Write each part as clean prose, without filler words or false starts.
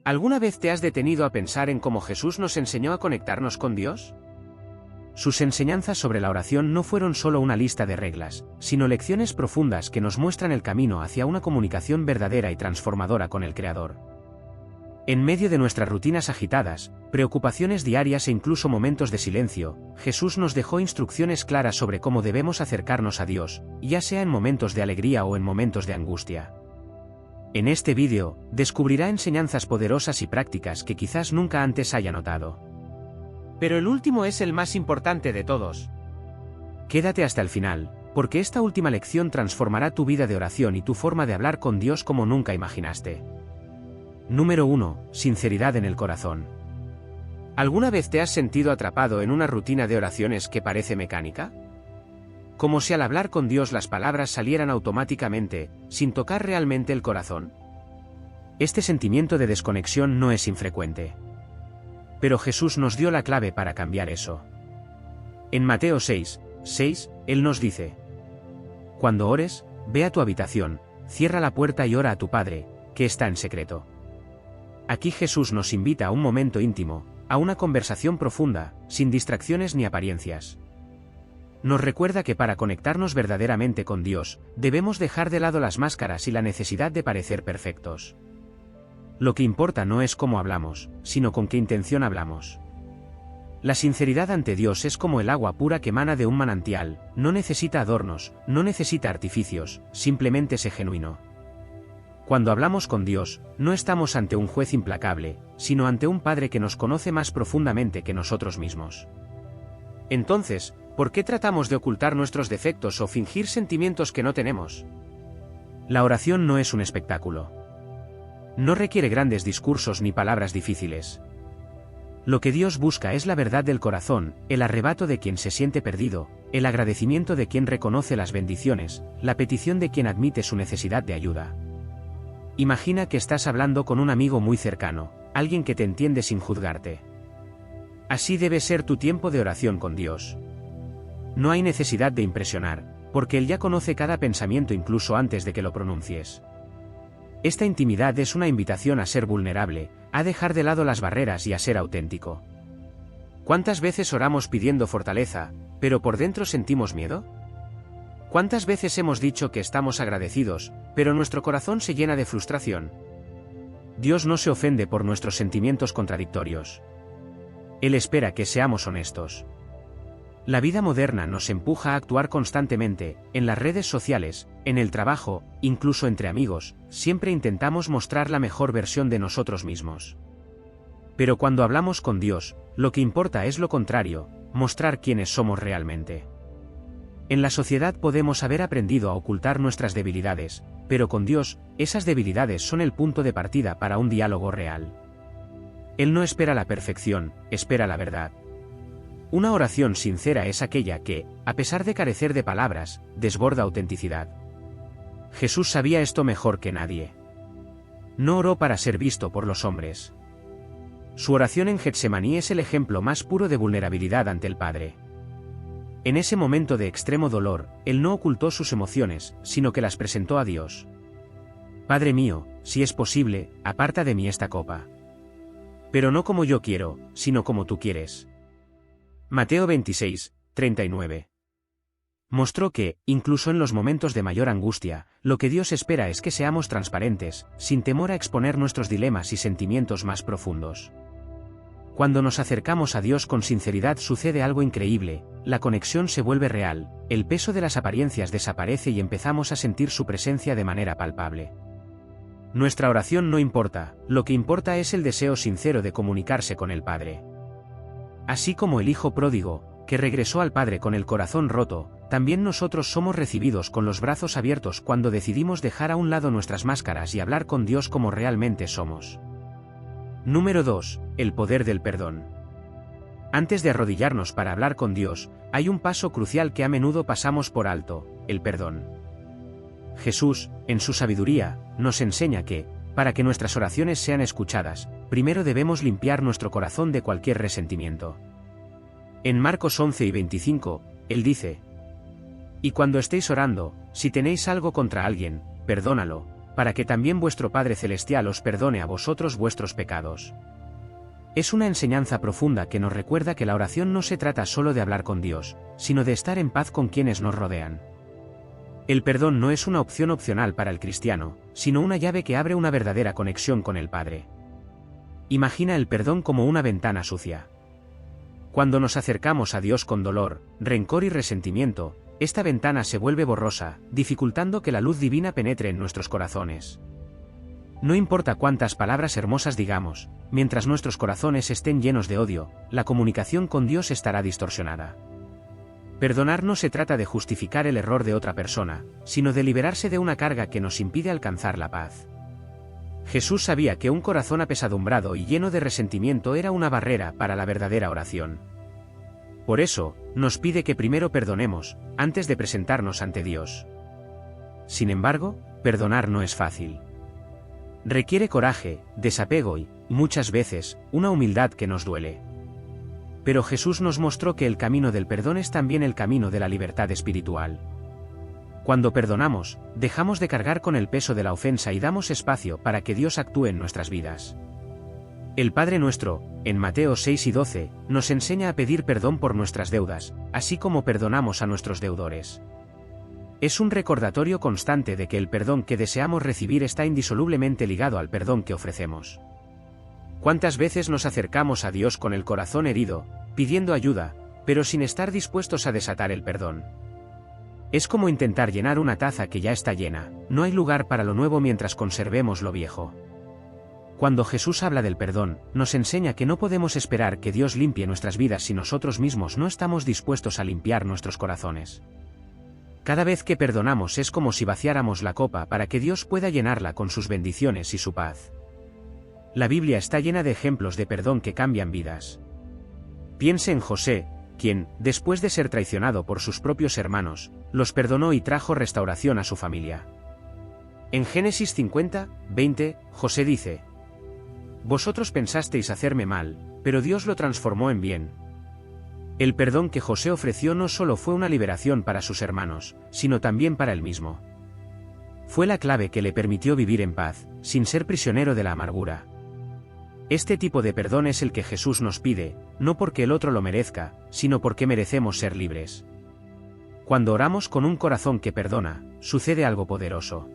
¿Alguna vez te has detenido a pensar en cómo Jesús nos enseñó a conectarnos con Dios? Sus enseñanzas sobre la oración no fueron solo una lista de reglas, sino lecciones profundas que nos muestran el camino hacia una comunicación verdadera y transformadora con el Creador. En medio de nuestras rutinas agitadas, preocupaciones diarias e incluso momentos de silencio, Jesús nos dejó instrucciones claras sobre cómo debemos acercarnos a Dios, ya sea en momentos de alegría o en momentos de angustia. En este vídeo, descubrirá enseñanzas poderosas y prácticas que quizás nunca antes haya notado. Pero el último es el más importante de todos. Quédate hasta el final, porque esta última lección transformará tu vida de oración y tu forma de hablar con Dios como nunca imaginaste. Número 1. Sinceridad en el corazón. ¿Alguna vez te has sentido atrapado en una rutina de oraciones que parece mecánica? Como si al hablar con Dios las palabras salieran automáticamente, sin tocar realmente el corazón. Este sentimiento de desconexión no es infrecuente. Pero Jesús nos dio la clave para cambiar eso. En Mateo 6:6, Él nos dice: Cuando ores, ve a tu habitación, cierra la puerta y ora a tu Padre, que está en secreto. Aquí Jesús nos invita a un momento íntimo, a una conversación profunda, sin distracciones ni apariencias. Nos recuerda que para conectarnos verdaderamente con Dios, debemos dejar de lado las máscaras y la necesidad de parecer perfectos. Lo que importa no es cómo hablamos, sino con qué intención hablamos. La sinceridad ante Dios es como el agua pura que emana de un manantial, no necesita adornos, no necesita artificios, simplemente sé genuino. Cuando hablamos con Dios, no estamos ante un juez implacable, sino ante un Padre que nos conoce más profundamente que nosotros mismos. Entonces, ¿por qué tratamos de ocultar nuestros defectos o fingir sentimientos que no tenemos? La oración no es un espectáculo. No requiere grandes discursos ni palabras difíciles. Lo que Dios busca es la verdad del corazón, el arrebato de quien se siente perdido, el agradecimiento de quien reconoce las bendiciones, la petición de quien admite su necesidad de ayuda. Imagina que estás hablando con un amigo muy cercano, alguien que te entiende sin juzgarte. Así debe ser tu tiempo de oración con Dios. No hay necesidad de impresionar, porque Él ya conoce cada pensamiento incluso antes de que lo pronuncies. Esta intimidad es una invitación a ser vulnerable, a dejar de lado las barreras y a ser auténtico. ¿Cuántas veces oramos pidiendo fortaleza, pero por dentro sentimos miedo? ¿Cuántas veces hemos dicho que estamos agradecidos, pero nuestro corazón se llena de frustración? Dios no se ofende por nuestros sentimientos contradictorios. Él espera que seamos honestos. La vida moderna nos empuja a actuar constantemente, en las redes sociales, en el trabajo, incluso entre amigos, siempre intentamos mostrar la mejor versión de nosotros mismos. Pero cuando hablamos con Dios, lo que importa es lo contrario, mostrar quiénes somos realmente. En la sociedad podemos haber aprendido a ocultar nuestras debilidades, pero con Dios, esas debilidades son el punto de partida para un diálogo real. Él no espera la perfección, espera la verdad. Una oración sincera es aquella que, a pesar de carecer de palabras, desborda autenticidad. Jesús sabía esto mejor que nadie. No oró para ser visto por los hombres. Su oración en Getsemaní es el ejemplo más puro de vulnerabilidad ante el Padre. En ese momento de extremo dolor, Él no ocultó sus emociones, sino que las presentó a Dios. Padre mío, si es posible, aparta de mí esta copa. Pero no como yo quiero, sino como tú quieres. Mateo 26:39. Mostró que, incluso en los momentos de mayor angustia, lo que Dios espera es que seamos transparentes, sin temor a exponer nuestros dilemas y sentimientos más profundos. Cuando nos acercamos a Dios con sinceridad sucede algo increíble, la conexión se vuelve real, el peso de las apariencias desaparece y empezamos a sentir su presencia de manera palpable. Nuestra oración no importa, lo que importa es el deseo sincero de comunicarse con el Padre. Así como el Hijo pródigo, que regresó al Padre con el corazón roto, también nosotros somos recibidos con los brazos abiertos cuando decidimos dejar a un lado nuestras máscaras y hablar con Dios como realmente somos. Número 2. El poder del perdón. Antes de arrodillarnos para hablar con Dios, hay un paso crucial que a menudo pasamos por alto, el perdón. Jesús, en su sabiduría, nos enseña que, para que nuestras oraciones sean escuchadas, primero debemos limpiar nuestro corazón de cualquier resentimiento. En Marcos 11:25, Él dice: Y cuando estéis orando, si tenéis algo contra alguien, perdónalo, para que también vuestro Padre Celestial os perdone a vosotros vuestros pecados. Es una enseñanza profunda que nos recuerda que la oración no se trata solo de hablar con Dios, sino de estar en paz con quienes nos rodean. El perdón no es una opción opcional para el cristiano, sino una llave que abre una verdadera conexión con el Padre. Imagina el perdón como una ventana sucia. Cuando nos acercamos a Dios con dolor, rencor y resentimiento, esta ventana se vuelve borrosa, dificultando que la luz divina penetre en nuestros corazones. No importa cuántas palabras hermosas digamos, mientras nuestros corazones estén llenos de odio, la comunicación con Dios estará distorsionada. Perdonar no se trata de justificar el error de otra persona, sino de liberarse de una carga que nos impide alcanzar la paz. Jesús sabía que un corazón apesadumbrado y lleno de resentimiento era una barrera para la verdadera oración. Por eso, nos pide que primero perdonemos, antes de presentarnos ante Dios. Sin embargo, perdonar no es fácil. Requiere coraje, desapego y, muchas veces, una humildad que nos duele. Pero Jesús nos mostró que el camino del perdón es también el camino de la libertad espiritual. Cuando perdonamos, dejamos de cargar con el peso de la ofensa y damos espacio para que Dios actúe en nuestras vidas. El Padre Nuestro, en Mateo 6 y 12, nos enseña a pedir perdón por nuestras deudas, así como perdonamos a nuestros deudores. Es un recordatorio constante de que el perdón que deseamos recibir está indisolublemente ligado al perdón que ofrecemos. ¿Cuántas veces nos acercamos a Dios con el corazón herido, pidiendo ayuda, pero sin estar dispuestos a desatar el perdón? Es como intentar llenar una taza que ya está llena, no hay lugar para lo nuevo mientras conservemos lo viejo. Cuando Jesús habla del perdón, nos enseña que no podemos esperar que Dios limpie nuestras vidas si nosotros mismos no estamos dispuestos a limpiar nuestros corazones. Cada vez que perdonamos es como si vaciáramos la copa para que Dios pueda llenarla con sus bendiciones y su paz. La Biblia está llena de ejemplos de perdón que cambian vidas. Piense en José, quien, después de ser traicionado por sus propios hermanos, los perdonó y trajo restauración a su familia. En Génesis 50, 20, José dice: «Vosotros pensasteis hacerme mal, pero Dios lo transformó en bien». El perdón que José ofreció no solo fue una liberación para sus hermanos, sino también para él mismo. Fue la clave que le permitió vivir en paz, sin ser prisionero de la amargura. Este tipo de perdón es el que Jesús nos pide, no porque el otro lo merezca, sino porque merecemos ser libres. Cuando oramos con un corazón que perdona, sucede algo poderoso.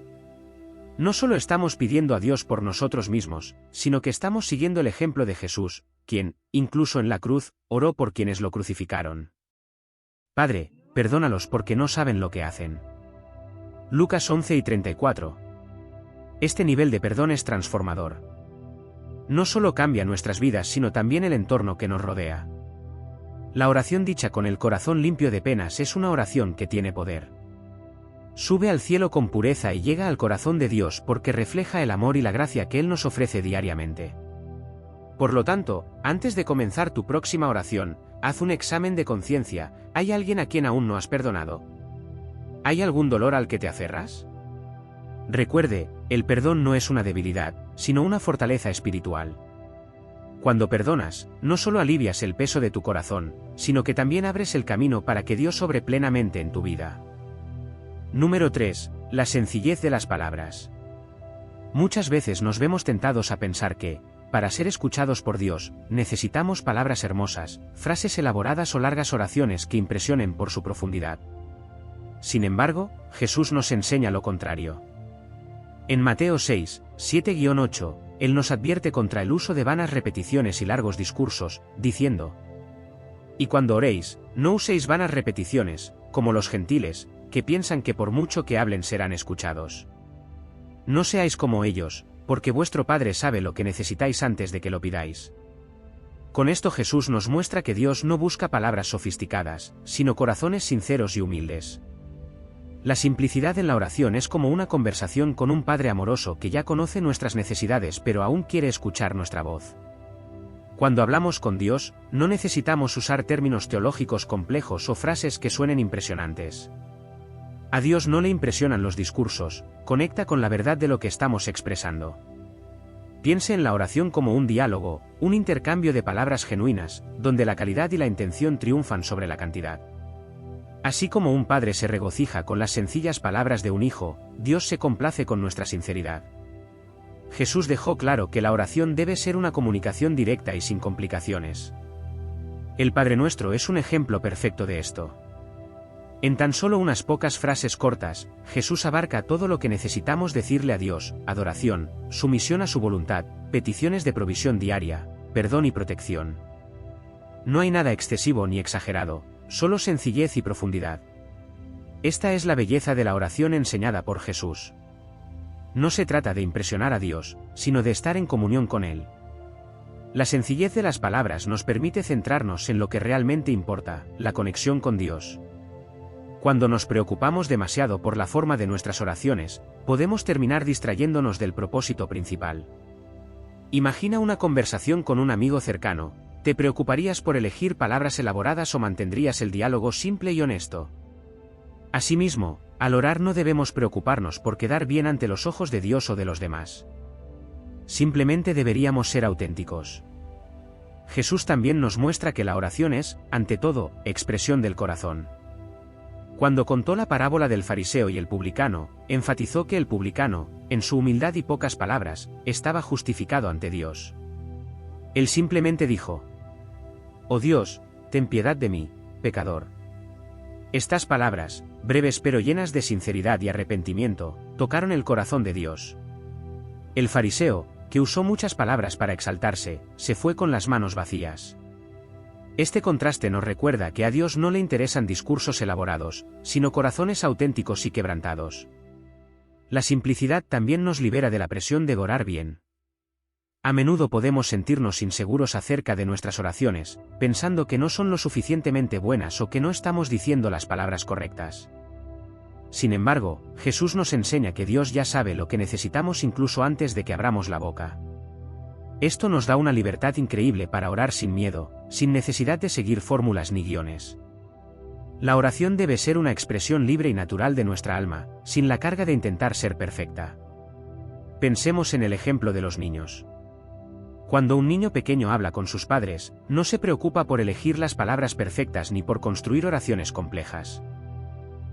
No solo estamos pidiendo a Dios por nosotros mismos, sino que estamos siguiendo el ejemplo de Jesús, quien, incluso en la cruz, oró por quienes lo crucificaron. Padre, perdónalos porque no saben lo que hacen. Lucas 11 y 34. Este nivel de perdón es transformador. No solo cambia nuestras vidas sino también el entorno que nos rodea. La oración dicha con el corazón limpio de penas es una oración que tiene poder. Sube al cielo con pureza y llega al corazón de Dios porque refleja el amor y la gracia que Él nos ofrece diariamente. Por lo tanto, antes de comenzar tu próxima oración, haz un examen de conciencia. ¿Hay alguien a quien aún no has perdonado? ¿Hay algún dolor al que te aferras? Recuerde, el perdón no es una debilidad, sino una fortaleza espiritual. Cuando perdonas, no solo alivias el peso de tu corazón, sino que también abres el camino para que Dios obre plenamente en tu vida. Número 3. La sencillez de las palabras. Muchas veces nos vemos tentados a pensar que, para ser escuchados por Dios, necesitamos palabras hermosas, frases elaboradas o largas oraciones que impresionen por su profundidad. Sin embargo, Jesús nos enseña lo contrario. En Mateo 6, 7-8, Él nos advierte contra el uso de vanas repeticiones y largos discursos, diciendo: «Y cuando oréis, no uséis vanas repeticiones, como los gentiles, que piensan que por mucho que hablen serán escuchados. No seáis como ellos, porque vuestro Padre sabe lo que necesitáis antes de que lo pidáis». Con esto Jesús nos muestra que Dios no busca palabras sofisticadas, sino corazones sinceros y humildes. La simplicidad en la oración es como una conversación con un Padre amoroso que ya conoce nuestras necesidades pero aún quiere escuchar nuestra voz. Cuando hablamos con Dios, no necesitamos usar términos teológicos complejos o frases que suenen impresionantes. A Dios no le impresionan los discursos, conecta con la verdad de lo que estamos expresando. Piense en la oración como un diálogo, un intercambio de palabras genuinas, donde la calidad y la intención triunfan sobre la cantidad. Así como un padre se regocija con las sencillas palabras de un hijo, Dios se complace con nuestra sinceridad. Jesús dejó claro que la oración debe ser una comunicación directa y sin complicaciones. El Padre Nuestro es un ejemplo perfecto de esto. En tan solo unas pocas frases cortas, Jesús abarca todo lo que necesitamos decirle a Dios: adoración, sumisión a su voluntad, peticiones de provisión diaria, perdón y protección. No hay nada excesivo ni exagerado, solo sencillez y profundidad. Esta es la belleza de la oración enseñada por Jesús. No se trata de impresionar a Dios, sino de estar en comunión con Él. La sencillez de las palabras nos permite centrarnos en lo que realmente importa, la conexión con Dios. Cuando nos preocupamos demasiado por la forma de nuestras oraciones, podemos terminar distrayéndonos del propósito principal. Imagina una conversación con un amigo cercano. ¿Te preocuparías por elegir palabras elaboradas o mantendrías el diálogo simple y honesto? Asimismo, al orar no debemos preocuparnos por quedar bien ante los ojos de Dios o de los demás. Simplemente deberíamos ser auténticos. Jesús también nos muestra que la oración es, ante todo, expresión del corazón. Cuando contó la parábola del fariseo y el publicano, enfatizó que el publicano, en su humildad y pocas palabras, estaba justificado ante Dios. Él simplemente dijo: «Oh Dios, ten piedad de mí, pecador». Estas palabras, breves pero llenas de sinceridad y arrepentimiento, tocaron el corazón de Dios. El fariseo, que usó muchas palabras para exaltarse, se fue con las manos vacías. Este contraste nos recuerda que a Dios no le interesan discursos elaborados, sino corazones auténticos y quebrantados. La simplicidad también nos libera de la presión de orar bien. A menudo podemos sentirnos inseguros acerca de nuestras oraciones, pensando que no son lo suficientemente buenas o que no estamos diciendo las palabras correctas. Sin embargo, Jesús nos enseña que Dios ya sabe lo que necesitamos incluso antes de que abramos la boca. Esto nos da una libertad increíble para orar sin miedo, sin necesidad de seguir fórmulas ni guiones. La oración debe ser una expresión libre y natural de nuestra alma, sin la carga de intentar ser perfecta. Pensemos en el ejemplo de los niños. Cuando un niño pequeño habla con sus padres, no se preocupa por elegir las palabras perfectas ni por construir oraciones complejas.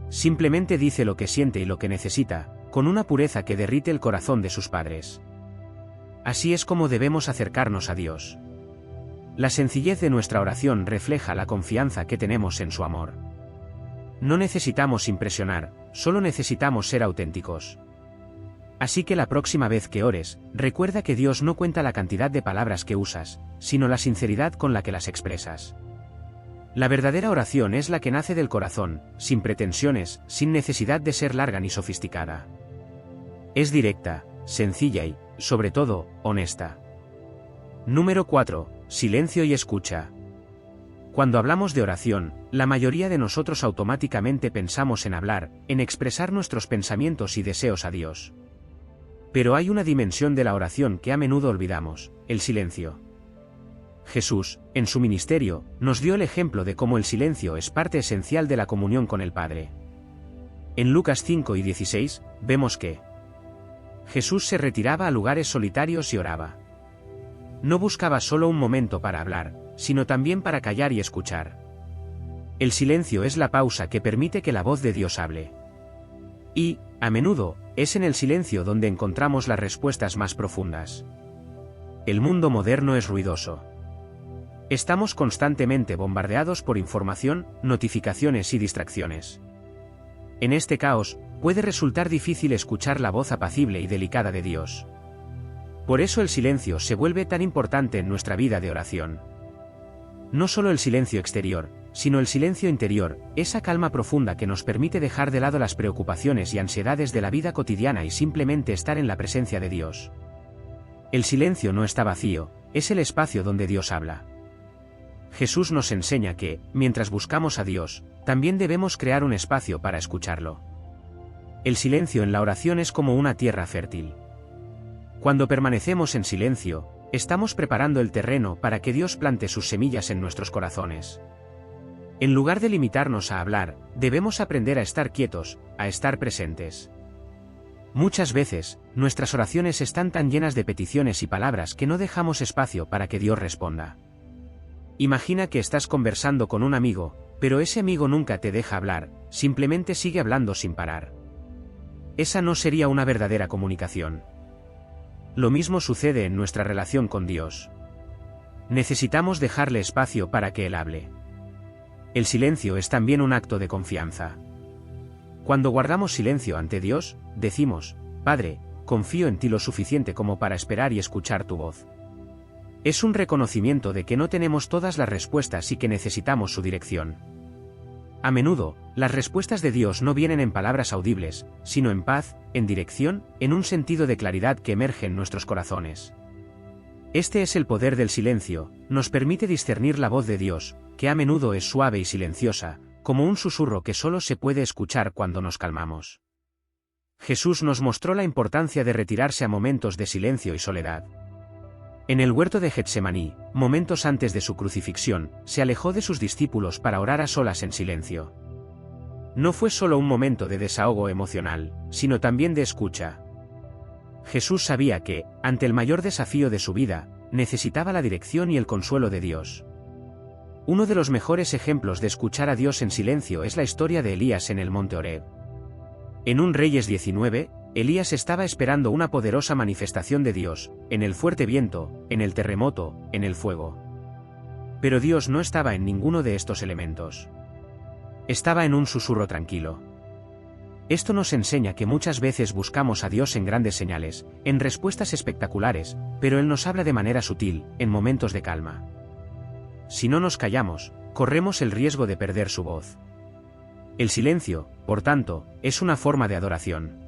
Simplemente dice lo que siente y lo que necesita, con una pureza que derrite el corazón de sus padres. Así es como debemos acercarnos a Dios. La sencillez de nuestra oración refleja la confianza que tenemos en su amor. No necesitamos impresionar, solo necesitamos ser auténticos. Así que la próxima vez que ores, recuerda que Dios no cuenta la cantidad de palabras que usas, sino la sinceridad con la que las expresas. La verdadera oración es la que nace del corazón, sin pretensiones, sin necesidad de ser larga ni sofisticada. Es directa, sencilla y, sobre todo, honesta. Número 4. Silencio y escucha. Cuando hablamos de oración, la mayoría de nosotros automáticamente pensamos en hablar, en expresar nuestros pensamientos y deseos a Dios. Pero hay una dimensión de la oración que a menudo olvidamos: el silencio. Jesús, en su ministerio, nos dio el ejemplo de cómo el silencio es parte esencial de la comunión con el Padre. En Lucas 5:16, vemos que Jesús se retiraba a lugares solitarios y oraba. No buscaba solo un momento para hablar, sino también para callar y escuchar. El silencio es la pausa que permite que la voz de Dios hable. Y, a menudo, es en el silencio donde encontramos las respuestas más profundas. El mundo moderno es ruidoso. Estamos constantemente bombardeados por información, notificaciones y distracciones. En este caos, puede resultar difícil escuchar la voz apacible y delicada de Dios. Por eso el silencio se vuelve tan importante en nuestra vida de oración. No solo el silencio exterior, sino el silencio interior, esa calma profunda que nos permite dejar de lado las preocupaciones y ansiedades de la vida cotidiana y simplemente estar en la presencia de Dios. El silencio no está vacío, es el espacio donde Dios habla. Jesús nos enseña que, mientras buscamos a Dios, también debemos crear un espacio para escucharlo. El silencio en la oración es como una tierra fértil. Cuando permanecemos en silencio, estamos preparando el terreno para que Dios plante sus semillas en nuestros corazones. En lugar de limitarnos a hablar, debemos aprender a estar quietos, a estar presentes. Muchas veces, nuestras oraciones están tan llenas de peticiones y palabras que no dejamos espacio para que Dios responda. Imagina que estás conversando con un amigo, Pero ese amigo nunca te deja hablar, simplemente sigue hablando sin parar. Esa no sería una verdadera comunicación. Lo mismo sucede en nuestra relación con Dios. Necesitamos dejarle espacio para que Él hable. El silencio es también un acto de confianza. Cuando guardamos silencio ante Dios, decimos: Padre, confío en ti lo suficiente como para esperar y escuchar tu voz. Es un reconocimiento de que no tenemos todas las respuestas y que necesitamos su dirección. A menudo, las respuestas de Dios no vienen en palabras audibles, sino en paz, en dirección, en un sentido de claridad que emerge en nuestros corazones. Este es el poder del silencio, nos permite discernir la voz de Dios, que a menudo es suave y silenciosa, como un susurro que solo se puede escuchar cuando nos calmamos. Jesús nos mostró la importancia de retirarse a momentos de silencio y soledad. En el huerto de Getsemaní, momentos antes de su crucifixión, se alejó de sus discípulos para orar a solas en silencio. No fue solo un momento de desahogo emocional, sino también de escucha. Jesús sabía que, ante el mayor desafío de su vida, necesitaba la dirección y el consuelo de Dios. Uno de los mejores ejemplos de escuchar a Dios en silencio es la historia de Elías en el monte Horeb. En 1 Reyes 19, Elías estaba esperando una poderosa manifestación de Dios, en el fuerte viento, en el terremoto, en el fuego. Pero Dios no estaba en ninguno de estos elementos. Estaba en un susurro tranquilo. Esto nos enseña que muchas veces buscamos a Dios en grandes señales, en respuestas espectaculares, pero Él nos habla de manera sutil, en momentos de calma. Si no nos callamos, corremos el riesgo de perder su voz. El silencio, por tanto, es una forma de adoración.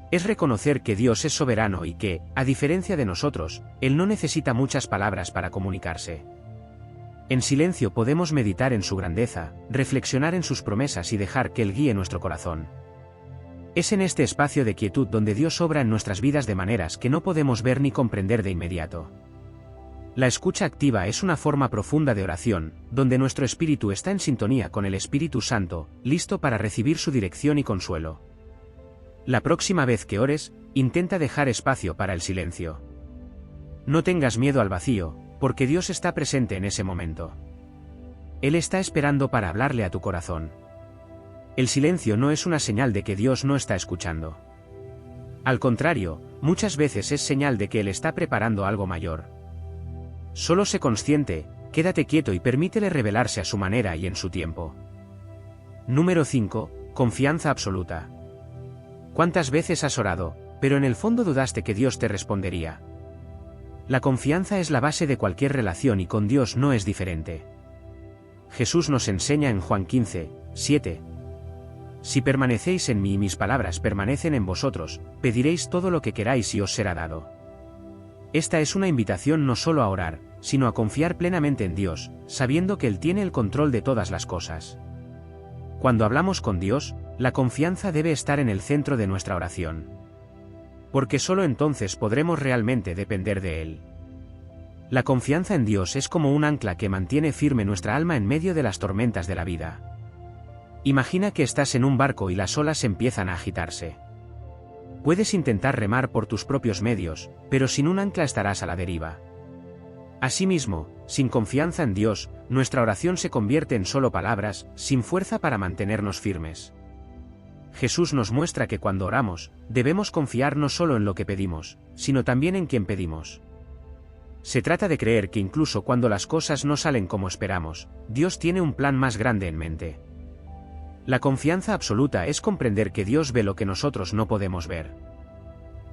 Es reconocer que Dios es soberano y que, a diferencia de nosotros, Él no necesita muchas palabras para comunicarse. En silencio podemos meditar en su grandeza, reflexionar en sus promesas y dejar que Él guíe nuestro corazón. Es en este espacio de quietud donde Dios obra en nuestras vidas de maneras que no podemos ver ni comprender de inmediato. La escucha activa es una forma profunda de oración, donde nuestro espíritu está en sintonía con el Espíritu Santo, listo para recibir su dirección y consuelo. La próxima vez que ores, intenta dejar espacio para el silencio. No tengas miedo al vacío, porque Dios está presente en ese momento. Él está esperando para hablarle a tu corazón. El silencio no es una señal de que Dios no está escuchando. Al contrario, muchas veces es señal de que Él está preparando algo mayor. Solo sé consciente, quédate quieto y permítele revelarse a su manera y en su tiempo. Número 5. Confianza absoluta. ¿Cuántas veces has orado, pero en el fondo dudaste que Dios te respondería? La confianza es la base de cualquier relación y con Dios no es diferente. Jesús nos enseña en Juan 15, 7. Si permanecéis en mí y mis palabras permanecen en vosotros, pediréis todo lo que queráis y os será dado. Esta es una invitación no solo a orar, sino a confiar plenamente en Dios, sabiendo que Él tiene el control de todas las cosas. Cuando hablamos con Dios, la confianza debe estar en el centro de nuestra oración. Porque solo entonces podremos realmente depender de Él. La confianza en Dios es como un ancla que mantiene firme nuestra alma en medio de las tormentas de la vida. Imagina que estás en un barco y las olas empiezan a agitarse. Puedes intentar remar por tus propios medios, pero sin un ancla estarás a la deriva. Asimismo, sin confianza en Dios, nuestra oración se convierte en solo palabras, sin fuerza para mantenernos firmes. Jesús nos muestra que cuando oramos, debemos confiar no solo en lo que pedimos, sino también en quien pedimos. Se trata de creer que incluso cuando las cosas no salen como esperamos, Dios tiene un plan más grande en mente. La confianza absoluta es comprender que Dios ve lo que nosotros no podemos ver.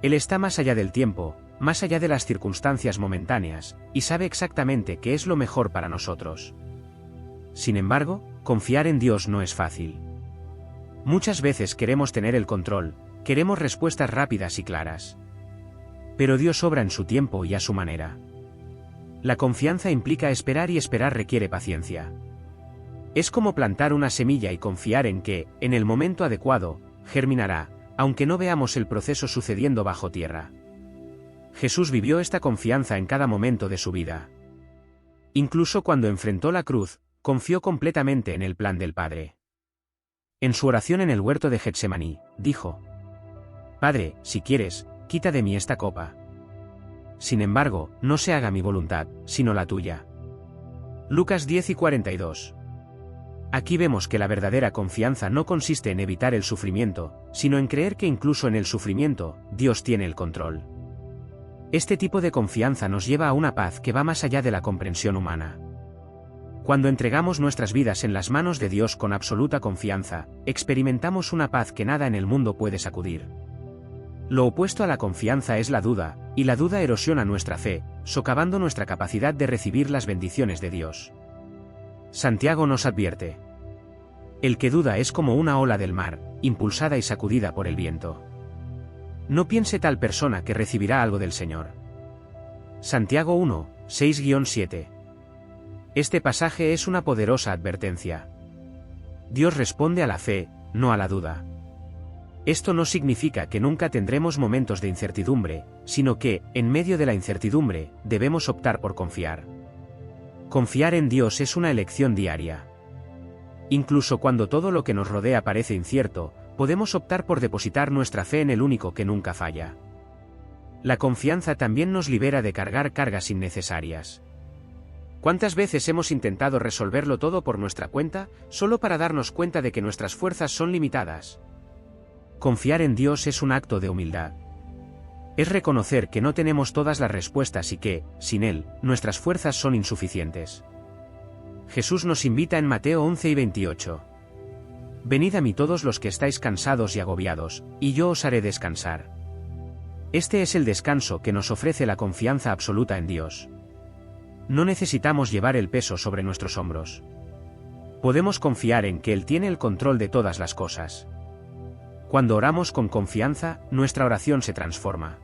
Él está más allá del tiempo, más allá de las circunstancias momentáneas, y sabe exactamente qué es lo mejor para nosotros. Sin embargo, confiar en Dios no es fácil. Muchas veces queremos tener el control, queremos respuestas rápidas y claras. Pero Dios obra en su tiempo y a su manera. La confianza implica esperar y esperar requiere paciencia. Es como plantar una semilla y confiar en que, en el momento adecuado, germinará, aunque no veamos el proceso sucediendo bajo tierra. Jesús vivió esta confianza en cada momento de su vida. Incluso cuando enfrentó la cruz, confió completamente en el plan del Padre. En su oración en el huerto de Getsemaní, dijo: Padre, si quieres, quita de mí esta copa. Sin embargo, no se haga mi voluntad, sino la tuya. Lucas 10:42. Aquí vemos que la verdadera confianza no consiste en evitar el sufrimiento, sino en creer que incluso en el sufrimiento, Dios tiene el control. Este tipo de confianza nos lleva a una paz que va más allá de la comprensión humana. Cuando entregamos nuestras vidas en las manos de Dios con absoluta confianza, experimentamos una paz que nada en el mundo puede sacudir. Lo opuesto a la confianza es la duda, y la duda erosiona nuestra fe, socavando nuestra capacidad de recibir las bendiciones de Dios. Santiago nos advierte: el que duda es como una ola del mar, impulsada y sacudida por el viento. No piense tal persona que recibirá algo del Señor. Santiago 1, 6-7. Este pasaje es una poderosa advertencia. Dios responde a la fe, no a la duda. Esto no significa que nunca tendremos momentos de incertidumbre, sino que, en medio de la incertidumbre, debemos optar por confiar. Confiar en Dios es una elección diaria. Incluso cuando todo lo que nos rodea parece incierto, podemos optar por depositar nuestra fe en el único que nunca falla. La confianza también nos libera de cargar cargas innecesarias. ¿Cuántas veces hemos intentado resolverlo todo por nuestra cuenta, solo para darnos cuenta de que nuestras fuerzas son limitadas? Confiar en Dios es un acto de humildad. Es reconocer que no tenemos todas las respuestas y que, sin Él, nuestras fuerzas son insuficientes. Jesús nos invita en Mateo 11:28. Venid a mí todos los que estáis cansados y agobiados, y yo os haré descansar. Este es el descanso que nos ofrece la confianza absoluta en Dios. No necesitamos llevar el peso sobre nuestros hombros. Podemos confiar en que Él tiene el control de todas las cosas. Cuando oramos con confianza, nuestra oración se transforma.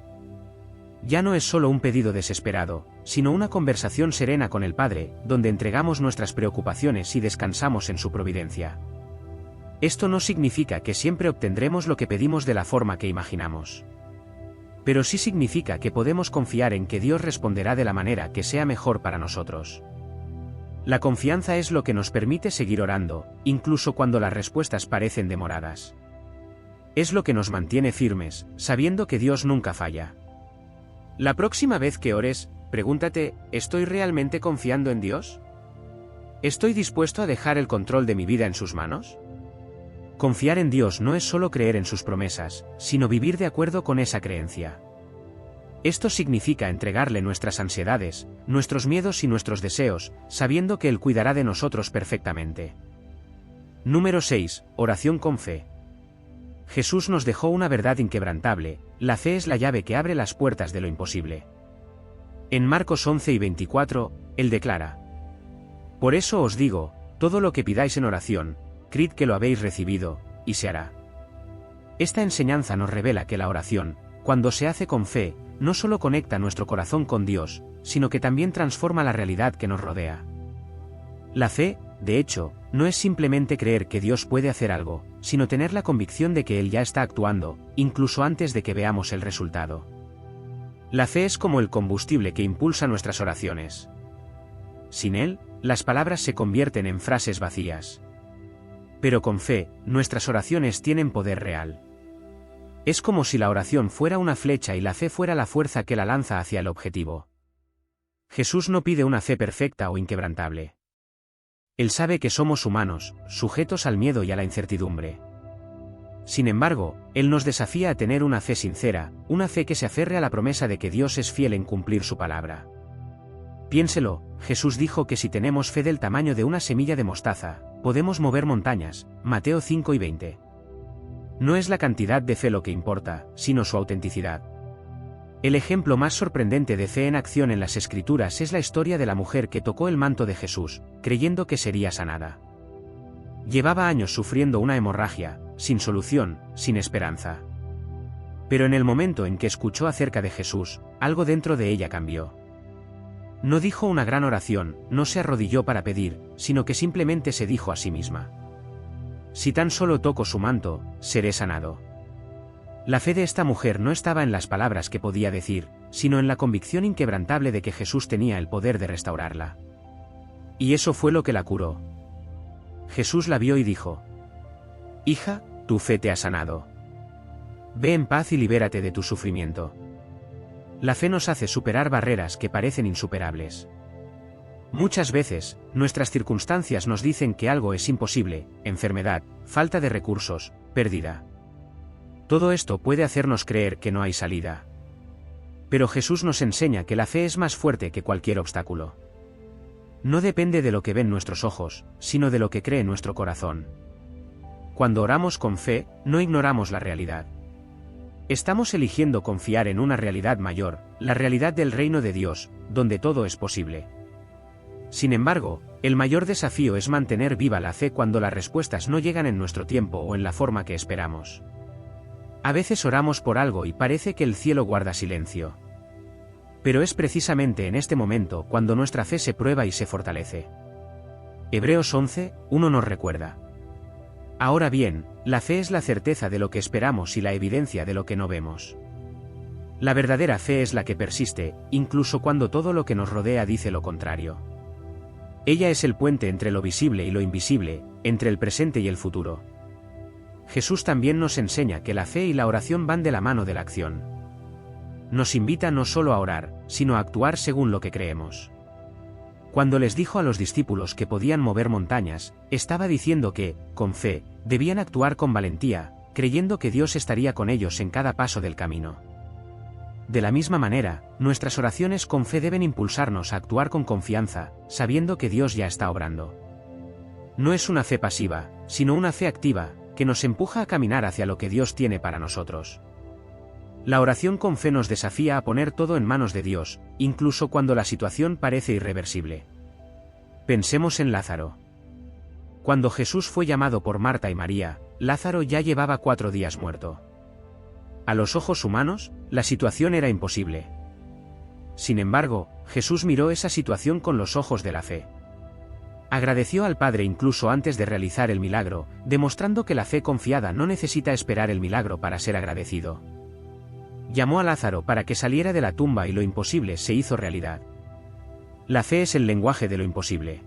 Ya no es solo un pedido desesperado, sino una conversación serena con el Padre, donde entregamos nuestras preocupaciones y descansamos en su providencia. Esto no significa que siempre obtendremos lo que pedimos de la forma que imaginamos. Pero sí significa que podemos confiar en que Dios responderá de la manera que sea mejor para nosotros. La confianza es lo que nos permite seguir orando, incluso cuando las respuestas parecen demoradas. Es lo que nos mantiene firmes, sabiendo que Dios nunca falla. La próxima vez que ores, pregúntate: ¿estoy realmente confiando en Dios? ¿Estoy dispuesto a dejar el control de mi vida en sus manos? Confiar en Dios no es solo creer en sus promesas, sino vivir de acuerdo con esa creencia. Esto significa entregarle nuestras ansiedades, nuestros miedos y nuestros deseos, sabiendo que Él cuidará de nosotros perfectamente. Número 6. Oración con fe. Jesús nos dejó una verdad inquebrantable: la fe es la llave que abre las puertas de lo imposible. En Marcos 11:24, Él declara: por eso os digo, todo lo que pidáis en oración, creed que lo habéis recibido, y se hará. Esta enseñanza nos revela que la oración, cuando se hace con fe, no solo conecta nuestro corazón con Dios, sino que también transforma la realidad que nos rodea. La fe, de hecho, no es simplemente creer que Dios puede hacer algo, sino tener la convicción de que Él ya está actuando, incluso antes de que veamos el resultado. La fe es como el combustible que impulsa nuestras oraciones. Sin él, las palabras se convierten en frases vacías. Pero con fe, nuestras oraciones tienen poder real. Es como si la oración fuera una flecha y la fe fuera la fuerza que la lanza hacia el objetivo. Jesús no pide una fe perfecta o inquebrantable. Él sabe que somos humanos, sujetos al miedo y a la incertidumbre. Sin embargo, Él nos desafía a tener una fe sincera, una fe que se aferre a la promesa de que Dios es fiel en cumplir su palabra. Piénselo, Jesús dijo que si tenemos fe del tamaño de una semilla de mostaza, podemos mover montañas, Mateo 5:20. No es la cantidad de fe lo que importa, sino su autenticidad. El ejemplo más sorprendente de fe en acción en las Escrituras es la historia de la mujer que tocó el manto de Jesús, creyendo que sería sanada. Llevaba años sufriendo una hemorragia, sin solución, sin esperanza. Pero en el momento en que escuchó acerca de Jesús, algo dentro de ella cambió. No dijo una gran oración, no se arrodilló para pedir, sino que simplemente se dijo a sí misma: si tan solo toco su manto, seré sanado. La fe de esta mujer no estaba en las palabras que podía decir, sino en la convicción inquebrantable de que Jesús tenía el poder de restaurarla. Y eso fue lo que la curó. Jesús la vio y dijo: hija, tu fe te ha sanado. Ve en paz y libérate de tu sufrimiento. La fe nos hace superar barreras que parecen insuperables. Muchas veces, nuestras circunstancias nos dicen que algo es imposible: enfermedad, falta de recursos, pérdida. Todo esto puede hacernos creer que no hay salida. Pero Jesús nos enseña que la fe es más fuerte que cualquier obstáculo. No depende de lo que ven nuestros ojos, sino de lo que cree nuestro corazón. Cuando oramos con fe, no ignoramos la realidad. Estamos eligiendo confiar en una realidad mayor, la realidad del reino de Dios, donde todo es posible. Sin embargo, el mayor desafío es mantener viva la fe cuando las respuestas no llegan en nuestro tiempo o en la forma que esperamos. A veces oramos por algo y parece que el cielo guarda silencio. Pero es precisamente en este momento cuando nuestra fe se prueba y se fortalece. Hebreos 11:1 nos recuerda: ahora bien, la fe es la certeza de lo que esperamos y la evidencia de lo que no vemos. La verdadera fe es la que persiste, incluso cuando todo lo que nos rodea dice lo contrario. Ella es el puente entre lo visible y lo invisible, entre el presente y el futuro. Jesús también nos enseña que la fe y la oración van de la mano de la acción. Nos invita no solo a orar, sino a actuar según lo que creemos. Cuando les dijo a los discípulos que podían mover montañas, estaba diciendo que, con fe, debían actuar con valentía, creyendo que Dios estaría con ellos en cada paso del camino. De la misma manera, nuestras oraciones con fe deben impulsarnos a actuar con confianza, sabiendo que Dios ya está obrando. No es una fe pasiva, sino una fe activa, que nos empuja a caminar hacia lo que Dios tiene para nosotros. La oración con fe nos desafía a poner todo en manos de Dios, incluso cuando la situación parece irreversible. Pensemos en Lázaro. Cuando Jesús fue llamado por Marta y María, Lázaro ya llevaba 4 días muerto. A los ojos humanos, la situación era imposible. Sin embargo, Jesús miró esa situación con los ojos de la fe. Agradeció al Padre incluso antes de realizar el milagro, demostrando que la fe confiada no necesita esperar el milagro para ser agradecido. Llamó a Lázaro para que saliera de la tumba y lo imposible se hizo realidad. La fe es el lenguaje de lo imposible.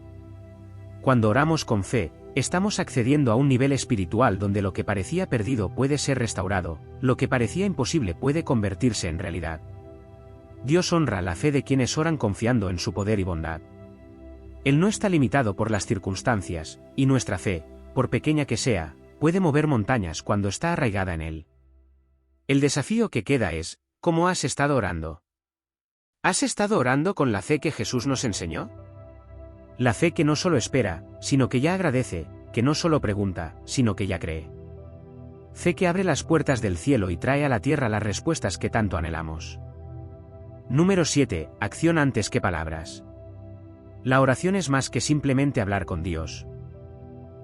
Cuando oramos con fe, estamos accediendo a un nivel espiritual donde lo que parecía perdido puede ser restaurado, lo que parecía imposible puede convertirse en realidad. Dios honra la fe de quienes oran confiando en su poder y bondad. Él no está limitado por las circunstancias, y nuestra fe, por pequeña que sea, puede mover montañas cuando está arraigada en Él. El desafío que queda es: ¿cómo has estado orando? ¿Has estado orando con la fe que Jesús nos enseñó? La fe que no solo espera, sino que ya agradece, que no solo pregunta, sino que ya cree. Fe que abre las puertas del cielo y trae a la tierra las respuestas que tanto anhelamos. Número 7. Acción antes que palabras. La oración es más que simplemente hablar con Dios.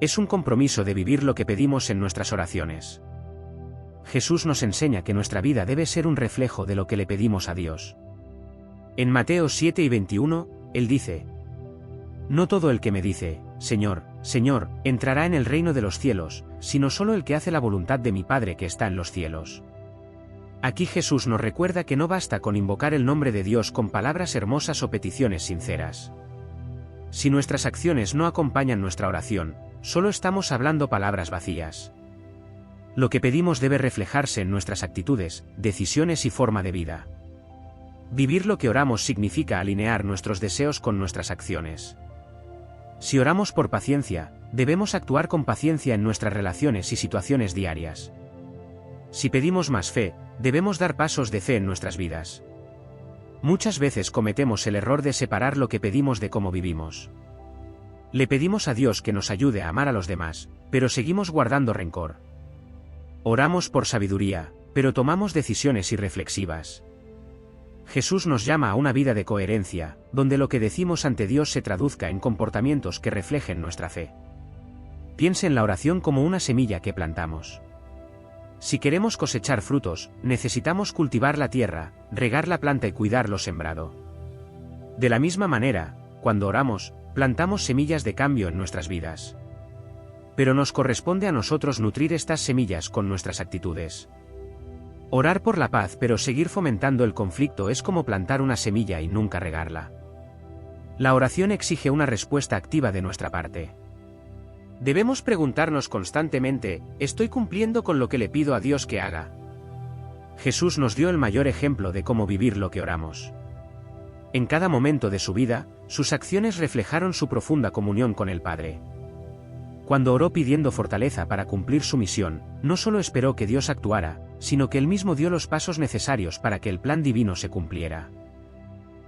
Es un compromiso de vivir lo que pedimos en nuestras oraciones. Jesús nos enseña que nuestra vida debe ser un reflejo de lo que le pedimos a Dios. En Mateo 7:21, Él dice: no todo el que me dice, Señor, Señor, entrará en el reino de los cielos, sino solo el que hace la voluntad de mi Padre que está en los cielos. Aquí Jesús nos recuerda que no basta con invocar el nombre de Dios con palabras hermosas o peticiones sinceras. Si nuestras acciones no acompañan nuestra oración, solo estamos hablando palabras vacías. Lo que pedimos debe reflejarse en nuestras actitudes, decisiones y forma de vida. Vivir lo que oramos significa alinear nuestros deseos con nuestras acciones. Si oramos por paciencia, debemos actuar con paciencia en nuestras relaciones y situaciones diarias. Si pedimos más fe, debemos dar pasos de fe en nuestras vidas. Muchas veces cometemos el error de separar lo que pedimos de cómo vivimos. Le pedimos a Dios que nos ayude a amar a los demás, pero seguimos guardando rencor. Oramos por sabiduría, pero tomamos decisiones irreflexivas. Jesús nos llama a una vida de coherencia, donde lo que decimos ante Dios se traduzca en comportamientos que reflejen nuestra fe. Piense en la oración como una semilla que plantamos. Si queremos cosechar frutos, necesitamos cultivar la tierra, regar la planta y cuidar lo sembrado. De la misma manera, cuando oramos, plantamos semillas de cambio en nuestras vidas. Pero nos corresponde a nosotros nutrir estas semillas con nuestras actitudes. Orar por la paz pero seguir fomentando el conflicto es como plantar una semilla y nunca regarla. La oración exige una respuesta activa de nuestra parte. Debemos preguntarnos constantemente: ¿estoy cumpliendo con lo que le pido a Dios que haga? Jesús nos dio el mayor ejemplo de cómo vivir lo que oramos. En cada momento de su vida, sus acciones reflejaron su profunda comunión con el Padre. Cuando oró pidiendo fortaleza para cumplir su misión, no solo esperó que Dios actuara, sino que él mismo dio los pasos necesarios para que el plan divino se cumpliera.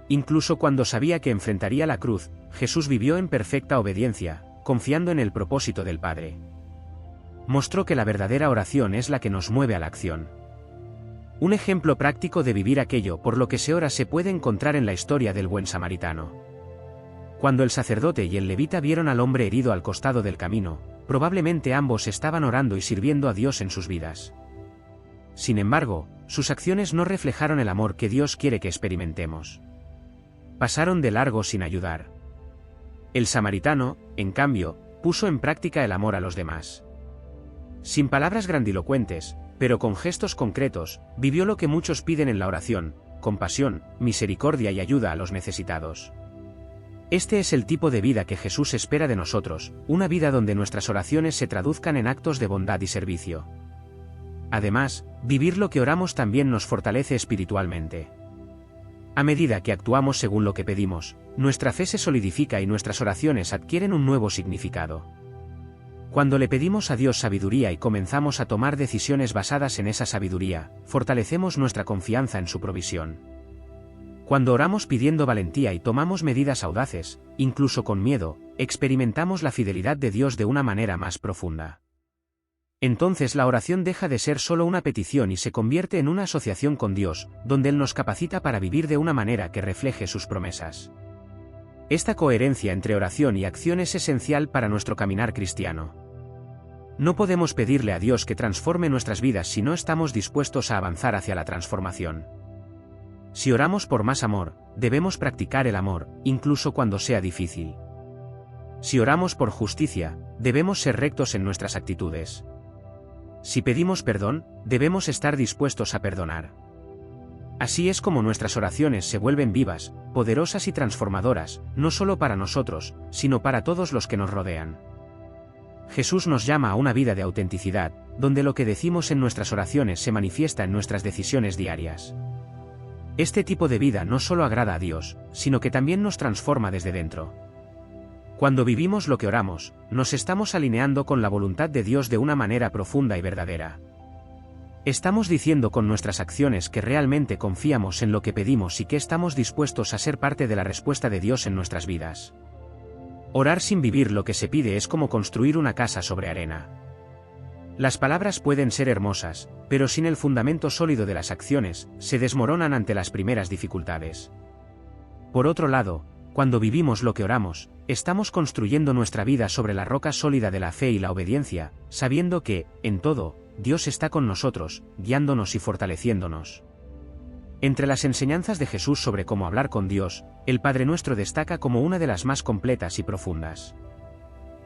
Incluso cuando sabía que enfrentaría la cruz, Jesús vivió en perfecta obediencia, confiando en el propósito del Padre. Mostró que la verdadera oración es la que nos mueve a la acción. Un ejemplo práctico de vivir aquello por lo que se ora se puede encontrar en la historia del buen samaritano. Cuando el sacerdote y el levita vieron al hombre herido al costado del camino, probablemente ambos estaban orando y sirviendo a Dios en sus vidas. Sin embargo, sus acciones no reflejaron el amor que Dios quiere que experimentemos. Pasaron de largo sin ayudar. El samaritano, en cambio, puso en práctica el amor a los demás. Sin palabras grandilocuentes, pero con gestos concretos, vivió lo que muchos piden en la oración: compasión, misericordia y ayuda a los necesitados. Este es el tipo de vida que Jesús espera de nosotros, una vida donde nuestras oraciones se traduzcan en actos de bondad y servicio. Además, vivir lo que oramos también nos fortalece espiritualmente. A medida que actuamos según lo que pedimos, nuestra fe se solidifica y nuestras oraciones adquieren un nuevo significado. Cuando le pedimos a Dios sabiduría y comenzamos a tomar decisiones basadas en esa sabiduría, fortalecemos nuestra confianza en su provisión. Cuando oramos pidiendo valentía y tomamos medidas audaces, incluso con miedo, experimentamos la fidelidad de Dios de una manera más profunda. Entonces la oración deja de ser solo una petición y se convierte en una asociación con Dios, donde Él nos capacita para vivir de una manera que refleje sus promesas. Esta coherencia entre oración y acción es esencial para nuestro caminar cristiano. No podemos pedirle a Dios que transforme nuestras vidas si no estamos dispuestos a avanzar hacia la transformación. Si oramos por más amor, debemos practicar el amor, incluso cuando sea difícil. Si oramos por justicia, debemos ser rectos en nuestras actitudes. Si pedimos perdón, debemos estar dispuestos a perdonar. Así es como nuestras oraciones se vuelven vivas, poderosas y transformadoras, no solo para nosotros, sino para todos los que nos rodean. Jesús nos llama a una vida de autenticidad, donde lo que decimos en nuestras oraciones se manifiesta en nuestras decisiones diarias. Este tipo de vida no solo agrada a Dios, sino que también nos transforma desde dentro. Cuando vivimos lo que oramos, nos estamos alineando con la voluntad de Dios de una manera profunda y verdadera. Estamos diciendo con nuestras acciones que realmente confiamos en lo que pedimos y que estamos dispuestos a ser parte de la respuesta de Dios en nuestras vidas. Orar sin vivir lo que se pide es como construir una casa sobre arena. Las palabras pueden ser hermosas, pero sin el fundamento sólido de las acciones, se desmoronan ante las primeras dificultades. Por otro lado, cuando vivimos lo que oramos, estamos construyendo nuestra vida sobre la roca sólida de la fe y la obediencia, sabiendo que, en todo, Dios está con nosotros, guiándonos y fortaleciéndonos. Entre las enseñanzas de Jesús sobre cómo hablar con Dios, el Padre Nuestro destaca como una de las más completas y profundas.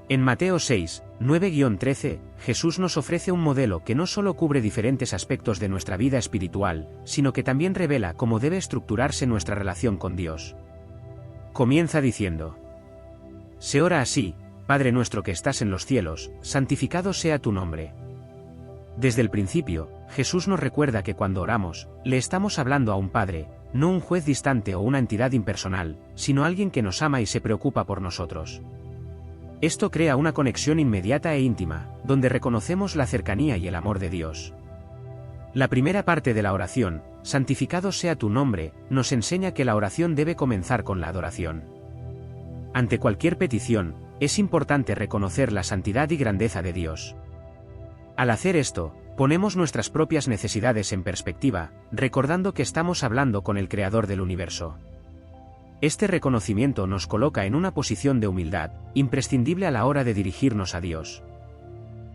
En Mateo 6, 9-13, Jesús nos ofrece un modelo que no solo cubre diferentes aspectos de nuestra vida espiritual, sino que también revela cómo debe estructurarse nuestra relación con Dios. Comienza diciendo: Se ora así: Padre nuestro que estás en los cielos, santificado sea tu nombre. Desde el principio, Jesús nos recuerda que cuando oramos, le estamos hablando a un Padre, no un juez distante o una entidad impersonal, sino alguien que nos ama y se preocupa por nosotros. Esto crea una conexión inmediata e íntima, donde reconocemos la cercanía y el amor de Dios. La primera parte de la oración, santificado sea tu nombre, nos enseña que la oración debe comenzar con la adoración. Ante cualquier petición, es importante reconocer la santidad y grandeza de Dios. Al hacer esto, ponemos nuestras propias necesidades en perspectiva, recordando que estamos hablando con el Creador del universo. Este reconocimiento nos coloca en una posición de humildad, imprescindible a la hora de dirigirnos a Dios.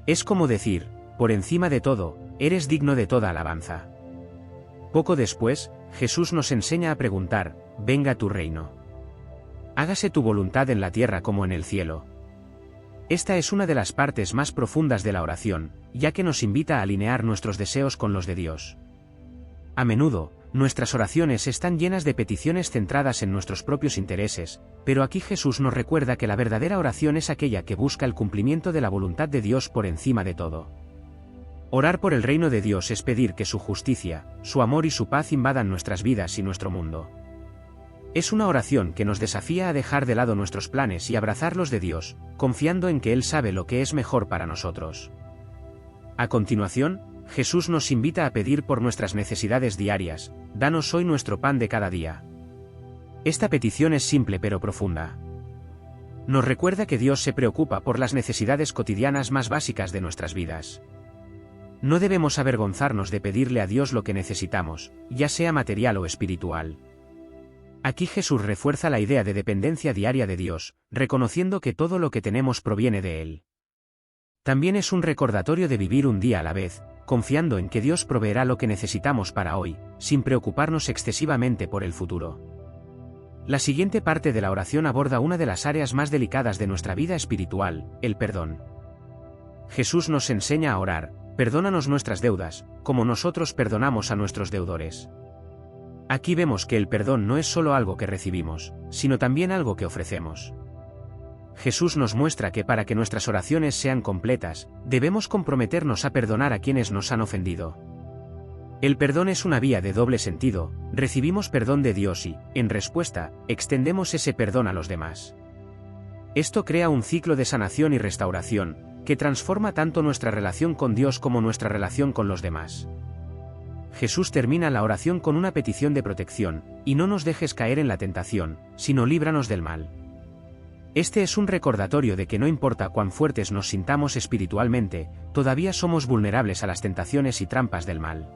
Es como decir: por encima de todo, eres digno de toda alabanza. Poco después, Jesús nos enseña a preguntar: venga tu reino. Hágase tu voluntad en la tierra como en el cielo. Esta es una de las partes más profundas de la oración, ya que nos invita a alinear nuestros deseos con los de Dios. A menudo, nuestras oraciones están llenas de peticiones centradas en nuestros propios intereses, pero aquí Jesús nos recuerda que la verdadera oración es aquella que busca el cumplimiento de la voluntad de Dios por encima de todo. Orar por el reino de Dios es pedir que su justicia, su amor y su paz invadan nuestras vidas y nuestro mundo. Es una oración que nos desafía a dejar de lado nuestros planes y abrazar los de Dios, confiando en que Él sabe lo que es mejor para nosotros. A continuación, Jesús nos invita a pedir por nuestras necesidades diarias: danos hoy nuestro pan de cada día. Esta petición es simple pero profunda. Nos recuerda que Dios se preocupa por las necesidades cotidianas más básicas de nuestras vidas. No debemos avergonzarnos de pedirle a Dios lo que necesitamos, ya sea material o espiritual. Aquí Jesús refuerza la idea de dependencia diaria de Dios, reconociendo que todo lo que tenemos proviene de Él. También es un recordatorio de vivir un día a la vez, confiando en que Dios proveerá lo que necesitamos para hoy, sin preocuparnos excesivamente por el futuro. La siguiente parte de la oración aborda una de las áreas más delicadas de nuestra vida espiritual: el perdón. Jesús nos enseña a orar: perdónanos nuestras deudas, como nosotros perdonamos a nuestros deudores. Aquí vemos que el perdón no es solo algo que recibimos, sino también algo que ofrecemos. Jesús nos muestra que para que nuestras oraciones sean completas, debemos comprometernos a perdonar a quienes nos han ofendido. El perdón es una vía de doble sentido: recibimos perdón de Dios y, en respuesta, extendemos ese perdón a los demás. Esto crea un ciclo de sanación y restauración, que transforma tanto nuestra relación con Dios como nuestra relación con los demás. Jesús termina la oración con una petición de protección: y no nos dejes caer en la tentación, sino líbranos del mal. Este es un recordatorio de que no importa cuán fuertes nos sintamos espiritualmente, todavía somos vulnerables a las tentaciones y trampas del mal.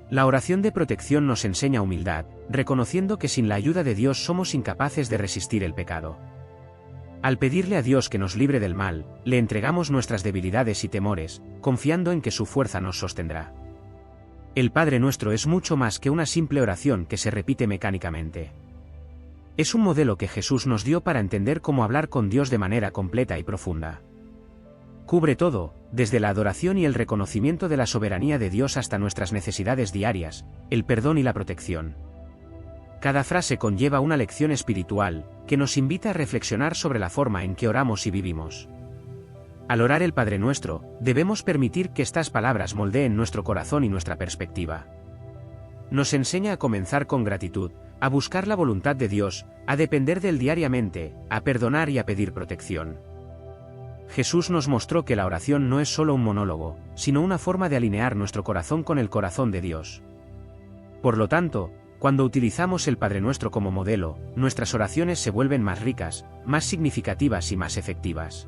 La oración de protección nos enseña humildad, reconociendo que sin la ayuda de Dios somos incapaces de resistir el pecado. Al pedirle a Dios que nos libre del mal, le entregamos nuestras debilidades y temores, confiando en que su fuerza nos sostendrá. El Padre Nuestro es mucho más que una simple oración que se repite mecánicamente. Es un modelo que Jesús nos dio para entender cómo hablar con Dios de manera completa y profunda. Cubre todo, desde la adoración y el reconocimiento de la soberanía de Dios hasta nuestras necesidades diarias, el perdón y la protección. Cada frase conlleva una lección espiritual, que nos invita a reflexionar sobre la forma en que oramos y vivimos. Al orar el Padre Nuestro, debemos permitir que estas palabras moldeen nuestro corazón y nuestra perspectiva. Nos enseña a comenzar con gratitud, a buscar la voluntad de Dios, a depender de Él diariamente, a perdonar y a pedir protección. Jesús nos mostró que la oración no es solo un monólogo, sino una forma de alinear nuestro corazón con el corazón de Dios. Por lo tanto, cuando utilizamos el Padre Nuestro como modelo, nuestras oraciones se vuelven más ricas, más significativas y más efectivas.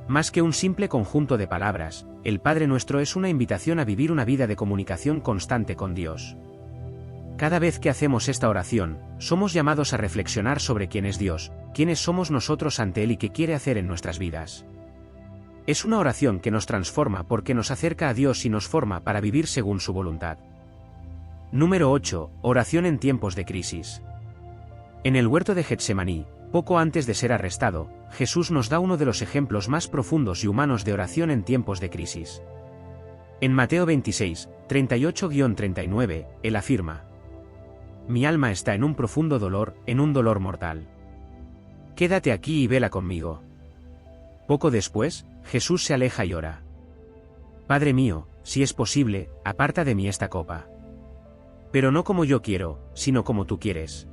Más que un simple conjunto de palabras, el Padre Nuestro es una invitación a vivir una vida de comunicación constante con Dios. Cada vez que hacemos esta oración, somos llamados a reflexionar sobre quién es Dios, quiénes somos nosotros ante Él y qué quiere hacer en nuestras vidas. Es una oración que nos transforma porque nos acerca a Dios y nos forma para vivir según su voluntad. Número 8. Oración en tiempos de crisis. En el huerto de Getsemaní, poco antes de ser arrestado, Jesús nos da uno de los ejemplos más profundos y humanos de oración en tiempos de crisis. En Mateo 26, 38-39, Él afirma: mi alma está en un profundo dolor, en un dolor mortal. Quédate aquí y vela conmigo. Poco después, Jesús se aleja y ora: Padre mío, si es posible, aparta de mí esta copa. Pero no como yo quiero, sino como tú quieres.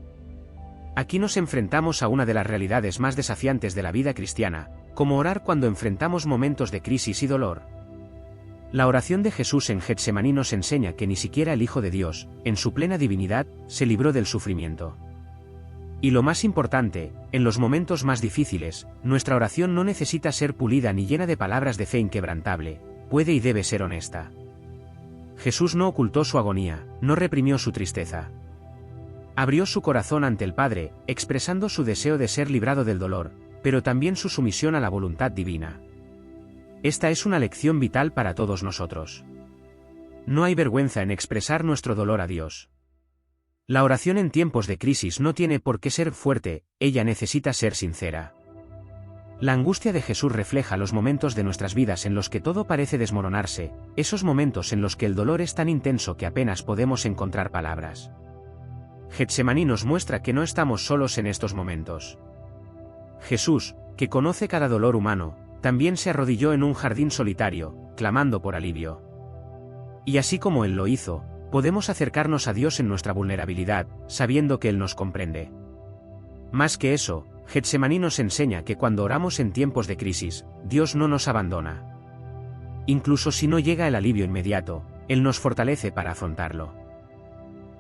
Aquí nos enfrentamos a una de las realidades más desafiantes de la vida cristiana, como orar cuando enfrentamos momentos de crisis y dolor. La oración de Jesús en Getsemaní nos enseña que ni siquiera el Hijo de Dios, en su plena divinidad, se libró del sufrimiento. Y lo más importante, en los momentos más difíciles, nuestra oración no necesita ser pulida ni llena de palabras de fe inquebrantable, puede y debe ser honesta. Jesús no ocultó su agonía, no reprimió su tristeza. Abrió su corazón ante el Padre, expresando su deseo de ser librado del dolor, pero también su sumisión a la voluntad divina. Esta es una lección vital para todos nosotros. No hay vergüenza en expresar nuestro dolor a Dios. La oración en tiempos de crisis no tiene por qué ser fuerte, ella necesita ser sincera. La angustia de Jesús refleja los momentos de nuestras vidas en los que todo parece desmoronarse, esos momentos en los que el dolor es tan intenso que apenas podemos encontrar palabras. Getsemaní nos muestra que no estamos solos en estos momentos. Jesús, que conoce cada dolor humano, también se arrodilló en un jardín solitario, clamando por alivio. Y así como Él lo hizo, podemos acercarnos a Dios en nuestra vulnerabilidad, sabiendo que Él nos comprende. Más que eso, Getsemaní nos enseña que cuando oramos en tiempos de crisis, Dios no nos abandona. Incluso si no llega el alivio inmediato, Él nos fortalece para afrontarlo.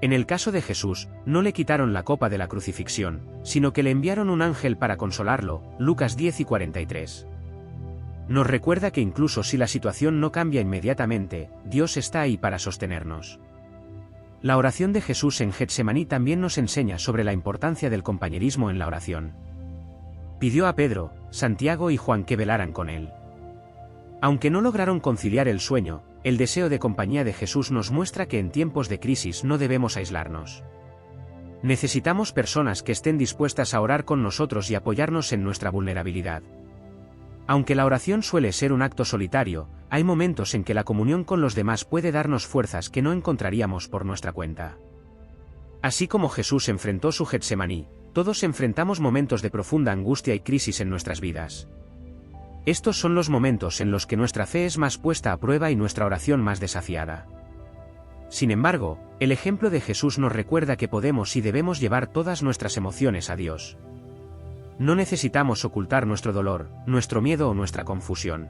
En el caso de Jesús, no le quitaron la copa de la crucifixión, sino que le enviaron un ángel para consolarlo, Lucas 10:43. Nos recuerda que incluso si la situación no cambia inmediatamente, Dios está ahí para sostenernos. La oración de Jesús en Getsemaní también nos enseña sobre la importancia del compañerismo en la oración. Pidió a Pedro, Santiago y Juan que velaran con él. Aunque no lograron conciliar el sueño, el deseo de compañía de Jesús nos muestra que en tiempos de crisis no debemos aislarnos. Necesitamos personas que estén dispuestas a orar con nosotros y apoyarnos en nuestra vulnerabilidad. Aunque la oración suele ser un acto solitario, hay momentos en que la comunión con los demás puede darnos fuerzas que no encontraríamos por nuestra cuenta. Así como Jesús enfrentó su Getsemaní, todos enfrentamos momentos de profunda angustia y crisis en nuestras vidas. Estos son los momentos en los que nuestra fe es más puesta a prueba y nuestra oración más desafiada. Sin embargo, el ejemplo de Jesús nos recuerda que podemos y debemos llevar todas nuestras emociones a Dios. No necesitamos ocultar nuestro dolor, nuestro miedo o nuestra confusión.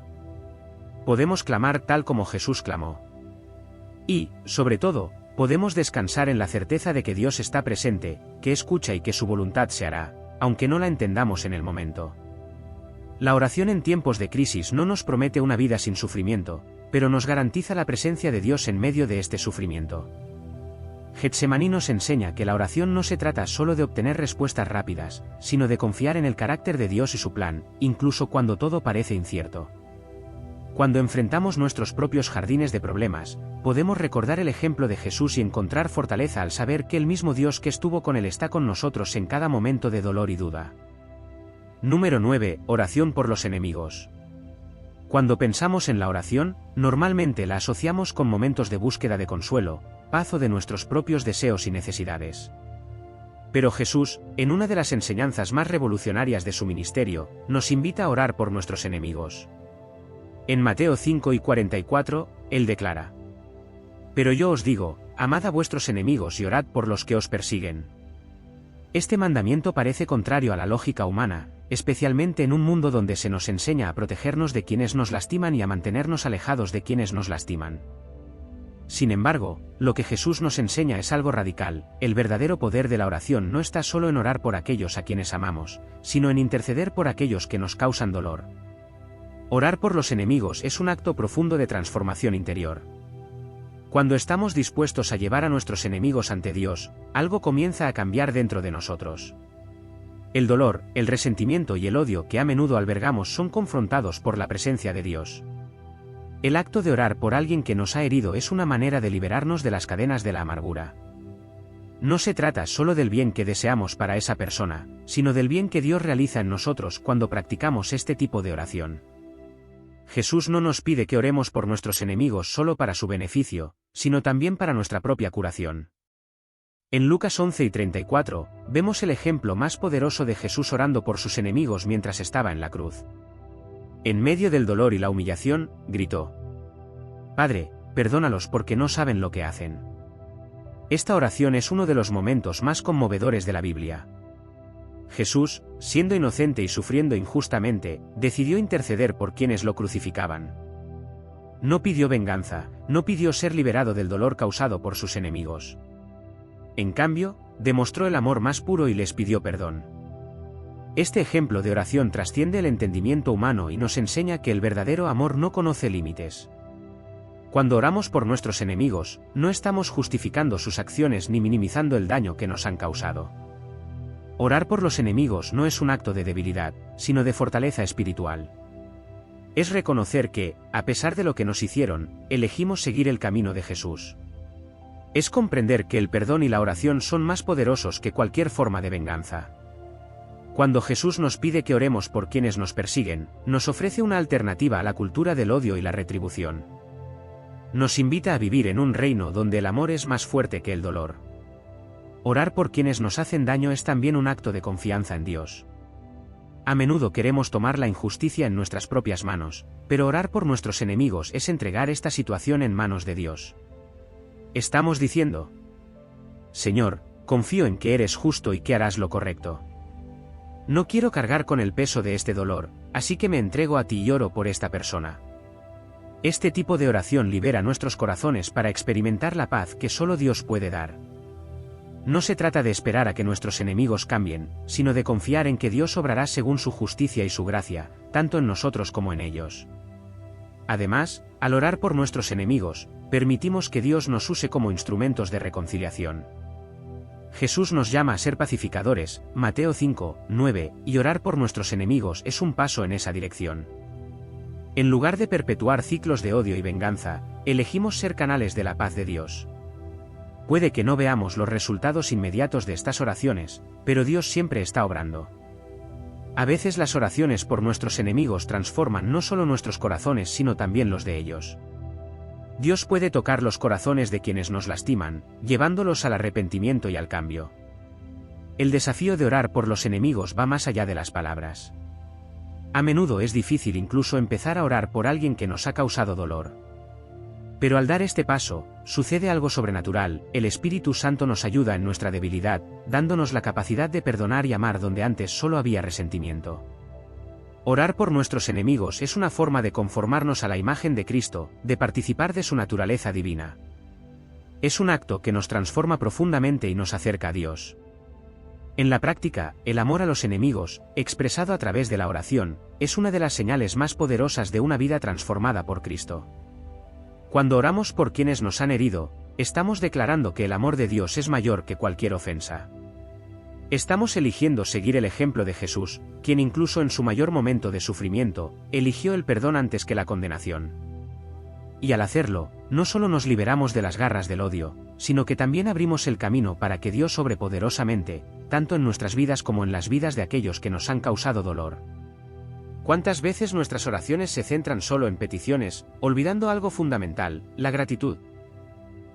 Podemos clamar tal como Jesús clamó. Y, sobre todo, podemos descansar en la certeza de que Dios está presente, que escucha y que su voluntad se hará, aunque no la entendamos en el momento. La oración en tiempos de crisis no nos promete una vida sin sufrimiento, pero nos garantiza la presencia de Dios en medio de este sufrimiento. Getsemaní nos enseña que la oración no se trata solo de obtener respuestas rápidas, sino de confiar en el carácter de Dios y su plan, incluso cuando todo parece incierto. Cuando enfrentamos nuestros propios jardines de problemas, podemos recordar el ejemplo de Jesús y encontrar fortaleza al saber que el mismo Dios que estuvo con Él está con nosotros en cada momento de dolor y duda. Número 9. Oración por los enemigos. Cuando pensamos en la oración, normalmente la asociamos con momentos de búsqueda de consuelo, paz o de nuestros propios deseos y necesidades. Pero Jesús, en una de las enseñanzas más revolucionarias de su ministerio, nos invita a orar por nuestros enemigos. En Mateo 5:44, Él declara: «Pero yo os digo, amad a vuestros enemigos y orad por los que os persiguen». Este mandamiento parece contrario a la lógica humana, especialmente en un mundo donde se nos enseña a protegernos de quienes nos lastiman y a mantenernos alejados de quienes nos lastiman. Sin embargo, lo que Jesús nos enseña es algo radical: el verdadero poder de la oración no está solo en orar por aquellos a quienes amamos, sino en interceder por aquellos que nos causan dolor. Orar por los enemigos es un acto profundo de transformación interior. Cuando estamos dispuestos a llevar a nuestros enemigos ante Dios, algo comienza a cambiar dentro de nosotros. El dolor, el resentimiento y el odio que a menudo albergamos son confrontados por la presencia de Dios. El acto de orar por alguien que nos ha herido es una manera de liberarnos de las cadenas de la amargura. No se trata solo del bien que deseamos para esa persona, sino del bien que Dios realiza en nosotros cuando practicamos este tipo de oración. Jesús no nos pide que oremos por nuestros enemigos solo para su beneficio, sino también para nuestra propia curación. En Lucas 11:34, vemos el ejemplo más poderoso de Jesús orando por sus enemigos mientras estaba en la cruz. En medio del dolor y la humillación, gritó: «Padre, perdónalos porque no saben lo que hacen». Esta oración es uno de los momentos más conmovedores de la Biblia. Jesús, siendo inocente y sufriendo injustamente, decidió interceder por quienes lo crucificaban. No pidió venganza, no pidió ser liberado del dolor causado por sus enemigos. En cambio, demostró el amor más puro y les pidió perdón. Este ejemplo de oración trasciende el entendimiento humano y nos enseña que el verdadero amor no conoce límites. Cuando oramos por nuestros enemigos, no estamos justificando sus acciones ni minimizando el daño que nos han causado. Orar por los enemigos no es un acto de debilidad, sino de fortaleza espiritual. Es reconocer que, a pesar de lo que nos hicieron, elegimos seguir el camino de Jesús. Es comprender que el perdón y la oración son más poderosos que cualquier forma de venganza. Cuando Jesús nos pide que oremos por quienes nos persiguen, nos ofrece una alternativa a la cultura del odio y la retribución. Nos invita a vivir en un reino donde el amor es más fuerte que el dolor. Orar por quienes nos hacen daño es también un acto de confianza en Dios. A menudo queremos tomar la injusticia en nuestras propias manos, pero orar por nuestros enemigos es entregar esta situación en manos de Dios. Estamos diciendo: Señor, confío en que eres justo y que harás lo correcto. No quiero cargar con el peso de este dolor, así que me entrego a ti y oro por esta persona. Este tipo de oración libera nuestros corazones para experimentar la paz que solo Dios puede dar. No se trata de esperar a que nuestros enemigos cambien, sino de confiar en que Dios obrará según su justicia y su gracia, tanto en nosotros como en ellos. Además, al orar por nuestros enemigos, permitimos que Dios nos use como instrumentos de reconciliación. Jesús nos llama a ser pacificadores, Mateo 5, 9, y orar por nuestros enemigos es un paso en esa dirección. En lugar de perpetuar ciclos de odio y venganza, elegimos ser canales de la paz de Dios. Puede que no veamos los resultados inmediatos de estas oraciones, pero Dios siempre está obrando. A veces las oraciones por nuestros enemigos transforman no solo nuestros corazones sino también los de ellos. Dios puede tocar los corazones de quienes nos lastiman, llevándolos al arrepentimiento y al cambio. El desafío de orar por los enemigos va más allá de las palabras. A menudo es difícil incluso empezar a orar por alguien que nos ha causado dolor. Pero al dar este paso, sucede algo sobrenatural. El Espíritu Santo nos ayuda en nuestra debilidad, dándonos la capacidad de perdonar y amar donde antes solo había resentimiento. Orar por nuestros enemigos es una forma de conformarnos a la imagen de Cristo, de participar de su naturaleza divina. Es un acto que nos transforma profundamente y nos acerca a Dios. En la práctica, el amor a los enemigos, expresado a través de la oración, es una de las señales más poderosas de una vida transformada por Cristo. Cuando oramos por quienes nos han herido, estamos declarando que el amor de Dios es mayor que cualquier ofensa. Estamos eligiendo seguir el ejemplo de Jesús, quien incluso en su mayor momento de sufrimiento, eligió el perdón antes que la condenación. Y al hacerlo, no solo nos liberamos de las garras del odio, sino que también abrimos el camino para que Dios obre poderosamente, tanto en nuestras vidas como en las vidas de aquellos que nos han causado dolor. ¿Cuántas veces nuestras oraciones se centran solo en peticiones, olvidando algo fundamental, la gratitud?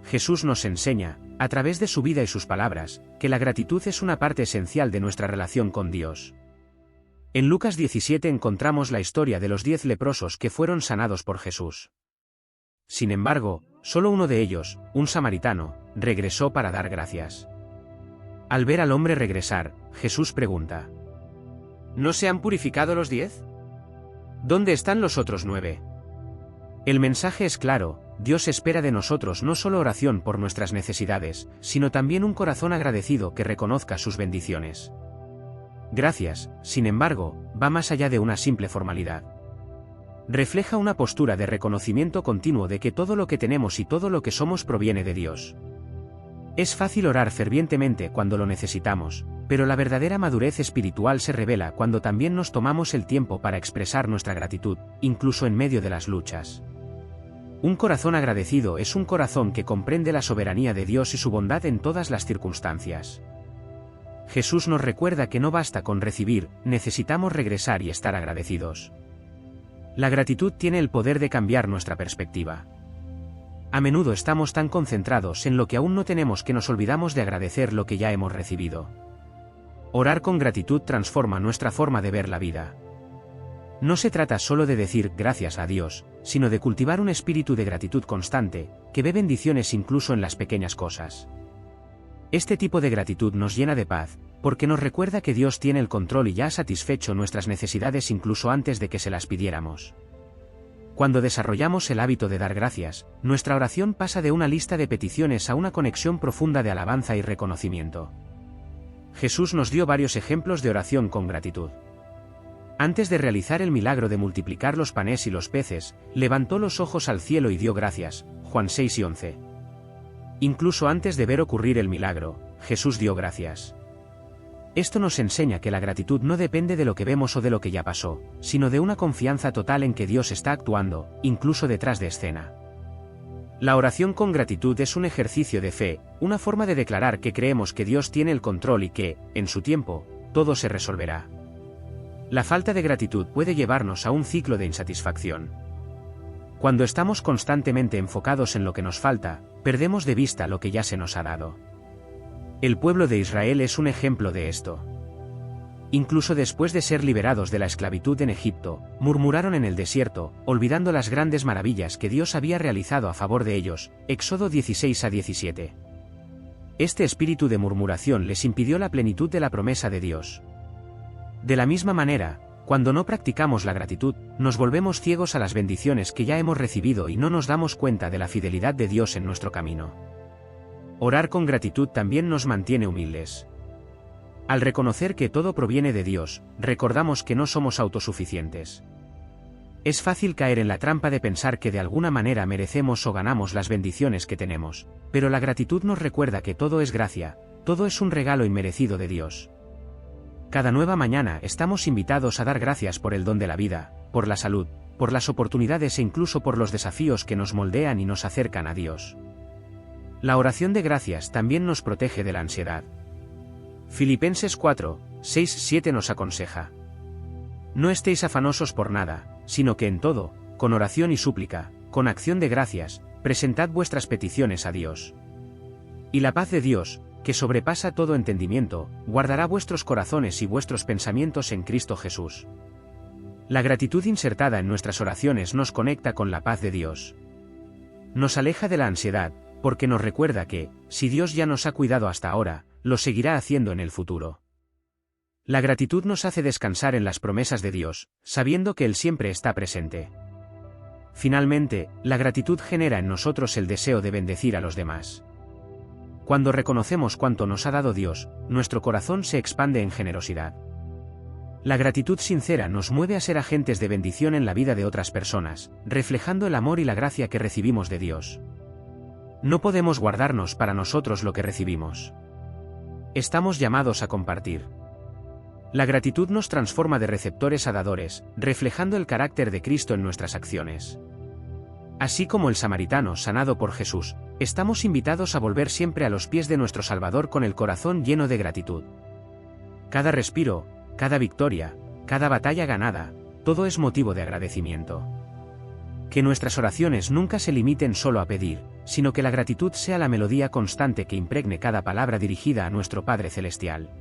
Jesús nos enseña, a través de su vida y sus palabras, que la gratitud es una parte esencial de nuestra relación con Dios. En Lucas 17 encontramos la historia de los 10 leprosos que fueron sanados por Jesús. Sin embargo, solo uno de ellos, un samaritano, regresó para dar gracias. Al ver al hombre regresar, Jesús pregunta: ¿No se han purificado los 10? ¿Dónde están los otros 9? El mensaje es claro: Dios espera de nosotros no solo oración por nuestras necesidades, sino también un corazón agradecido que reconozca sus bendiciones. Gracias, sin embargo, va más allá de una simple formalidad. Refleja una postura de reconocimiento continuo de que todo lo que tenemos y todo lo que somos proviene de Dios. Es fácil orar fervientemente cuando lo necesitamos, pero la verdadera madurez espiritual se revela cuando también nos tomamos el tiempo para expresar nuestra gratitud, incluso en medio de las luchas. Un corazón agradecido es un corazón que comprende la soberanía de Dios y su bondad en todas las circunstancias. Jesús nos recuerda que no basta con recibir, necesitamos regresar y estar agradecidos. La gratitud tiene el poder de cambiar nuestra perspectiva. A menudo estamos tan concentrados en lo que aún no tenemos que nos olvidamos de agradecer lo que ya hemos recibido. Orar con gratitud transforma nuestra forma de ver la vida. No se trata solo de decir gracias a Dios, sino de cultivar un espíritu de gratitud constante, que ve bendiciones incluso en las pequeñas cosas. Este tipo de gratitud nos llena de paz, porque nos recuerda que Dios tiene el control y ya ha satisfecho nuestras necesidades incluso antes de que se las pidiéramos. Cuando desarrollamos el hábito de dar gracias, nuestra oración pasa de una lista de peticiones a una conexión profunda de alabanza y reconocimiento. Jesús nos dio varios ejemplos de oración con gratitud. Antes de realizar el milagro de multiplicar los panes y los peces, levantó los ojos al cielo y dio gracias, Juan 6 y 11. Incluso antes de ver ocurrir el milagro, Jesús dio gracias. Esto nos enseña que la gratitud no depende de lo que vemos o de lo que ya pasó, sino de una confianza total en que Dios está actuando, incluso detrás de escena. La oración con gratitud es un ejercicio de fe, una forma de declarar que creemos que Dios tiene el control y que, en su tiempo, todo se resolverá. La falta de gratitud puede llevarnos a un ciclo de insatisfacción. Cuando estamos constantemente enfocados en lo que nos falta, perdemos de vista lo que ya se nos ha dado. El pueblo de Israel es un ejemplo de esto. Incluso después de ser liberados de la esclavitud en Egipto, murmuraron en el desierto, olvidando las grandes maravillas que Dios había realizado a favor de ellos. Éxodo 16-17. Este espíritu de murmuración les impidió la plenitud de la promesa de Dios. De la misma manera, cuando no practicamos la gratitud, nos volvemos ciegos a las bendiciones que ya hemos recibido y no nos damos cuenta de la fidelidad de Dios en nuestro camino. Orar con gratitud también nos mantiene humildes. Al reconocer que todo proviene de Dios, recordamos que no somos autosuficientes. Es fácil caer en la trampa de pensar que de alguna manera merecemos o ganamos las bendiciones que tenemos, pero la gratitud nos recuerda que todo es gracia, todo es un regalo inmerecido de Dios. Cada nueva mañana estamos invitados a dar gracias por el don de la vida, por la salud, por las oportunidades e incluso por los desafíos que nos moldean y nos acercan a Dios. La oración de gracias también nos protege de la ansiedad. Filipenses 4, 6, 7 nos aconseja: no estéis afanosos por nada, sino que en todo, con oración y súplica, con acción de gracias, presentad vuestras peticiones a Dios. Y la paz de Dios, que sobrepasa todo entendimiento, guardará vuestros corazones y vuestros pensamientos en Cristo Jesús. La gratitud insertada en nuestras oraciones nos conecta con la paz de Dios. Nos aleja de la ansiedad, porque nos recuerda que, si Dios ya nos ha cuidado hasta ahora, lo seguirá haciendo en el futuro. La gratitud nos hace descansar en las promesas de Dios, sabiendo que Él siempre está presente. Finalmente, la gratitud genera en nosotros el deseo de bendecir a los demás. Cuando reconocemos cuánto nos ha dado Dios, nuestro corazón se expande en generosidad. La gratitud sincera nos mueve a ser agentes de bendición en la vida de otras personas, reflejando el amor y la gracia que recibimos de Dios. No podemos guardarnos para nosotros lo que recibimos. Estamos llamados a compartir. La gratitud nos transforma de receptores a dadores, reflejando el carácter de Cristo en nuestras acciones. Así como el samaritano sanado por Jesús, estamos invitados a volver siempre a los pies de nuestro Salvador con el corazón lleno de gratitud. Cada respiro, cada victoria, cada batalla ganada, todo es motivo de agradecimiento. Que nuestras oraciones nunca se limiten solo a pedir, sino que la gratitud sea la melodía constante que impregne cada palabra dirigida a nuestro Padre Celestial.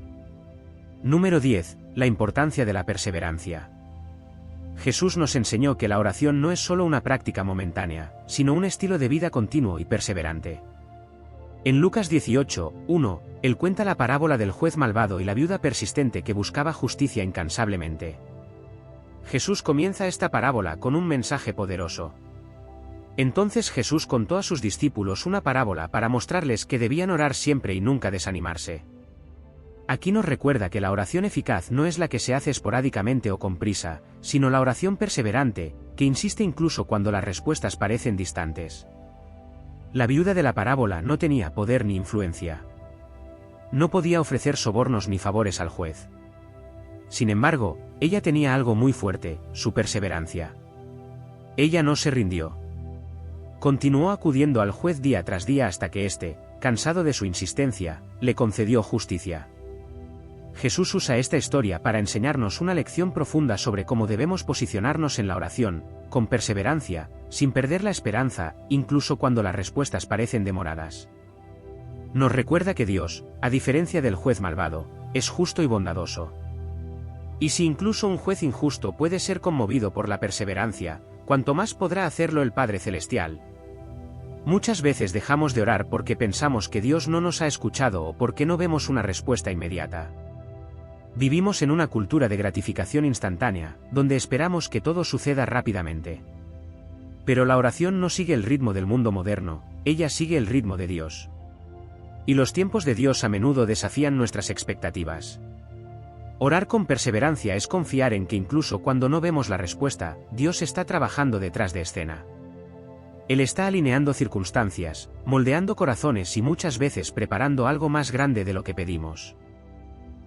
Número 10. La importancia de la perseverancia. Jesús nos enseñó que la oración no es solo una práctica momentánea, sino un estilo de vida continuo y perseverante. En Lucas 18, 1, Él cuenta la parábola del juez malvado y la viuda persistente que buscaba justicia incansablemente. Jesús comienza esta parábola con un mensaje poderoso. Entonces Jesús contó a sus discípulos una parábola para mostrarles que debían orar siempre y nunca desanimarse. Aquí nos recuerda que la oración eficaz no es la que se hace esporádicamente o con prisa, sino la oración perseverante, que insiste incluso cuando las respuestas parecen distantes. La viuda de la parábola no tenía poder ni influencia. No podía ofrecer sobornos ni favores al juez. Sin embargo, ella tenía algo muy fuerte, su perseverancia. Ella no se rindió. Continuó acudiendo al juez día tras día hasta que éste, cansado de su insistencia, le concedió justicia. Jesús usa esta historia para enseñarnos una lección profunda sobre cómo debemos posicionarnos en la oración, con perseverancia, sin perder la esperanza, incluso cuando las respuestas parecen demoradas. Nos recuerda que Dios, a diferencia del juez malvado, es justo y bondadoso. Y si incluso un juez injusto puede ser conmovido por la perseverancia, cuanto más podrá hacerlo el Padre Celestial. Muchas veces dejamos de orar porque pensamos que Dios no nos ha escuchado o porque no vemos una respuesta inmediata. Vivimos en una cultura de gratificación instantánea, donde esperamos que todo suceda rápidamente. Pero la oración no sigue el ritmo del mundo moderno, ella sigue el ritmo de Dios. Y los tiempos de Dios a menudo desafían nuestras expectativas. Orar con perseverancia es confiar en que incluso cuando no vemos la respuesta, Dios está trabajando detrás de escena. Él está alineando circunstancias, moldeando corazones y muchas veces preparando algo más grande de lo que pedimos.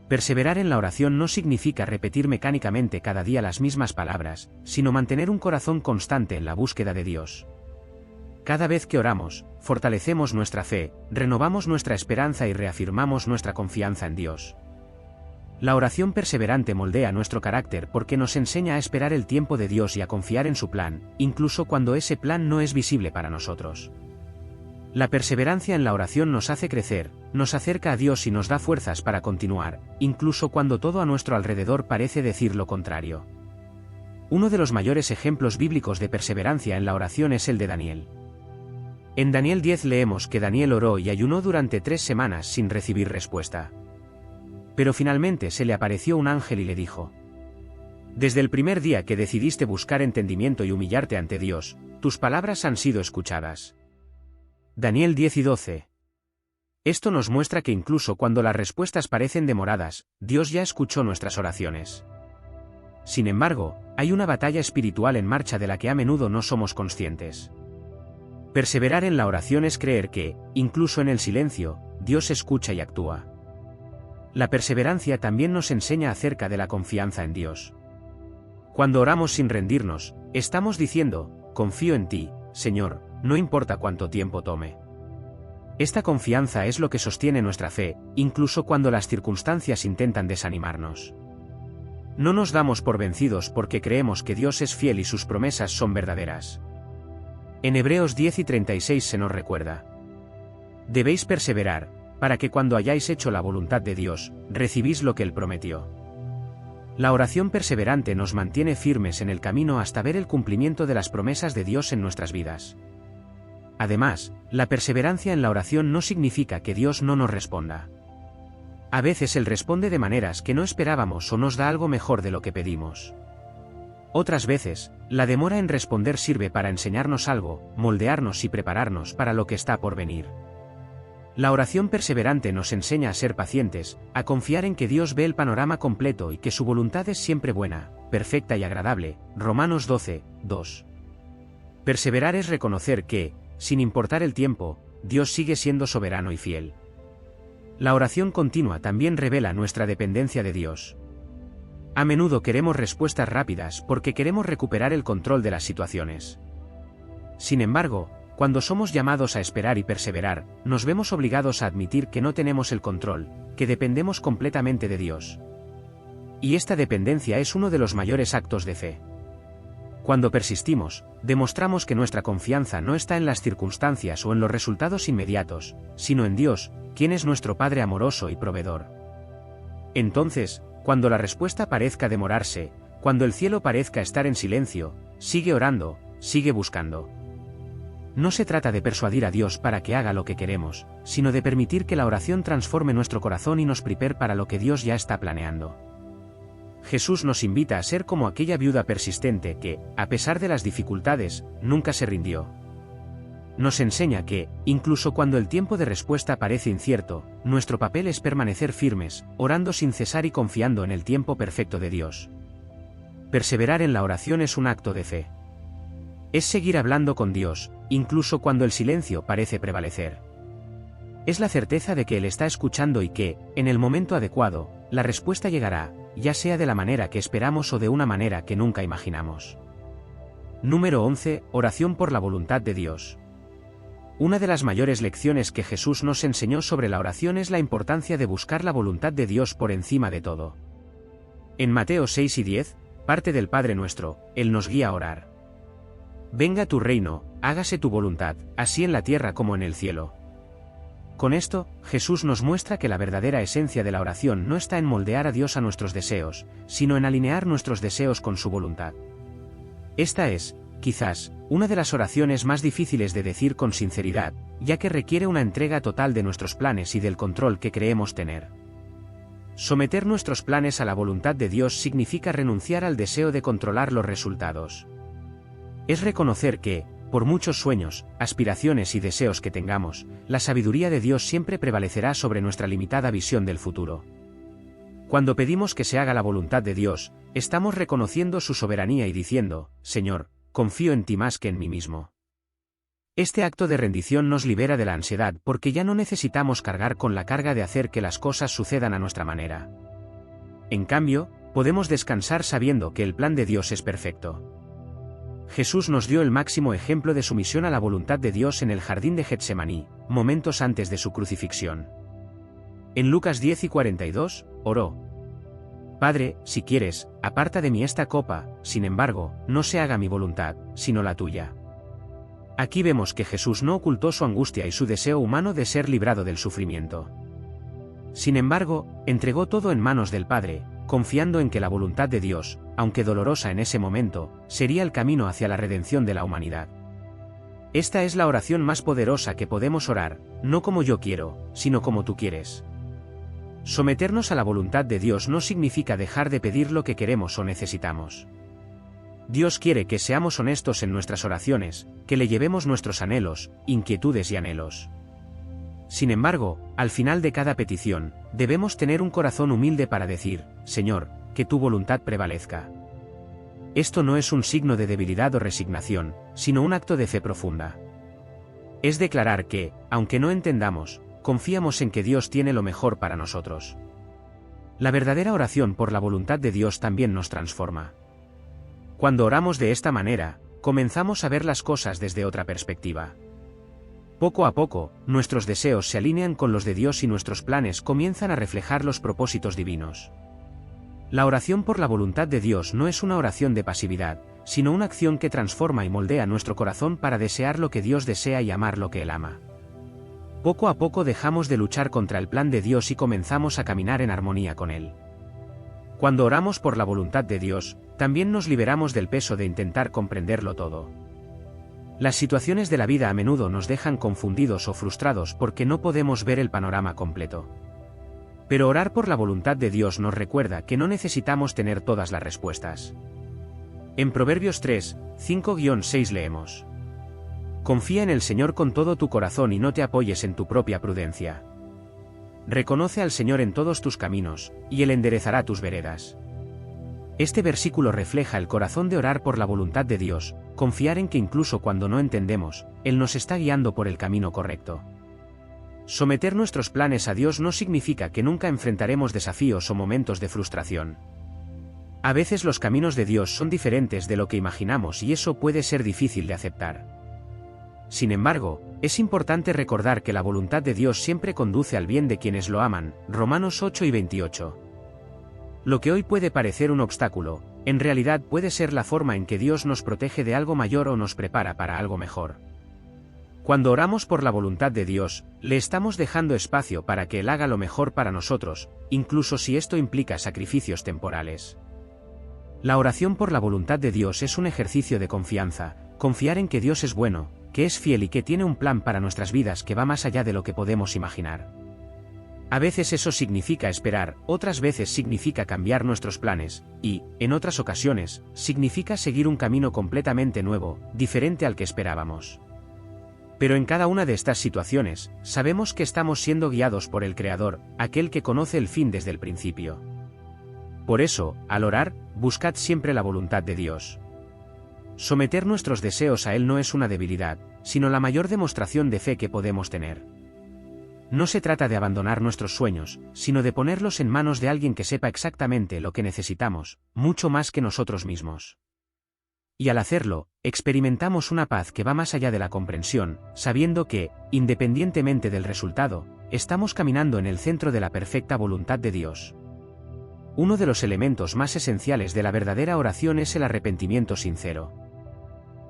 Perseverar en la oración no significa repetir mecánicamente cada día las mismas palabras, sino mantener un corazón constante en la búsqueda de Dios. Cada vez que oramos, fortalecemos nuestra fe, renovamos nuestra esperanza y reafirmamos nuestra confianza en Dios. La oración perseverante moldea nuestro carácter porque nos enseña a esperar el tiempo de Dios y a confiar en su plan, incluso cuando ese plan no es visible para nosotros. La perseverancia en la oración nos hace crecer, nos acerca a Dios y nos da fuerzas para continuar, incluso cuando todo a nuestro alrededor parece decir lo contrario. Uno de los mayores ejemplos bíblicos de perseverancia en la oración es el de Daniel. En Daniel 10 leemos que Daniel oró y ayunó durante 3 semanas sin recibir respuesta. Pero finalmente se le apareció un ángel y le dijo: desde el primer día que decidiste buscar entendimiento y humillarte ante Dios, tus palabras han sido escuchadas. Daniel 10 y 12. Esto nos muestra que incluso cuando las respuestas parecen demoradas, Dios ya escuchó nuestras oraciones. Sin embargo, hay una batalla espiritual en marcha de la que a menudo no somos conscientes. Perseverar en la oración es creer que, incluso en el silencio, Dios escucha y actúa. La perseverancia también nos enseña acerca de la confianza en Dios. Cuando oramos sin rendirnos, estamos diciendo: confío en ti, Señor, no importa cuánto tiempo tome. Esta confianza es lo que sostiene nuestra fe, incluso cuando las circunstancias intentan desanimarnos. No nos damos por vencidos porque creemos que Dios es fiel y sus promesas son verdaderas. En Hebreos 10 y 36 se nos recuerda: debéis perseverar, para que cuando hayáis hecho la voluntad de Dios, recibís lo que Él prometió. La oración perseverante nos mantiene firmes en el camino hasta ver el cumplimiento de las promesas de Dios en nuestras vidas. Además, la perseverancia en la oración no significa que Dios no nos responda. A veces Él responde de maneras que no esperábamos o nos da algo mejor de lo que pedimos. Otras veces, la demora en responder sirve para enseñarnos algo, moldearnos y prepararnos para lo que está por venir. La oración perseverante nos enseña a ser pacientes, a confiar en que Dios ve el panorama completo y que su voluntad es siempre buena, perfecta y agradable. Romanos 12, 2. Perseverar es reconocer que, sin importar el tiempo, Dios sigue siendo soberano y fiel. La oración continua también revela nuestra dependencia de Dios. A menudo queremos respuestas rápidas porque queremos recuperar el control de las situaciones. Sin embargo, cuando somos llamados a esperar y perseverar, nos vemos obligados a admitir que no tenemos el control, que dependemos completamente de Dios. Y esta dependencia es uno de los mayores actos de fe. Cuando persistimos, demostramos que nuestra confianza no está en las circunstancias o en los resultados inmediatos, sino en Dios, quien es nuestro Padre amoroso y proveedor. Entonces, cuando la respuesta parezca demorarse, cuando el cielo parezca estar en silencio, sigue orando, sigue buscando. No se trata de persuadir a Dios para que haga lo que queremos, sino de permitir que la oración transforme nuestro corazón y nos prepare para lo que Dios ya está planeando. Jesús nos invita a ser como aquella viuda persistente que, a pesar de las dificultades, nunca se rindió. Nos enseña que, incluso cuando el tiempo de respuesta parece incierto, nuestro papel es permanecer firmes, orando sin cesar y confiando en el tiempo perfecto de Dios. Perseverar en la oración es un acto de fe. Es seguir hablando con Dios, incluso cuando el silencio parece prevalecer. Es la certeza de que Él está escuchando y que, en el momento adecuado, la respuesta llegará, ya sea de la manera que esperamos o de una manera que nunca imaginamos. Número 11. Oración por la voluntad de Dios. Una de las mayores lecciones que Jesús nos enseñó sobre la oración es la importancia de buscar la voluntad de Dios por encima de todo. En Mateo 6 y 10, parte del Padre Nuestro, Él nos guía a orar: venga tu reino, hágase tu voluntad, así en la tierra como en el cielo. Con esto, Jesús nos muestra que la verdadera esencia de la oración no está en moldear a Dios a nuestros deseos, sino en alinear nuestros deseos con su voluntad. Esta es, quizás, una de las oraciones más difíciles de decir con sinceridad, ya que requiere una entrega total de nuestros planes y del control que creemos tener. Someter nuestros planes a la voluntad de Dios significa renunciar al deseo de controlar los resultados. Es reconocer que, por muchos sueños, aspiraciones y deseos que tengamos, la sabiduría de Dios siempre prevalecerá sobre nuestra limitada visión del futuro. Cuando pedimos que se haga la voluntad de Dios, estamos reconociendo su soberanía y diciendo: Señor, confío en ti más que en mí mismo. Este acto de rendición nos libera de la ansiedad porque ya no necesitamos cargar con la carga de hacer que las cosas sucedan a nuestra manera. En cambio, podemos descansar sabiendo que el plan de Dios es perfecto. Jesús nos dio el máximo ejemplo de sumisión a la voluntad de Dios en el jardín de Getsemaní, momentos antes de su crucifixión. En Lucas 10 y 42, oró: Padre, si quieres, aparta de mí esta copa, sin embargo, no se haga mi voluntad, sino la tuya. Aquí vemos que Jesús no ocultó su angustia y su deseo humano de ser librado del sufrimiento. Sin embargo, entregó todo en manos del Padre, confiando en que la voluntad de Dios, aunque dolorosa en ese momento, sería el camino hacia la redención de la humanidad. Esta es la oración más poderosa que podemos orar, no como yo quiero, sino como tú quieres. Someternos a la voluntad de Dios no significa dejar de pedir lo que queremos o necesitamos. Dios quiere que seamos honestos en nuestras oraciones, que le llevemos nuestros anhelos, inquietudes y anhelos. Sin embargo, al final de cada petición, debemos tener un corazón humilde para decir, Señor, que tu voluntad prevalezca. Esto no es un signo de debilidad o resignación, sino un acto de fe profunda. Es declarar que, aunque no entendamos, confiamos en que Dios tiene lo mejor para nosotros. La verdadera oración por la voluntad de Dios también nos transforma. Cuando oramos de esta manera, comenzamos a ver las cosas desde otra perspectiva. Poco a poco, nuestros deseos se alinean con los de Dios y nuestros planes comienzan a reflejar los propósitos divinos. La oración por la voluntad de Dios no es una oración de pasividad, sino una acción que transforma y moldea nuestro corazón para desear lo que Dios desea y amar lo que Él ama. Poco a poco dejamos de luchar contra el plan de Dios y comenzamos a caminar en armonía con Él. Cuando oramos por la voluntad de Dios, también nos liberamos del peso de intentar comprenderlo todo. Las situaciones de la vida a menudo nos dejan confundidos o frustrados porque no podemos ver el panorama completo. Pero orar por la voluntad de Dios nos recuerda que no necesitamos tener todas las respuestas. En Proverbios 3, 5-6 leemos: Confía en el Señor con todo tu corazón y no te apoyes en tu propia prudencia. Reconoce al Señor en todos tus caminos, y Él enderezará tus veredas. Este versículo refleja el corazón de orar por la voluntad de Dios, confiar en que incluso cuando no entendemos, Él nos está guiando por el camino correcto. Someter nuestros planes a Dios no significa que nunca enfrentaremos desafíos o momentos de frustración. A veces los caminos de Dios son diferentes de lo que imaginamos y eso puede ser difícil de aceptar. Sin embargo, es importante recordar que la voluntad de Dios siempre conduce al bien de quienes lo aman, Romanos 8:28. Lo que hoy puede parecer un obstáculo, en realidad puede ser la forma en que Dios nos protege de algo mayor o nos prepara para algo mejor. Cuando oramos por la voluntad de Dios, le estamos dejando espacio para que Él haga lo mejor para nosotros, incluso si esto implica sacrificios temporales. La oración por la voluntad de Dios es un ejercicio de confianza, confiar en que Dios es bueno, que es fiel y que tiene un plan para nuestras vidas que va más allá de lo que podemos imaginar. A veces eso significa esperar, otras veces significa cambiar nuestros planes, y, en otras ocasiones, significa seguir un camino completamente nuevo, diferente al que esperábamos. Pero en cada una de estas situaciones, sabemos que estamos siendo guiados por el Creador, aquel que conoce el fin desde el principio. Por eso, al orar, buscad siempre la voluntad de Dios. Someter nuestros deseos a Él no es una debilidad, sino la mayor demostración de fe que podemos tener. No se trata de abandonar nuestros sueños, sino de ponerlos en manos de alguien que sepa exactamente lo que necesitamos, mucho más que nosotros mismos. Y al hacerlo, experimentamos una paz que va más allá de la comprensión, sabiendo que, independientemente del resultado, estamos caminando en el centro de la perfecta voluntad de Dios. Uno de los elementos más esenciales de la verdadera oración es el arrepentimiento sincero.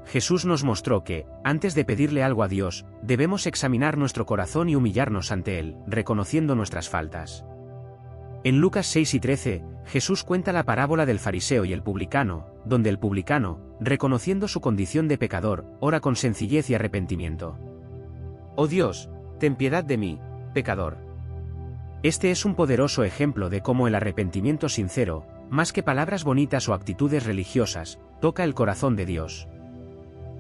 Jesús nos mostró que, antes de pedirle algo a Dios, debemos examinar nuestro corazón y humillarnos ante Él, reconociendo nuestras faltas. En Lucas 6:13, Jesús cuenta la parábola del fariseo y el publicano, donde el publicano, reconociendo su condición de pecador, ora con sencillez y arrepentimiento. «Oh Dios, ten piedad de mí, pecador». Este es un poderoso ejemplo de cómo el arrepentimiento sincero, más que palabras bonitas o actitudes religiosas, toca el corazón de Dios.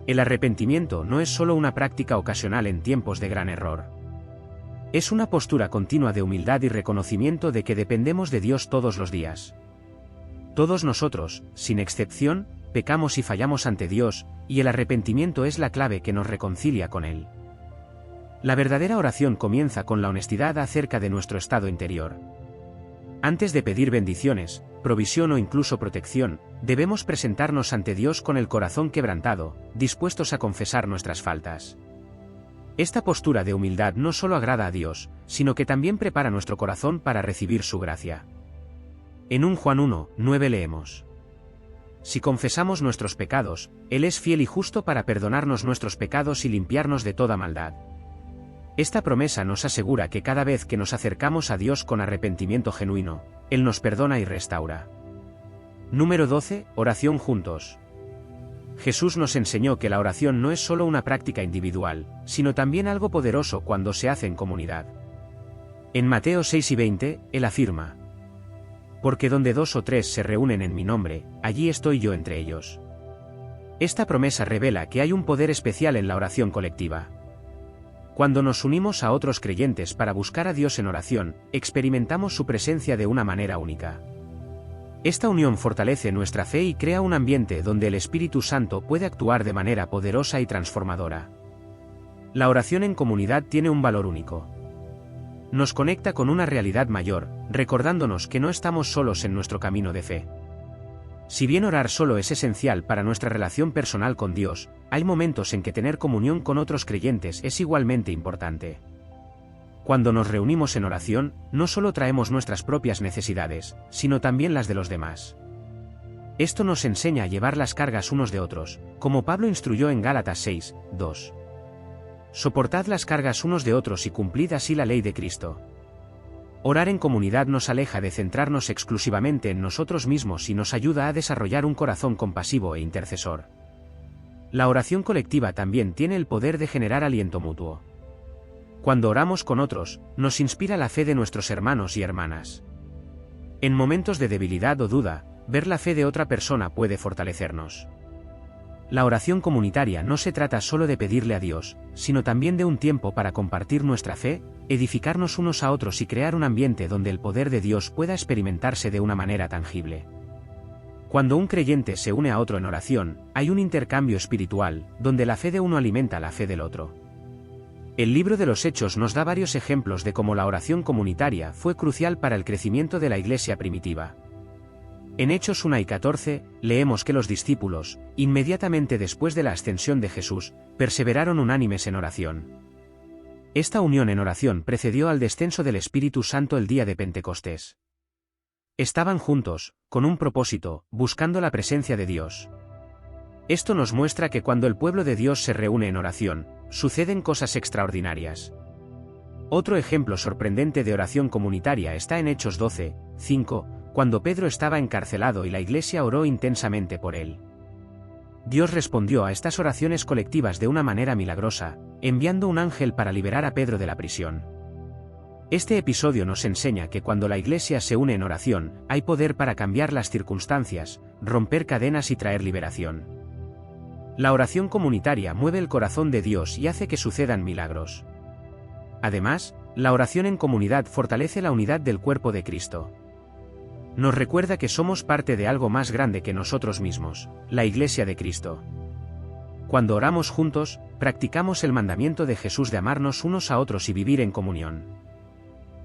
El arrepentimiento no es solo una práctica ocasional en tiempos de gran error. Es una postura continua de humildad y reconocimiento de que dependemos de Dios todos los días. Todos nosotros, sin excepción, pecamos y fallamos ante Dios, y el arrepentimiento es la clave que nos reconcilia con Él. La verdadera oración comienza con la honestidad acerca de nuestro estado interior. Antes de pedir bendiciones, provisión o incluso protección, debemos presentarnos ante Dios con el corazón quebrantado, dispuestos a confesar nuestras faltas. Esta postura de humildad no solo agrada a Dios, sino que también prepara nuestro corazón para recibir su gracia. En 1 Juan 1:9 leemos: si confesamos nuestros pecados, Él es fiel y justo para perdonarnos nuestros pecados y limpiarnos de toda maldad. Esta promesa nos asegura que cada vez que nos acercamos a Dios con arrepentimiento genuino, Él nos perdona y restaura. Número 12. Oración juntos. Jesús nos enseñó que la oración no es solo una práctica individual, sino también algo poderoso cuando se hace en comunidad. En Mateo 6 y 20, Él afirma: porque donde 2 o 3 se reúnen en mi nombre, allí estoy yo entre ellos. Esta promesa revela que hay un poder especial en la oración colectiva. Cuando nos unimos a otros creyentes para buscar a Dios en oración, experimentamos su presencia de una manera única. Esta unión fortalece nuestra fe y crea un ambiente donde el Espíritu Santo puede actuar de manera poderosa y transformadora. La oración en comunidad tiene un valor único. Nos conecta con una realidad mayor, recordándonos que no estamos solos en nuestro camino de fe. Si bien orar solo es esencial para nuestra relación personal con Dios, hay momentos en que tener comunión con otros creyentes es igualmente importante. Cuando nos reunimos en oración, no solo traemos nuestras propias necesidades, sino también las de los demás. Esto nos enseña a llevar las cargas unos de otros, como Pablo instruyó en Gálatas 6, 2. Soportad las cargas unos de otros y cumplid así la ley de Cristo. Orar en comunidad nos aleja de centrarnos exclusivamente en nosotros mismos y nos ayuda a desarrollar un corazón compasivo e intercesor. La oración colectiva también tiene el poder de generar aliento mutuo. Cuando oramos con otros, nos inspira la fe de nuestros hermanos y hermanas. En momentos de debilidad o duda, ver la fe de otra persona puede fortalecernos. La oración comunitaria no se trata solo de pedirle a Dios, sino también de un tiempo para compartir nuestra fe, edificarnos unos a otros y crear un ambiente donde el poder de Dios pueda experimentarse de una manera tangible. Cuando un creyente se une a otro en oración, hay un intercambio espiritual, donde la fe de uno alimenta la fe del otro. El libro de los Hechos nos da varios ejemplos de cómo la oración comunitaria fue crucial para el crecimiento de la iglesia primitiva. En Hechos 1 y 14, leemos que los discípulos, inmediatamente después de la ascensión de Jesús, perseveraron unánimes en oración. Esta unión en oración precedió al descenso del Espíritu Santo el día de Pentecostés. Estaban juntos, con un propósito, buscando la presencia de Dios. Esto nos muestra que cuando el pueblo de Dios se reúne en oración, suceden cosas extraordinarias. Otro ejemplo sorprendente de oración comunitaria está en Hechos 12, 5, cuando Pedro estaba encarcelado y la iglesia oró intensamente por él. Dios respondió a estas oraciones colectivas de una manera milagrosa, enviando un ángel para liberar a Pedro de la prisión. Este episodio nos enseña que cuando la iglesia se une en oración, hay poder para cambiar las circunstancias, romper cadenas y traer liberación. La oración comunitaria mueve el corazón de Dios y hace que sucedan milagros. Además, la oración en comunidad fortalece la unidad del cuerpo de Cristo. Nos recuerda que somos parte de algo más grande que nosotros mismos, la Iglesia de Cristo. Cuando oramos juntos, practicamos el mandamiento de Jesús de amarnos unos a otros y vivir en comunión.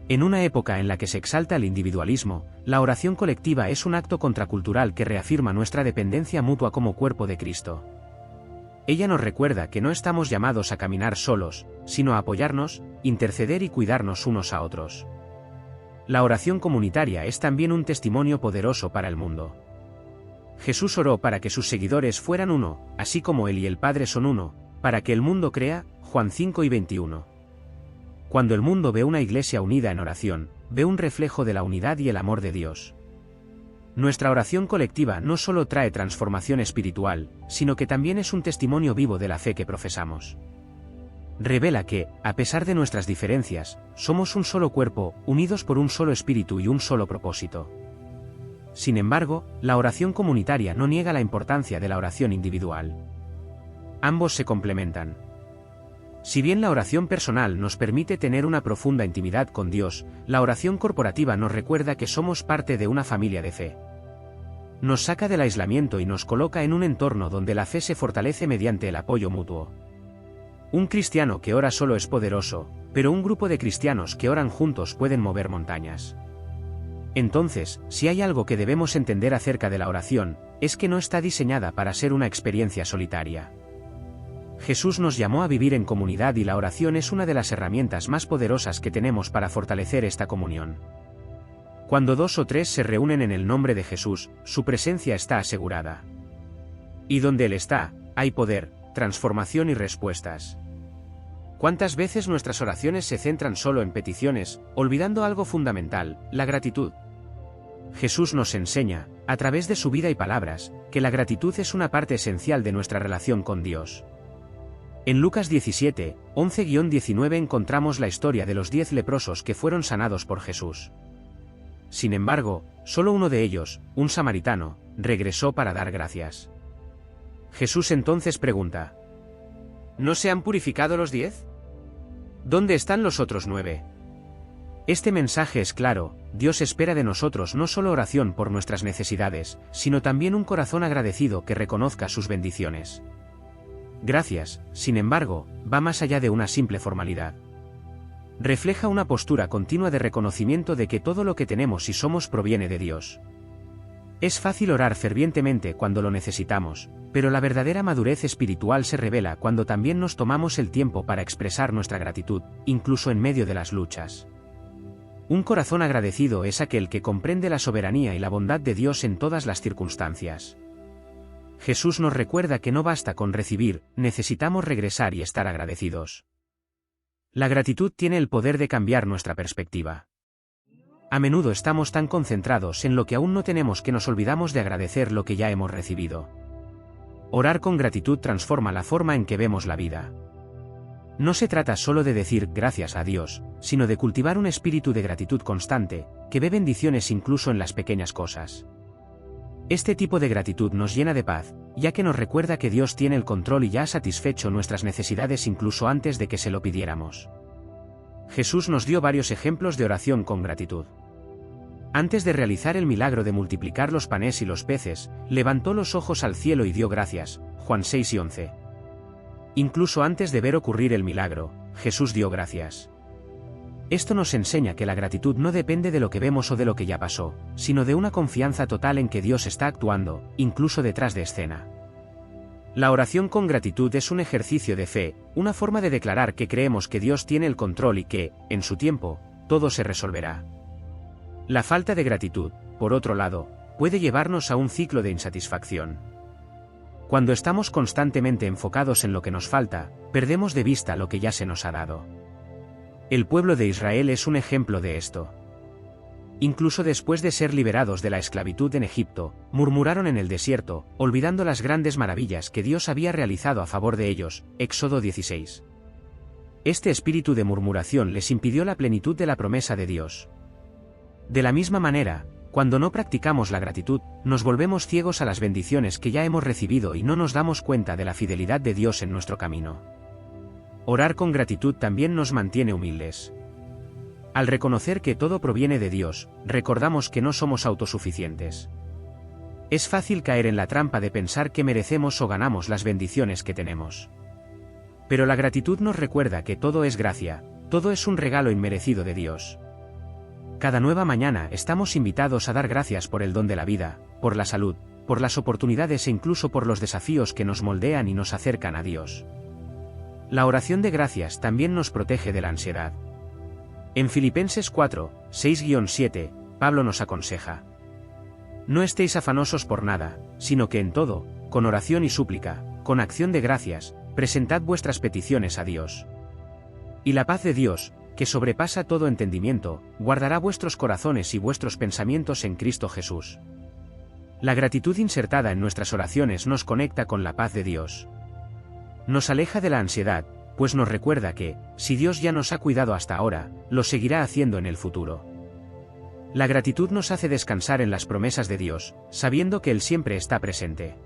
En una época en la que se exalta el individualismo, la oración colectiva es un acto contracultural que reafirma nuestra dependencia mutua como cuerpo de Cristo. Ella nos recuerda que no estamos llamados a caminar solos, sino a apoyarnos, interceder y cuidarnos unos a otros. La oración comunitaria es también un testimonio poderoso para el mundo. Jesús oró para que sus seguidores fueran uno, así como Él y el Padre son uno, para que el mundo crea, Juan 5 y 21. Cuando el mundo ve una iglesia unida en oración, ve un reflejo de la unidad y el amor de Dios. Nuestra oración colectiva no solo trae transformación espiritual, sino que también es un testimonio vivo de la fe que profesamos. Revela que, a pesar de nuestras diferencias, somos un solo cuerpo, unidos por un solo espíritu y un solo propósito. Sin embargo, la oración comunitaria no niega la importancia de la oración individual. Ambos se complementan. Si bien la oración personal nos permite tener una profunda intimidad con Dios, la oración corporativa nos recuerda que somos parte de una familia de fe. Nos saca del aislamiento y nos coloca en un entorno donde la fe se fortalece mediante el apoyo mutuo. Un cristiano que ora solo es poderoso, pero un grupo de cristianos que oran juntos pueden mover montañas. Entonces, si hay algo que debemos entender acerca de la oración, es que no está diseñada para ser una experiencia solitaria. Jesús nos llamó a vivir en comunidad y la oración es una de las herramientas más poderosas que tenemos para fortalecer esta comunión. Cuando 2 o 3 se reúnen en el nombre de Jesús, su presencia está asegurada. Y donde Él está, hay poder, transformación y respuestas. ¿Cuántas veces nuestras oraciones se centran solo en peticiones, olvidando algo fundamental, la gratitud? Jesús nos enseña, a través de su vida y palabras, que la gratitud es una parte esencial de nuestra relación con Dios. En Lucas 17, 11-19 encontramos la historia de los 10 leprosos que fueron sanados por Jesús. Sin embargo, solo uno de ellos, un samaritano, regresó para dar gracias. Jesús entonces pregunta: ¿no se han purificado los 10? ¿Dónde están los otros 9? Este mensaje es claro: Dios espera de nosotros no solo oración por nuestras necesidades, sino también un corazón agradecido que reconozca sus bendiciones. Gracias, sin embargo, va más allá de una simple formalidad. Refleja una postura continua de reconocimiento de que todo lo que tenemos y somos proviene de Dios. Es fácil orar fervientemente cuando lo necesitamos, pero la verdadera madurez espiritual se revela cuando también nos tomamos el tiempo para expresar nuestra gratitud, incluso en medio de las luchas. Un corazón agradecido es aquel que comprende la soberanía y la bondad de Dios en todas las circunstancias. Jesús nos recuerda que no basta con recibir, necesitamos regresar y estar agradecidos. La gratitud tiene el poder de cambiar nuestra perspectiva. A menudo estamos tan concentrados en lo que aún no tenemos que nos olvidamos de agradecer lo que ya hemos recibido. Orar con gratitud transforma la forma en que vemos la vida. No se trata solo de decir gracias a Dios, sino de cultivar un espíritu de gratitud constante, que ve bendiciones incluso en las pequeñas cosas. Este tipo de gratitud nos llena de paz, ya que nos recuerda que Dios tiene el control y ya ha satisfecho nuestras necesidades incluso antes de que se lo pidiéramos. Jesús nos dio varios ejemplos de oración con gratitud. Antes de realizar el milagro de multiplicar los panes y los peces, levantó los ojos al cielo y dio gracias, Juan 6 y 11. Incluso antes de ver ocurrir el milagro, Jesús dio gracias. Esto nos enseña que la gratitud no depende de lo que vemos o de lo que ya pasó, sino de una confianza total en que Dios está actuando, incluso detrás de escena. La oración con gratitud es un ejercicio de fe, una forma de declarar que creemos que Dios tiene el control y que, en su tiempo, todo se resolverá. La falta de gratitud, por otro lado, puede llevarnos a un ciclo de insatisfacción. Cuando estamos constantemente enfocados en lo que nos falta, perdemos de vista lo que ya se nos ha dado. El pueblo de Israel es un ejemplo de esto. Incluso después de ser liberados de la esclavitud en Egipto, murmuraron en el desierto, olvidando las grandes maravillas que Dios había realizado a favor de ellos, Éxodo 16. Este espíritu de murmuración les impidió la plenitud de la promesa de Dios. De la misma manera, cuando no practicamos la gratitud, nos volvemos ciegos a las bendiciones que ya hemos recibido y no nos damos cuenta de la fidelidad de Dios en nuestro camino. Orar con gratitud también nos mantiene humildes. Al reconocer que todo proviene de Dios, recordamos que no somos autosuficientes. Es fácil caer en la trampa de pensar que merecemos o ganamos las bendiciones que tenemos. Pero la gratitud nos recuerda que todo es gracia, todo es un regalo inmerecido de Dios. Cada nueva mañana estamos invitados a dar gracias por el don de la vida, por la salud, por las oportunidades e incluso por los desafíos que nos moldean y nos acercan a Dios. La oración de gracias también nos protege de la ansiedad. En Filipenses 4, 6-7, Pablo nos aconseja: no estéis afanosos por nada, sino que en todo, con oración y súplica, con acción de gracias, presentad vuestras peticiones a Dios. Y la paz de Dios, que sobrepasa todo entendimiento, guardará vuestros corazones y vuestros pensamientos en Cristo Jesús. La gratitud insertada en nuestras oraciones nos conecta con la paz de Dios. Nos aleja de la ansiedad, pues nos recuerda que, si Dios ya nos ha cuidado hasta ahora, lo seguirá haciendo en el futuro. La gratitud nos hace descansar en las promesas de Dios, sabiendo que Él siempre está presente.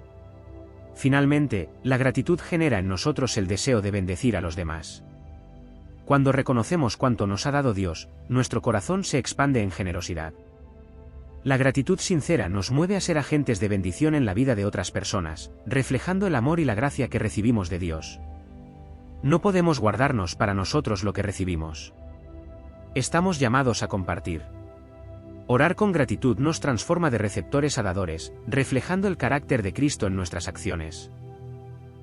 Finalmente, la gratitud genera en nosotros el deseo de bendecir a los demás. Cuando reconocemos cuánto nos ha dado Dios, nuestro corazón se expande en generosidad. La gratitud sincera nos mueve a ser agentes de bendición en la vida de otras personas, reflejando el amor y la gracia que recibimos de Dios. No podemos guardarnos para nosotros lo que recibimos. Estamos llamados a compartir. Orar con gratitud nos transforma de receptores a dadores, reflejando el carácter de Cristo en nuestras acciones.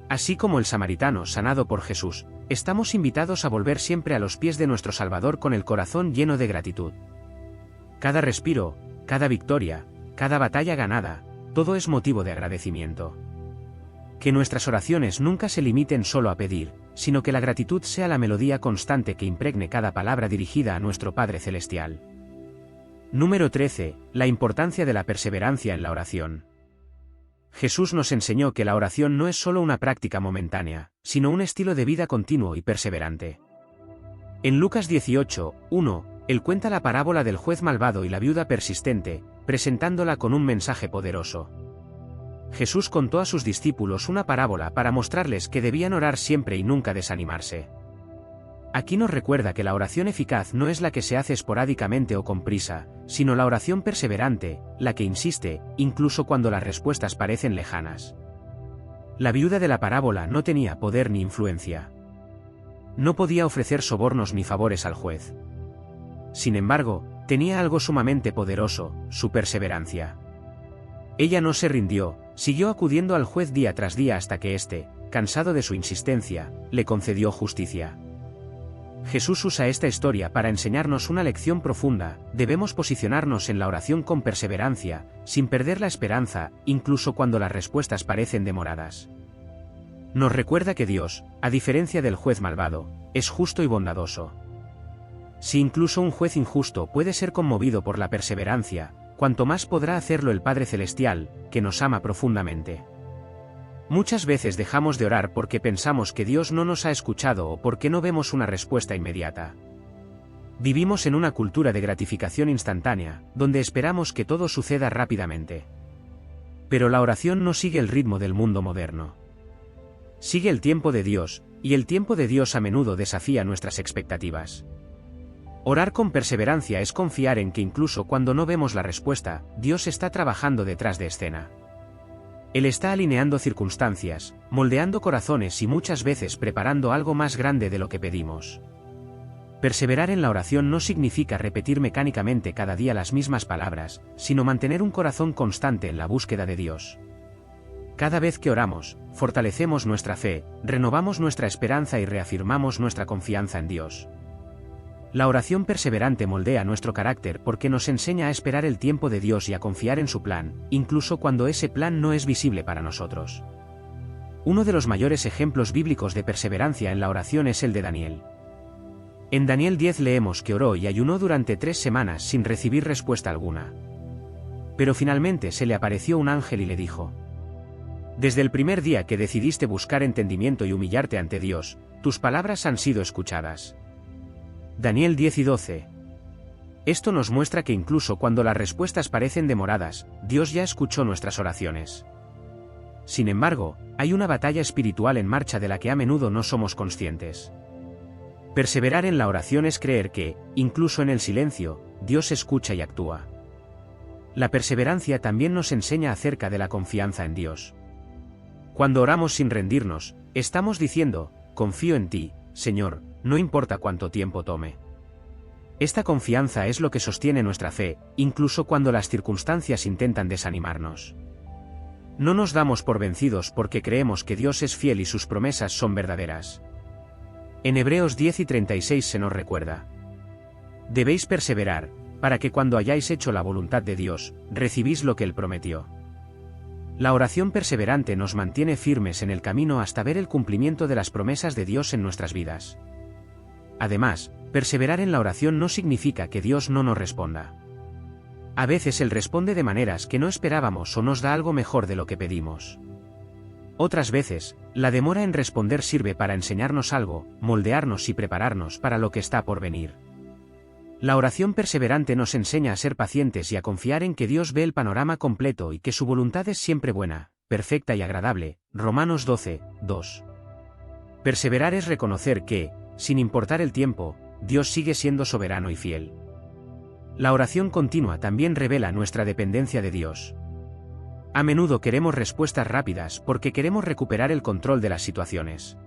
Así como el samaritano sanado por Jesús, estamos invitados a volver siempre a los pies de nuestro Salvador con el corazón lleno de gratitud. Cada respiro, cada victoria, cada batalla ganada, todo es motivo de agradecimiento. Que nuestras oraciones nunca se limiten solo a pedir, sino que la gratitud sea la melodía constante que impregne cada palabra dirigida a nuestro Padre Celestial. Número 13. La importancia de la perseverancia en la oración. Jesús nos enseñó que la oración no es solo una práctica momentánea, sino un estilo de vida continuo y perseverante. En Lucas 18:1, Él cuenta la parábola del juez malvado y la viuda persistente, presentándola con un mensaje poderoso. Jesús contó a sus discípulos una parábola para mostrarles que debían orar siempre y nunca desanimarse. Aquí nos recuerda que la oración eficaz no es la que se hace esporádicamente o con prisa, sino la oración perseverante, la que insiste, incluso cuando las respuestas parecen lejanas. La viuda de la parábola no tenía poder ni influencia. No podía ofrecer sobornos ni favores al juez. Sin embargo, tenía algo sumamente poderoso: su perseverancia. Ella no se rindió, siguió acudiendo al juez día tras día hasta que éste, cansado de su insistencia, le concedió justicia. Jesús usa esta historia para enseñarnos una lección profunda: debemos posicionarnos en la oración con perseverancia, sin perder la esperanza, incluso cuando las respuestas parecen demoradas. Nos recuerda que Dios, a diferencia del juez malvado, es justo y bondadoso. Si incluso un juez injusto puede ser conmovido por la perseverancia, cuanto más podrá hacerlo el Padre Celestial, que nos ama profundamente. Muchas veces dejamos de orar porque pensamos que Dios no nos ha escuchado o porque no vemos una respuesta inmediata. Vivimos en una cultura de gratificación instantánea, donde esperamos que todo suceda rápidamente. Pero la oración no sigue el ritmo del mundo moderno. Sigue el tiempo de Dios, y el tiempo de Dios a menudo desafía nuestras expectativas. Orar con perseverancia es confiar en que incluso cuando no vemos la respuesta, Dios está trabajando detrás de escena. Él está alineando circunstancias, moldeando corazones y muchas veces preparando algo más grande de lo que pedimos. Perseverar en la oración no significa repetir mecánicamente cada día las mismas palabras, sino mantener un corazón constante en la búsqueda de Dios. Cada vez que oramos, fortalecemos nuestra fe, renovamos nuestra esperanza y reafirmamos nuestra confianza en Dios. La oración perseverante moldea nuestro carácter porque nos enseña a esperar el tiempo de Dios y a confiar en su plan, incluso cuando ese plan no es visible para nosotros. Uno de los mayores ejemplos bíblicos de perseverancia en la oración es el de Daniel. En Daniel 10 leemos que oró y ayunó durante 3 semanas sin recibir respuesta alguna. Pero finalmente se le apareció un ángel y le dijo: «Desde el primer día que decidiste buscar entendimiento y humillarte ante Dios, tus palabras han sido escuchadas». Daniel 10 y 12. Esto nos muestra que incluso cuando las respuestas parecen demoradas, Dios ya escuchó nuestras oraciones. Sin embargo, hay una batalla espiritual en marcha de la que a menudo no somos conscientes. Perseverar en la oración es creer que, incluso en el silencio, Dios escucha y actúa. La perseverancia también nos enseña acerca de la confianza en Dios. Cuando oramos sin rendirnos, estamos diciendo: «Confío en ti, Señor, no importa cuánto tiempo tome». Esta confianza es lo que sostiene nuestra fe, incluso cuando las circunstancias intentan desanimarnos. No nos damos por vencidos porque creemos que Dios es fiel y sus promesas son verdaderas. En Hebreos 10 y 36 se nos recuerda: «Debéis perseverar, para que cuando hayáis hecho la voluntad de Dios, recibís lo que Él prometió». La oración perseverante nos mantiene firmes en el camino hasta ver el cumplimiento de las promesas de Dios en nuestras vidas. Además, perseverar en la oración no significa que Dios no nos responda. A veces Él responde de maneras que no esperábamos o nos da algo mejor de lo que pedimos. Otras veces, la demora en responder sirve para enseñarnos algo, moldearnos y prepararnos para lo que está por venir. La oración perseverante nos enseña a ser pacientes y a confiar en que Dios ve el panorama completo y que su voluntad es siempre buena, perfecta y agradable. Romanos 12, 2. Perseverar es reconocer que, sin importar el tiempo, Dios sigue siendo soberano y fiel. La oración continua también revela nuestra dependencia de Dios. A menudo queremos respuestas rápidas porque queremos recuperar el control de las situaciones.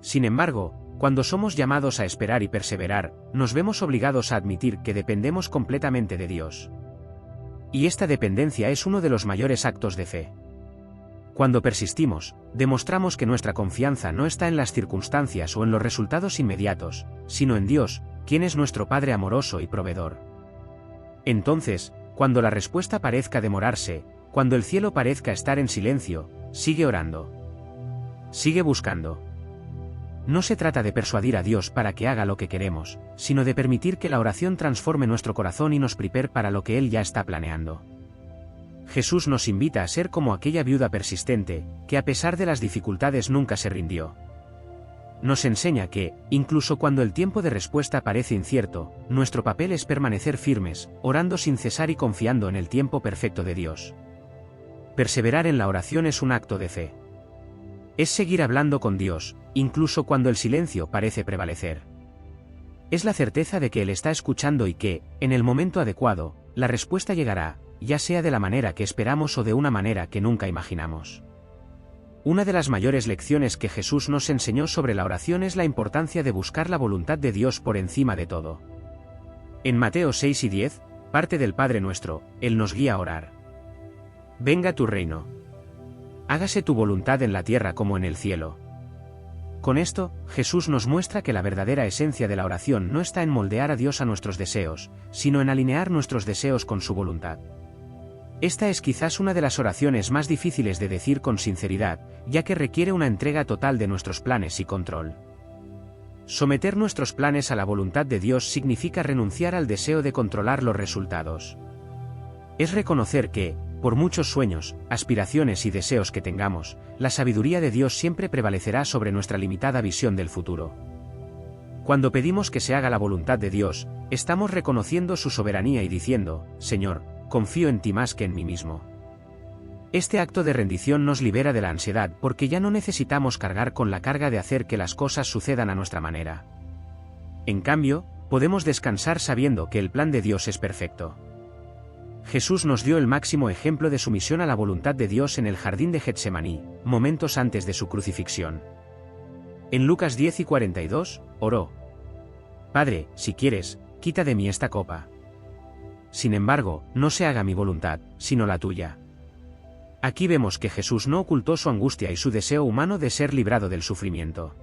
Sin embargo, cuando somos llamados a esperar y perseverar, nos vemos obligados a admitir que dependemos completamente de Dios. Y esta dependencia es uno de los mayores actos de fe. Cuando persistimos, demostramos que nuestra confianza no está en las circunstancias o en los resultados inmediatos, sino en Dios, quien es nuestro Padre amoroso y proveedor. Entonces, cuando la respuesta parezca demorarse, cuando el cielo parezca estar en silencio, sigue orando. Sigue buscando. No se trata de persuadir a Dios para que haga lo que queremos, sino de permitir que la oración transforme nuestro corazón y nos prepare para lo que Él ya está planeando. Jesús nos invita a ser como aquella viuda persistente, que a pesar de las dificultades nunca se rindió. Nos enseña que, incluso cuando el tiempo de respuesta parece incierto, nuestro papel es permanecer firmes, orando sin cesar y confiando en el tiempo perfecto de Dios. Perseverar en la oración es un acto de fe. Es seguir hablando con Dios, incluso cuando el silencio parece prevalecer. Es la certeza de que Él está escuchando y que, en el momento adecuado, la respuesta llegará, ya sea de la manera que esperamos o de una manera que nunca imaginamos. Una de las mayores lecciones que Jesús nos enseñó sobre la oración es la importancia de buscar la voluntad de Dios por encima de todo. En Mateo 6 y 10, parte del Padre Nuestro, Él nos guía a orar. Venga tu reino. Hágase tu voluntad en la tierra como en el cielo. Con esto, Jesús nos muestra que la verdadera esencia de la oración no está en moldear a Dios a nuestros deseos, sino en alinear nuestros deseos con su voluntad. Esta es quizás una de las oraciones más difíciles de decir con sinceridad, ya que requiere una entrega total de nuestros planes y control. Someter nuestros planes a la voluntad de Dios significa renunciar al deseo de controlar los resultados. Es reconocer que, por muchos sueños, aspiraciones y deseos que tengamos, la sabiduría de Dios siempre prevalecerá sobre nuestra limitada visión del futuro. Cuando pedimos que se haga la voluntad de Dios, estamos reconociendo su soberanía y diciendo, Señor, confío en ti más que en mí mismo. Este acto de rendición nos libera de la ansiedad porque ya no necesitamos cargar con la carga de hacer que las cosas sucedan a nuestra manera. En cambio, podemos descansar sabiendo que el plan de Dios es perfecto. Jesús nos dio el máximo ejemplo de sumisión a la voluntad de Dios en el jardín de Getsemaní, momentos antes de su crucifixión. En Lucas 10 y 42, oró: Padre, si quieres, quita de mí esta copa. Sin embargo, no se haga mi voluntad, sino la tuya. Aquí vemos que Jesús no ocultó su angustia y su deseo humano de ser librado del sufrimiento.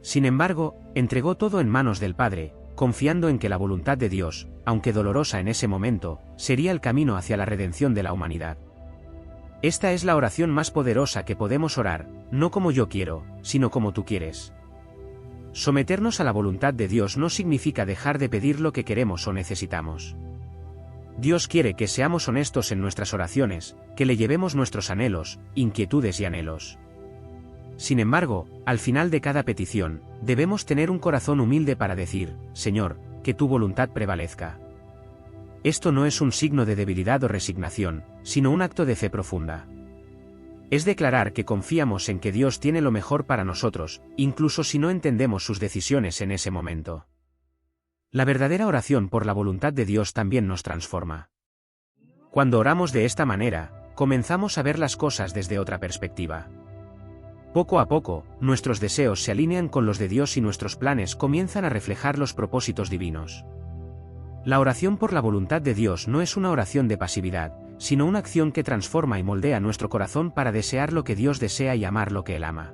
Sin embargo, entregó todo en manos del Padre, confiando en que la voluntad de Dios, aunque dolorosa en ese momento, sería el camino hacia la redención de la humanidad. Esta es la oración más poderosa que podemos orar, no como yo quiero, sino como tú quieres. Someternos a la voluntad de Dios no significa dejar de pedir lo que queremos o necesitamos. Dios quiere que seamos honestos en nuestras oraciones, que le llevemos nuestros anhelos, inquietudes y anhelos. Sin embargo, al final de cada petición, debemos tener un corazón humilde para decir, Señor, que tu voluntad prevalezca. Esto no es un signo de debilidad o resignación, sino un acto de fe profunda. Es declarar que confiamos en que Dios tiene lo mejor para nosotros, incluso si no entendemos sus decisiones en ese momento. La verdadera oración por la voluntad de Dios también nos transforma. Cuando oramos de esta manera, comenzamos a ver las cosas desde otra perspectiva. Poco a poco, nuestros deseos se alinean con los de Dios y nuestros planes comienzan a reflejar los propósitos divinos. La oración por la voluntad de Dios no es una oración de pasividad, sino una acción que transforma y moldea nuestro corazón para desear lo que Dios desea y amar lo que Él ama.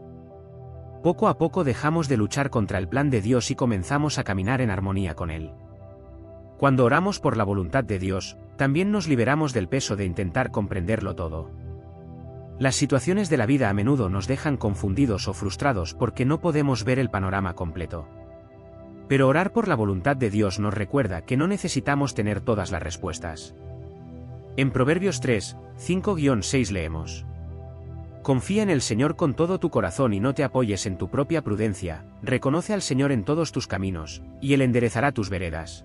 Poco a poco dejamos de luchar contra el plan de Dios y comenzamos a caminar en armonía con Él. Cuando oramos por la voluntad de Dios, también nos liberamos del peso de intentar comprenderlo todo. Las situaciones de la vida a menudo nos dejan confundidos o frustrados porque no podemos ver el panorama completo. Pero orar por la voluntad de Dios nos recuerda que no necesitamos tener todas las respuestas. En Proverbios 3, 5-6 leemos: Confía en el Señor con todo tu corazón y no te apoyes en tu propia prudencia, reconoce al Señor en todos tus caminos, y Él enderezará tus veredas.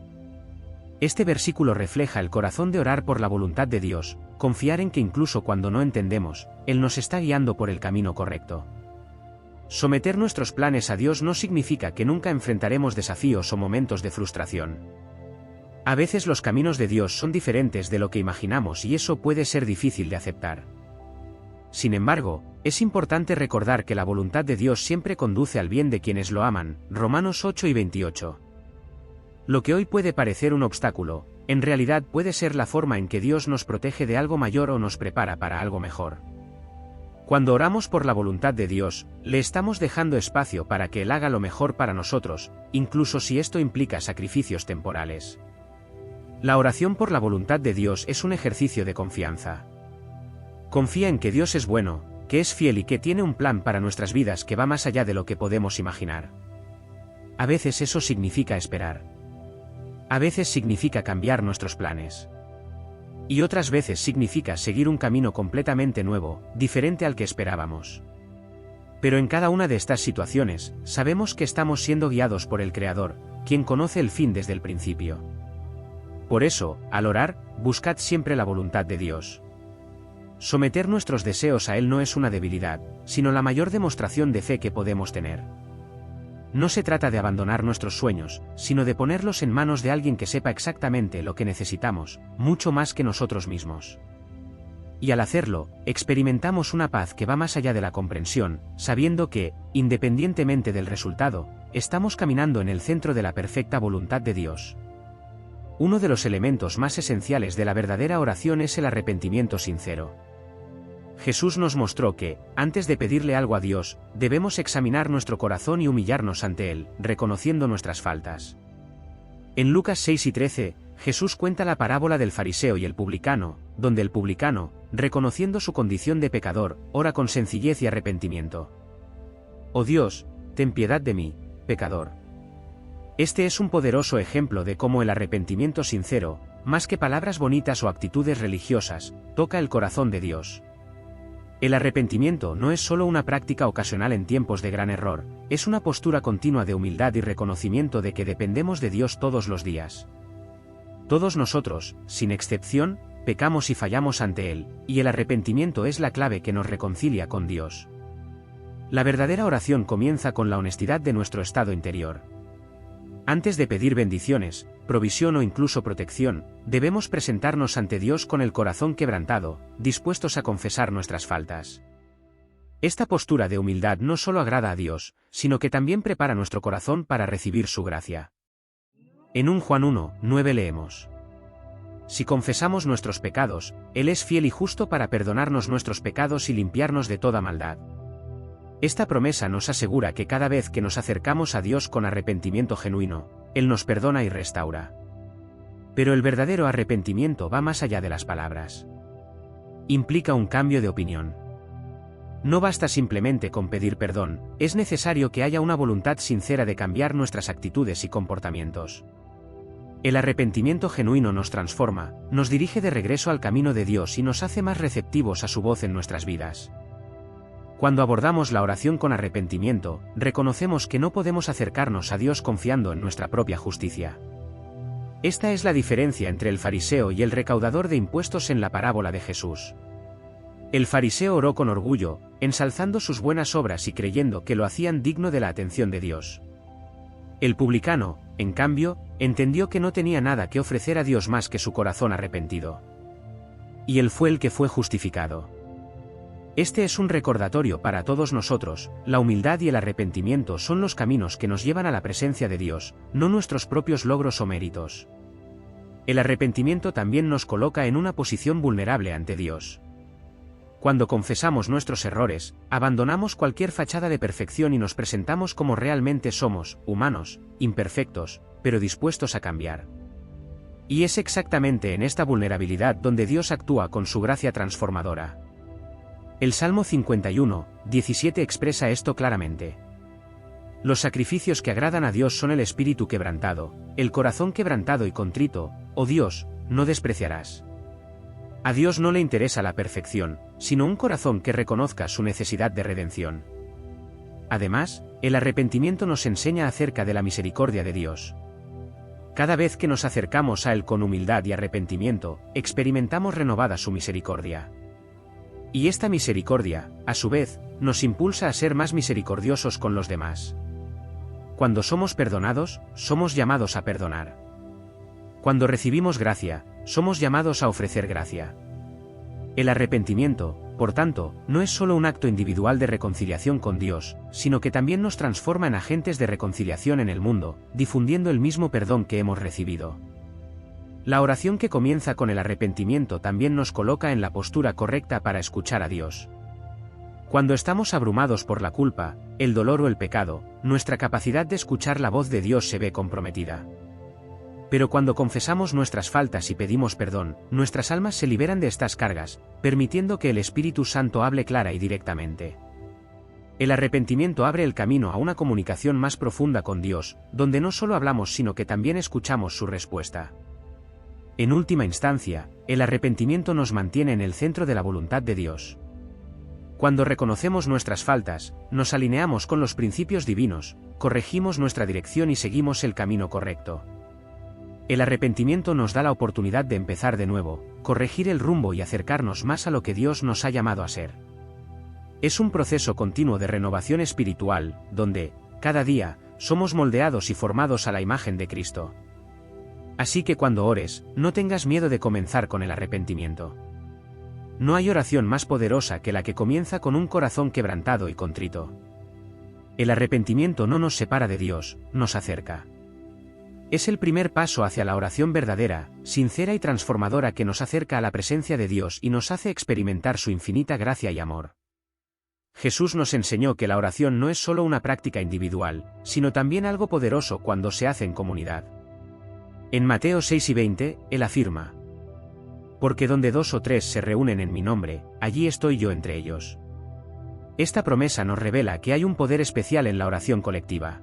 Este versículo refleja el corazón de orar por la voluntad de Dios, confiar en que incluso cuando no entendemos, Él nos está guiando por el camino correcto. Someter nuestros planes a Dios no significa que nunca enfrentaremos desafíos o momentos de frustración. A veces los caminos de Dios son diferentes de lo que imaginamos y eso puede ser difícil de aceptar. Sin embargo, es importante recordar que la voluntad de Dios siempre conduce al bien de quienes lo aman, Romanos 8 y 28. Lo que hoy puede parecer un obstáculo, en realidad puede ser la forma en que Dios nos protege de algo mayor o nos prepara para algo mejor. Cuando oramos por la voluntad de Dios, le estamos dejando espacio para que Él haga lo mejor para nosotros, incluso si esto implica sacrificios temporales. La oración por la voluntad de Dios es un ejercicio de confianza. Confía en que Dios es bueno, que es fiel y que tiene un plan para nuestras vidas que va más allá de lo que podemos imaginar. A veces eso significa esperar. A veces significa cambiar nuestros planes. Y otras veces significa seguir un camino completamente nuevo, diferente al que esperábamos. Pero en cada una de estas situaciones, sabemos que estamos siendo guiados por el Creador, quien conoce el fin desde el principio. Por eso, al orar, buscad siempre la voluntad de Dios. Someter nuestros deseos a Él no es una debilidad, sino la mayor demostración de fe que podemos tener. No se trata de abandonar nuestros sueños, sino de ponerlos en manos de alguien que sepa exactamente lo que necesitamos, mucho más que nosotros mismos. Y al hacerlo, experimentamos una paz que va más allá de la comprensión, sabiendo que, independientemente del resultado, estamos caminando en el centro de la perfecta voluntad de Dios. Uno de los elementos más esenciales de la verdadera oración es el arrepentimiento sincero. Jesús nos mostró que, antes de pedirle algo a Dios, debemos examinar nuestro corazón y humillarnos ante Él, reconociendo nuestras faltas. En Lucas 6 y 13, Jesús cuenta la parábola del fariseo y el publicano, donde el publicano, reconociendo su condición de pecador, ora con sencillez y arrepentimiento. «Oh Dios, ten piedad de mí, pecador». Este es un poderoso ejemplo de cómo el arrepentimiento sincero, más que palabras bonitas o actitudes religiosas, toca el corazón de Dios. El arrepentimiento no es solo una práctica ocasional en tiempos de gran error, es una postura continua de humildad y reconocimiento de que dependemos de Dios todos los días. Todos nosotros, sin excepción, pecamos y fallamos ante Él, y el arrepentimiento es la clave que nos reconcilia con Dios. La verdadera oración comienza con la honestidad de nuestro estado interior. Antes de pedir bendiciones, provisión o incluso protección, debemos presentarnos ante Dios con el corazón quebrantado, dispuestos a confesar nuestras faltas. Esta postura de humildad no solo agrada a Dios, sino que también prepara nuestro corazón para recibir su gracia. En 1 Juan 1:9 leemos: Si confesamos nuestros pecados, Él es fiel y justo para perdonarnos nuestros pecados y limpiarnos de toda maldad. Esta promesa nos asegura que cada vez que nos acercamos a Dios con arrepentimiento genuino, Él nos perdona y restaura. Pero el verdadero arrepentimiento va más allá de las palabras. Implica un cambio de opinión. No basta simplemente con pedir perdón, es necesario que haya una voluntad sincera de cambiar nuestras actitudes y comportamientos. El arrepentimiento genuino nos transforma, nos dirige de regreso al camino de Dios y nos hace más receptivos a su voz en nuestras vidas. Cuando abordamos la oración con arrepentimiento, reconocemos que no podemos acercarnos a Dios confiando en nuestra propia justicia. Esta es la diferencia entre el fariseo y el recaudador de impuestos en la parábola de Jesús. El fariseo oró con orgullo, ensalzando sus buenas obras y creyendo que lo hacían digno de la atención de Dios. El publicano, en cambio, entendió que no tenía nada que ofrecer a Dios más que su corazón arrepentido. Y él fue el que fue justificado. Este es un recordatorio para todos nosotros: la humildad y el arrepentimiento son los caminos que nos llevan a la presencia de Dios, no nuestros propios logros o méritos. El arrepentimiento también nos coloca en una posición vulnerable ante Dios. Cuando confesamos nuestros errores, abandonamos cualquier fachada de perfección y nos presentamos como realmente somos, humanos, imperfectos, pero dispuestos a cambiar. Y es exactamente en esta vulnerabilidad donde Dios actúa con su gracia transformadora. El Salmo 51:17 expresa esto claramente. Los sacrificios que agradan a Dios son el espíritu quebrantado, el corazón quebrantado y contrito, oh Dios, no despreciarás. A Dios no le interesa la perfección, sino un corazón que reconozca su necesidad de redención. Además, el arrepentimiento nos enseña acerca de la misericordia de Dios. Cada vez que nos acercamos a Él con humildad y arrepentimiento, experimentamos renovada su misericordia. Y esta misericordia, a su vez, nos impulsa a ser más misericordiosos con los demás. Cuando somos perdonados, somos llamados a perdonar. Cuando recibimos gracia, somos llamados a ofrecer gracia. El arrepentimiento, por tanto, no es solo un acto individual de reconciliación con Dios, sino que también nos transforma en agentes de reconciliación en el mundo, difundiendo el mismo perdón que hemos recibido. La oración que comienza con el arrepentimiento también nos coloca en la postura correcta para escuchar a Dios. Cuando estamos abrumados por la culpa, el dolor o el pecado, nuestra capacidad de escuchar la voz de Dios se ve comprometida. Pero cuando confesamos nuestras faltas y pedimos perdón, nuestras almas se liberan de estas cargas, permitiendo que el Espíritu Santo hable clara y directamente. El arrepentimiento abre el camino a una comunicación más profunda con Dios, donde no solo hablamos sino que también escuchamos su respuesta. En última instancia, el arrepentimiento nos mantiene en el centro de la voluntad de Dios. Cuando reconocemos nuestras faltas, nos alineamos con los principios divinos, corregimos nuestra dirección y seguimos el camino correcto. El arrepentimiento nos da la oportunidad de empezar de nuevo, corregir el rumbo y acercarnos más a lo que Dios nos ha llamado a ser. Es un proceso continuo de renovación espiritual, donde, cada día, somos moldeados y formados a la imagen de Cristo. Así que cuando ores, no tengas miedo de comenzar con el arrepentimiento. No hay oración más poderosa que la que comienza con un corazón quebrantado y contrito. El arrepentimiento no nos separa de Dios, nos acerca. Es el primer paso hacia la oración verdadera, sincera y transformadora que nos acerca a la presencia de Dios y nos hace experimentar su infinita gracia y amor. Jesús nos enseñó que la oración no es solo una práctica individual, sino también algo poderoso cuando se hace en comunidad. En Mateo 6 y 20, Él afirma: porque donde 2 o 3 se reúnen en mi nombre, allí estoy yo entre ellos. Esta promesa nos revela que hay un poder especial en la oración colectiva.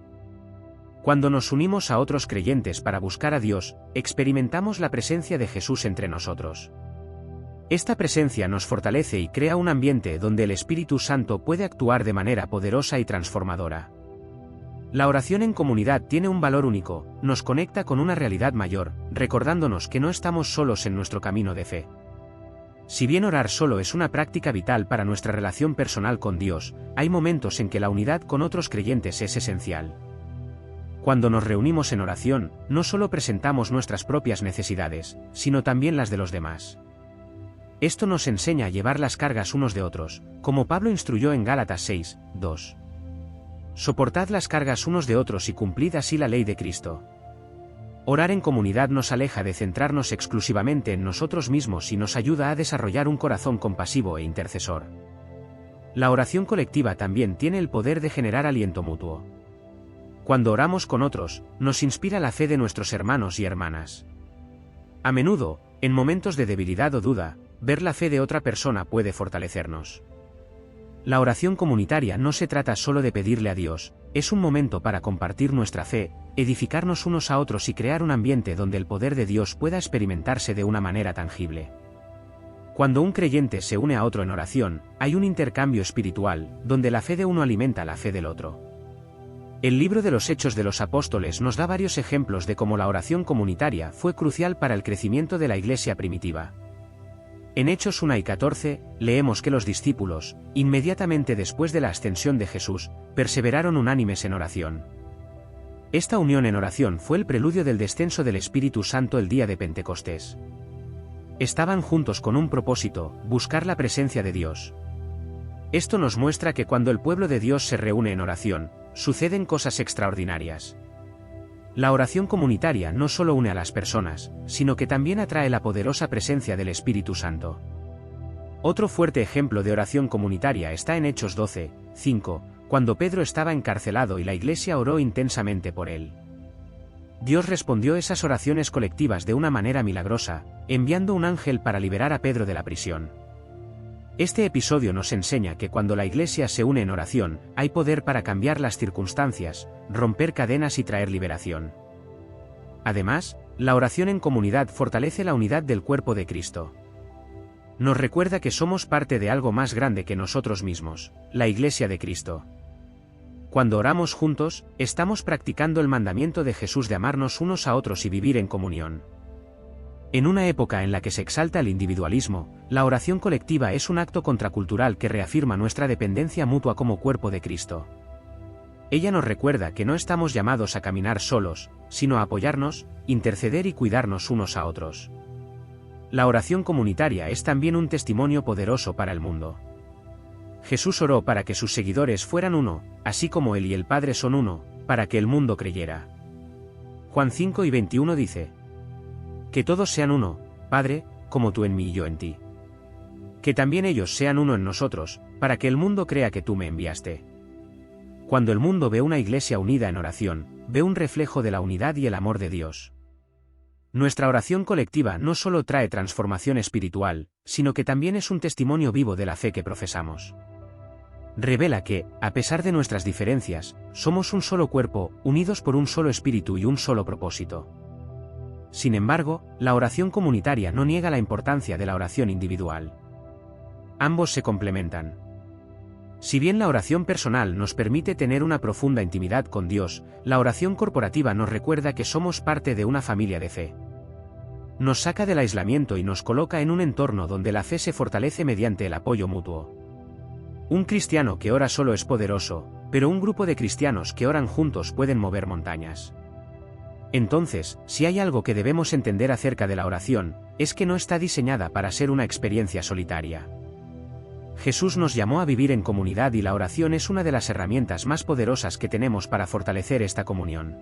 Cuando nos unimos a otros creyentes para buscar a Dios, experimentamos la presencia de Jesús entre nosotros. Esta presencia nos fortalece y crea un ambiente donde el Espíritu Santo puede actuar de manera poderosa y transformadora. La oración en comunidad tiene un valor único, nos conecta con una realidad mayor, recordándonos que no estamos solos en nuestro camino de fe. Si bien orar solo es una práctica vital para nuestra relación personal con Dios, hay momentos en que la unidad con otros creyentes es esencial. Cuando nos reunimos en oración, no solo presentamos nuestras propias necesidades, sino también las de los demás. Esto nos enseña a llevar las cargas unos de otros, como Pablo instruyó en Gálatas 6, 2. Soportad las cargas unos de otros y cumplid así la ley de Cristo. Orar en comunidad nos aleja de centrarnos exclusivamente en nosotros mismos y nos ayuda a desarrollar un corazón compasivo e intercesor. La oración colectiva también tiene el poder de generar aliento mutuo. Cuando oramos con otros, nos inspira la fe de nuestros hermanos y hermanas. A menudo, en momentos de debilidad o duda, ver la fe de otra persona puede fortalecernos. La oración comunitaria no se trata solo de pedirle a Dios, es un momento para compartir nuestra fe, edificarnos unos a otros y crear un ambiente donde el poder de Dios pueda experimentarse de una manera tangible. Cuando un creyente se une a otro en oración, hay un intercambio espiritual, donde la fe de uno alimenta la fe del otro. El libro de los Hechos de los Apóstoles nos da varios ejemplos de cómo la oración comunitaria fue crucial para el crecimiento de la iglesia primitiva. En Hechos 1 y 14, leemos que los discípulos, inmediatamente después de la ascensión de Jesús, perseveraron unánimes en oración. Esta unión en oración fue el preludio del descenso del Espíritu Santo el día de Pentecostés. Estaban juntos con un propósito, buscar la presencia de Dios. Esto nos muestra que cuando el pueblo de Dios se reúne en oración, suceden cosas extraordinarias. La oración comunitaria no solo une a las personas, sino que también atrae la poderosa presencia del Espíritu Santo. Otro fuerte ejemplo de oración comunitaria está en Hechos 12, 5, cuando Pedro estaba encarcelado y la iglesia oró intensamente por él. Dios respondió esas oraciones colectivas de una manera milagrosa, enviando un ángel para liberar a Pedro de la prisión. Este episodio nos enseña que cuando la iglesia se une en oración, hay poder para cambiar las circunstancias, romper cadenas y traer liberación. Además, la oración en comunidad fortalece la unidad del cuerpo de Cristo. Nos recuerda que somos parte de algo más grande que nosotros mismos, la Iglesia de Cristo. Cuando oramos juntos, estamos practicando el mandamiento de Jesús de amarnos unos a otros y vivir en comunión. En una época en la que se exalta el individualismo, la oración colectiva es un acto contracultural que reafirma nuestra dependencia mutua como cuerpo de Cristo. Ella nos recuerda que no estamos llamados a caminar solos, sino a apoyarnos, interceder y cuidarnos unos a otros. La oración comunitaria es también un testimonio poderoso para el mundo. Jesús oró para que sus seguidores fueran uno, así como Él y el Padre son uno, para que el mundo creyera. Juan 5 y 21 dice: que todos sean uno, Padre, como tú en mí y yo en ti. Que también ellos sean uno en nosotros, para que el mundo crea que tú me enviaste. Cuando el mundo ve una iglesia unida en oración, ve un reflejo de la unidad y el amor de Dios. Nuestra oración colectiva no solo trae transformación espiritual, sino que también es un testimonio vivo de la fe que profesamos. Revela que, a pesar de nuestras diferencias, somos un solo cuerpo, unidos por un solo espíritu y un solo propósito. Sin embargo, la oración comunitaria no niega la importancia de la oración individual. Ambos se complementan. Si bien la oración personal nos permite tener una profunda intimidad con Dios, la oración corporativa nos recuerda que somos parte de una familia de fe. Nos saca del aislamiento y nos coloca en un entorno donde la fe se fortalece mediante el apoyo mutuo. Un cristiano que ora solo es poderoso, pero un grupo de cristianos que oran juntos pueden mover montañas. Entonces, si hay algo que debemos entender acerca de la oración, es que no está diseñada para ser una experiencia solitaria. Jesús nos llamó a vivir en comunidad y la oración es una de las herramientas más poderosas que tenemos para fortalecer esta comunión.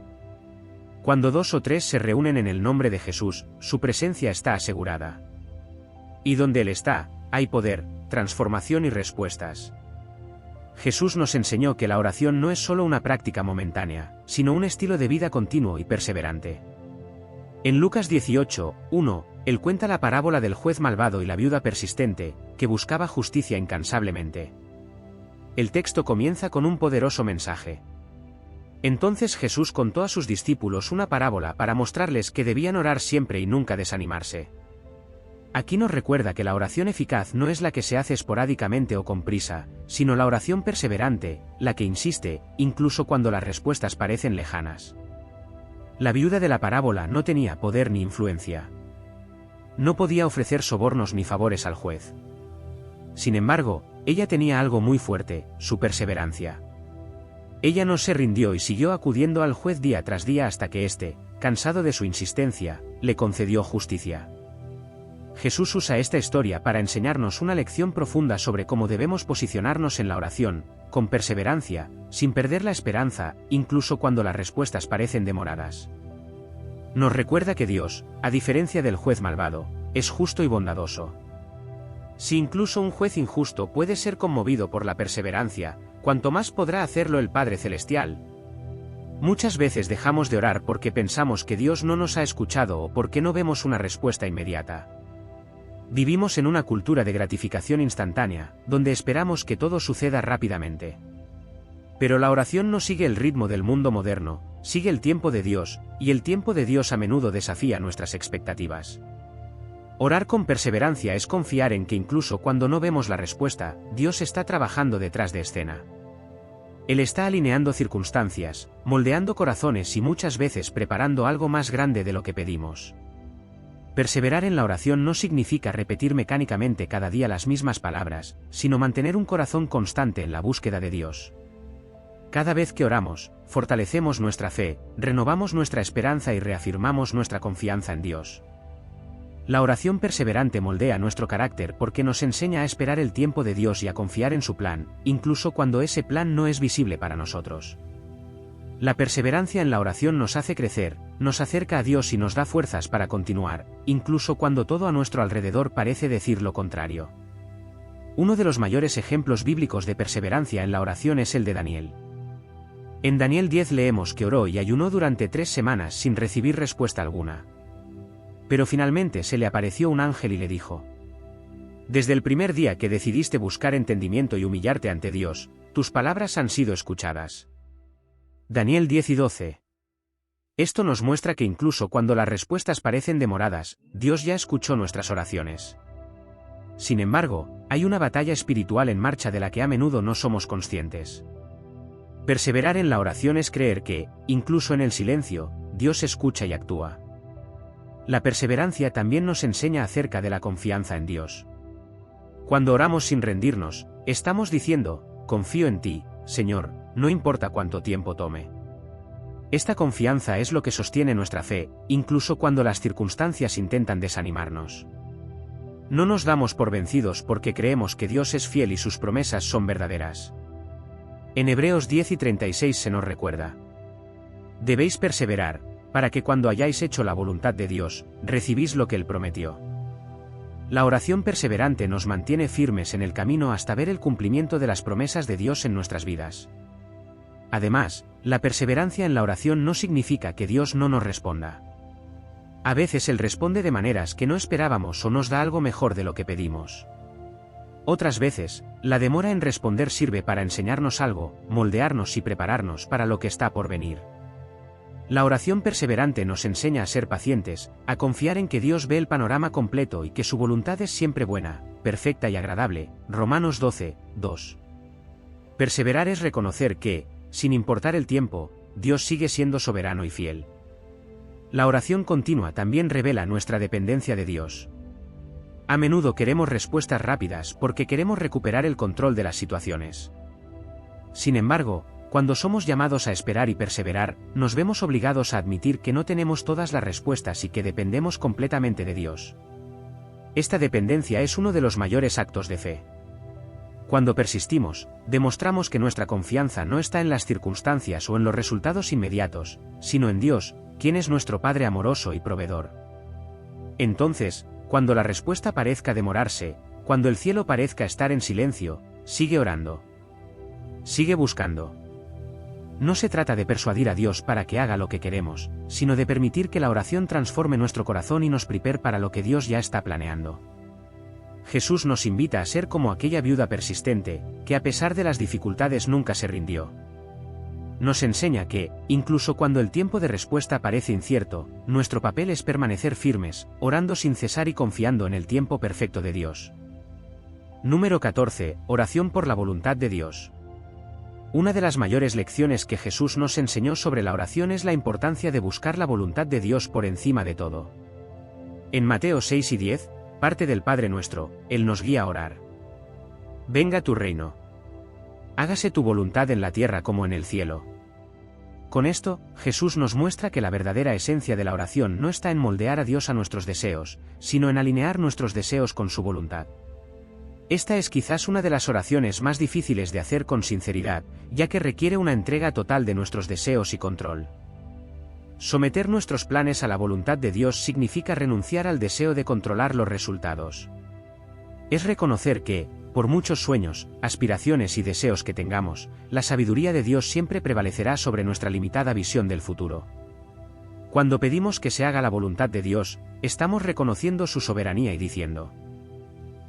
Cuando 2 o 3 se reúnen en el nombre de Jesús, su presencia está asegurada. Y donde Él está, hay poder, transformación y respuestas. Jesús nos enseñó que la oración no es solo una práctica momentánea, sino un estilo de vida continuo y perseverante. En Lucas 18:1, Él cuenta la parábola del juez malvado y la viuda persistente, que buscaba justicia incansablemente. El texto comienza con un poderoso mensaje. Entonces Jesús contó a sus discípulos una parábola para mostrarles que debían orar siempre y nunca desanimarse. Aquí nos recuerda que la oración eficaz no es la que se hace esporádicamente o con prisa, sino la oración perseverante, la que insiste, incluso cuando las respuestas parecen lejanas. La viuda de la parábola no tenía poder ni influencia. No podía ofrecer sobornos ni favores al juez. Sin embargo, ella tenía algo muy fuerte, su perseverancia. Ella no se rindió y siguió acudiendo al juez día tras día hasta que éste, cansado de su insistencia, le concedió justicia. Jesús usa esta historia para enseñarnos una lección profunda sobre cómo debemos posicionarnos en la oración, con perseverancia, sin perder la esperanza, incluso cuando las respuestas parecen demoradas. Nos recuerda que Dios, a diferencia del juez malvado, es justo y bondadoso. Si incluso un juez injusto puede ser conmovido por la perseverancia, cuanto más podrá hacerlo el Padre Celestial. Muchas veces dejamos de orar porque pensamos que Dios no nos ha escuchado o porque no vemos una respuesta inmediata. Vivimos en una cultura de gratificación instantánea, donde esperamos que todo suceda rápidamente. Pero la oración no sigue el ritmo del mundo moderno, sigue el tiempo de Dios, y el tiempo de Dios a menudo desafía nuestras expectativas. Orar con perseverancia es confiar en que incluso cuando no vemos la respuesta, Dios está trabajando detrás de escena. Él está alineando circunstancias, moldeando corazones y muchas veces preparando algo más grande de lo que pedimos. Perseverar en la oración no significa repetir mecánicamente cada día las mismas palabras, sino mantener un corazón constante en la búsqueda de Dios. Cada vez que oramos, fortalecemos nuestra fe, renovamos nuestra esperanza y reafirmamos nuestra confianza en Dios. La oración perseverante moldea nuestro carácter porque nos enseña a esperar el tiempo de Dios y a confiar en su plan, incluso cuando ese plan no es visible para nosotros. La perseverancia en la oración nos hace crecer, nos acerca a Dios y nos da fuerzas para continuar, incluso cuando todo a nuestro alrededor parece decir lo contrario. Uno de los mayores ejemplos bíblicos de perseverancia en la oración es el de Daniel. En Daniel 10 leemos que oró y ayunó durante 3 semanas sin recibir respuesta alguna. Pero finalmente se le apareció un ángel y le dijo: Desde el primer día que decidiste buscar entendimiento y humillarte ante Dios, tus palabras han sido escuchadas. Daniel 10 y 12. Esto nos muestra que incluso cuando las respuestas parecen demoradas, Dios ya escuchó nuestras oraciones. Sin embargo, hay una batalla espiritual en marcha de la que a menudo no somos conscientes. Perseverar en la oración es creer que, incluso en el silencio, Dios escucha y actúa. La perseverancia también nos enseña acerca de la confianza en Dios. Cuando oramos sin rendirnos, estamos diciendo: confío en ti, Señor, no importa cuánto tiempo tome. Esta confianza es lo que sostiene nuestra fe, incluso cuando las circunstancias intentan desanimarnos. No nos damos por vencidos porque creemos que Dios es fiel y sus promesas son verdaderas. En Hebreos 10 y 36 se nos recuerda: debéis perseverar, para que cuando hayáis hecho la voluntad de Dios, recibís lo que Él prometió. La oración perseverante nos mantiene firmes en el camino hasta ver el cumplimiento de las promesas de Dios en nuestras vidas. Además, la perseverancia en la oración no significa que Dios no nos responda. A veces Él responde de maneras que no esperábamos o nos da algo mejor de lo que pedimos. Otras veces, la demora en responder sirve para enseñarnos algo, moldearnos y prepararnos para lo que está por venir. La oración perseverante nos enseña a ser pacientes, a confiar en que Dios ve el panorama completo y que su voluntad es siempre buena, perfecta y agradable. Romanos 12, 2. Perseverar es reconocer que, sin importar el tiempo, Dios sigue siendo soberano y fiel. La oración continua también revela nuestra dependencia de Dios. A menudo queremos respuestas rápidas porque queremos recuperar el control de las situaciones. Sin embargo, cuando somos llamados a esperar y perseverar, nos vemos obligados a admitir que no tenemos todas las respuestas y que dependemos completamente de Dios. Esta dependencia es uno de los mayores actos de fe. Cuando persistimos, demostramos que nuestra confianza no está en las circunstancias o en los resultados inmediatos, sino en Dios, quien es nuestro Padre amoroso y proveedor. Entonces, cuando la respuesta parezca demorarse, cuando el cielo parezca estar en silencio, sigue orando. Sigue buscando. No se trata de persuadir a Dios para que haga lo que queremos, sino de permitir que la oración transforme nuestro corazón y nos prepare para lo que Dios ya está planeando. Jesús nos invita a ser como aquella viuda persistente, que a pesar de las dificultades nunca se rindió. Nos enseña que, incluso cuando el tiempo de respuesta parece incierto, nuestro papel es permanecer firmes, orando sin cesar y confiando en el tiempo perfecto de Dios. Número 14. Oración por la voluntad de Dios. Una de las mayores lecciones que Jesús nos enseñó sobre la oración es la importancia de buscar la voluntad de Dios por encima de todo. En Mateo 6 y 10, parte del Padre Nuestro, Él nos guía a orar. Venga tu reino. Hágase tu voluntad en la tierra como en el cielo. Con esto, Jesús nos muestra que la verdadera esencia de la oración no está en moldear a Dios a nuestros deseos, sino en alinear nuestros deseos con su voluntad. Esta es quizás una de las oraciones más difíciles de hacer con sinceridad, ya que requiere una entrega total de nuestros deseos y control. Someter nuestros planes a la voluntad de Dios significa renunciar al deseo de controlar los resultados. Es reconocer que, por muchos sueños, aspiraciones y deseos que tengamos, la sabiduría de Dios siempre prevalecerá sobre nuestra limitada visión del futuro. Cuando pedimos que se haga la voluntad de Dios, estamos reconociendo su soberanía y diciendo: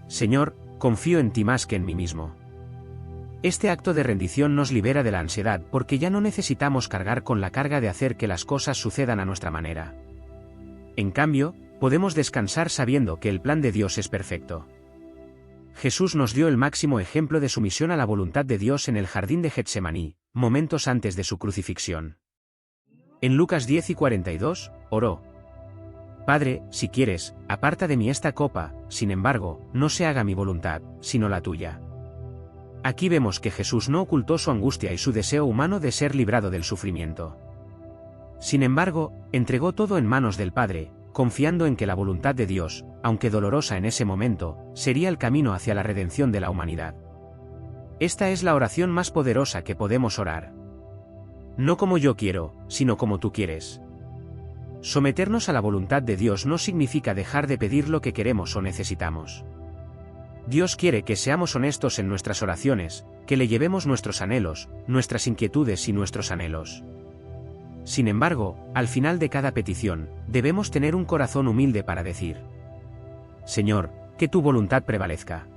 Señor, confío en ti más que en mí mismo. Este acto de rendición nos libera de la ansiedad porque ya no necesitamos cargar con la carga de hacer que las cosas sucedan a nuestra manera. En cambio, podemos descansar sabiendo que el plan de Dios es perfecto. Jesús nos dio el máximo ejemplo de sumisión a la voluntad de Dios en el jardín de Getsemaní, momentos antes de su crucifixión. En Lucas 10 y 42, oró: Padre, si quieres, aparta de mí esta copa, sin embargo, no se haga mi voluntad, sino la tuya. Aquí vemos que Jesús no ocultó su angustia y su deseo humano de ser librado del sufrimiento. Sin embargo, entregó todo en manos del Padre, confiando en que la voluntad de Dios, aunque dolorosa en ese momento, sería el camino hacia la redención de la humanidad. Esta es la oración más poderosa que podemos orar. No como yo quiero, sino como tú quieres. Someternos a la voluntad de Dios no significa dejar de pedir lo que queremos o necesitamos. Dios quiere que seamos honestos en nuestras oraciones, que le llevemos nuestros anhelos, nuestras inquietudes y nuestros anhelos. Sin embargo, al final de cada petición, debemos tener un corazón humilde para decir: Señor, que tu voluntad prevalezca.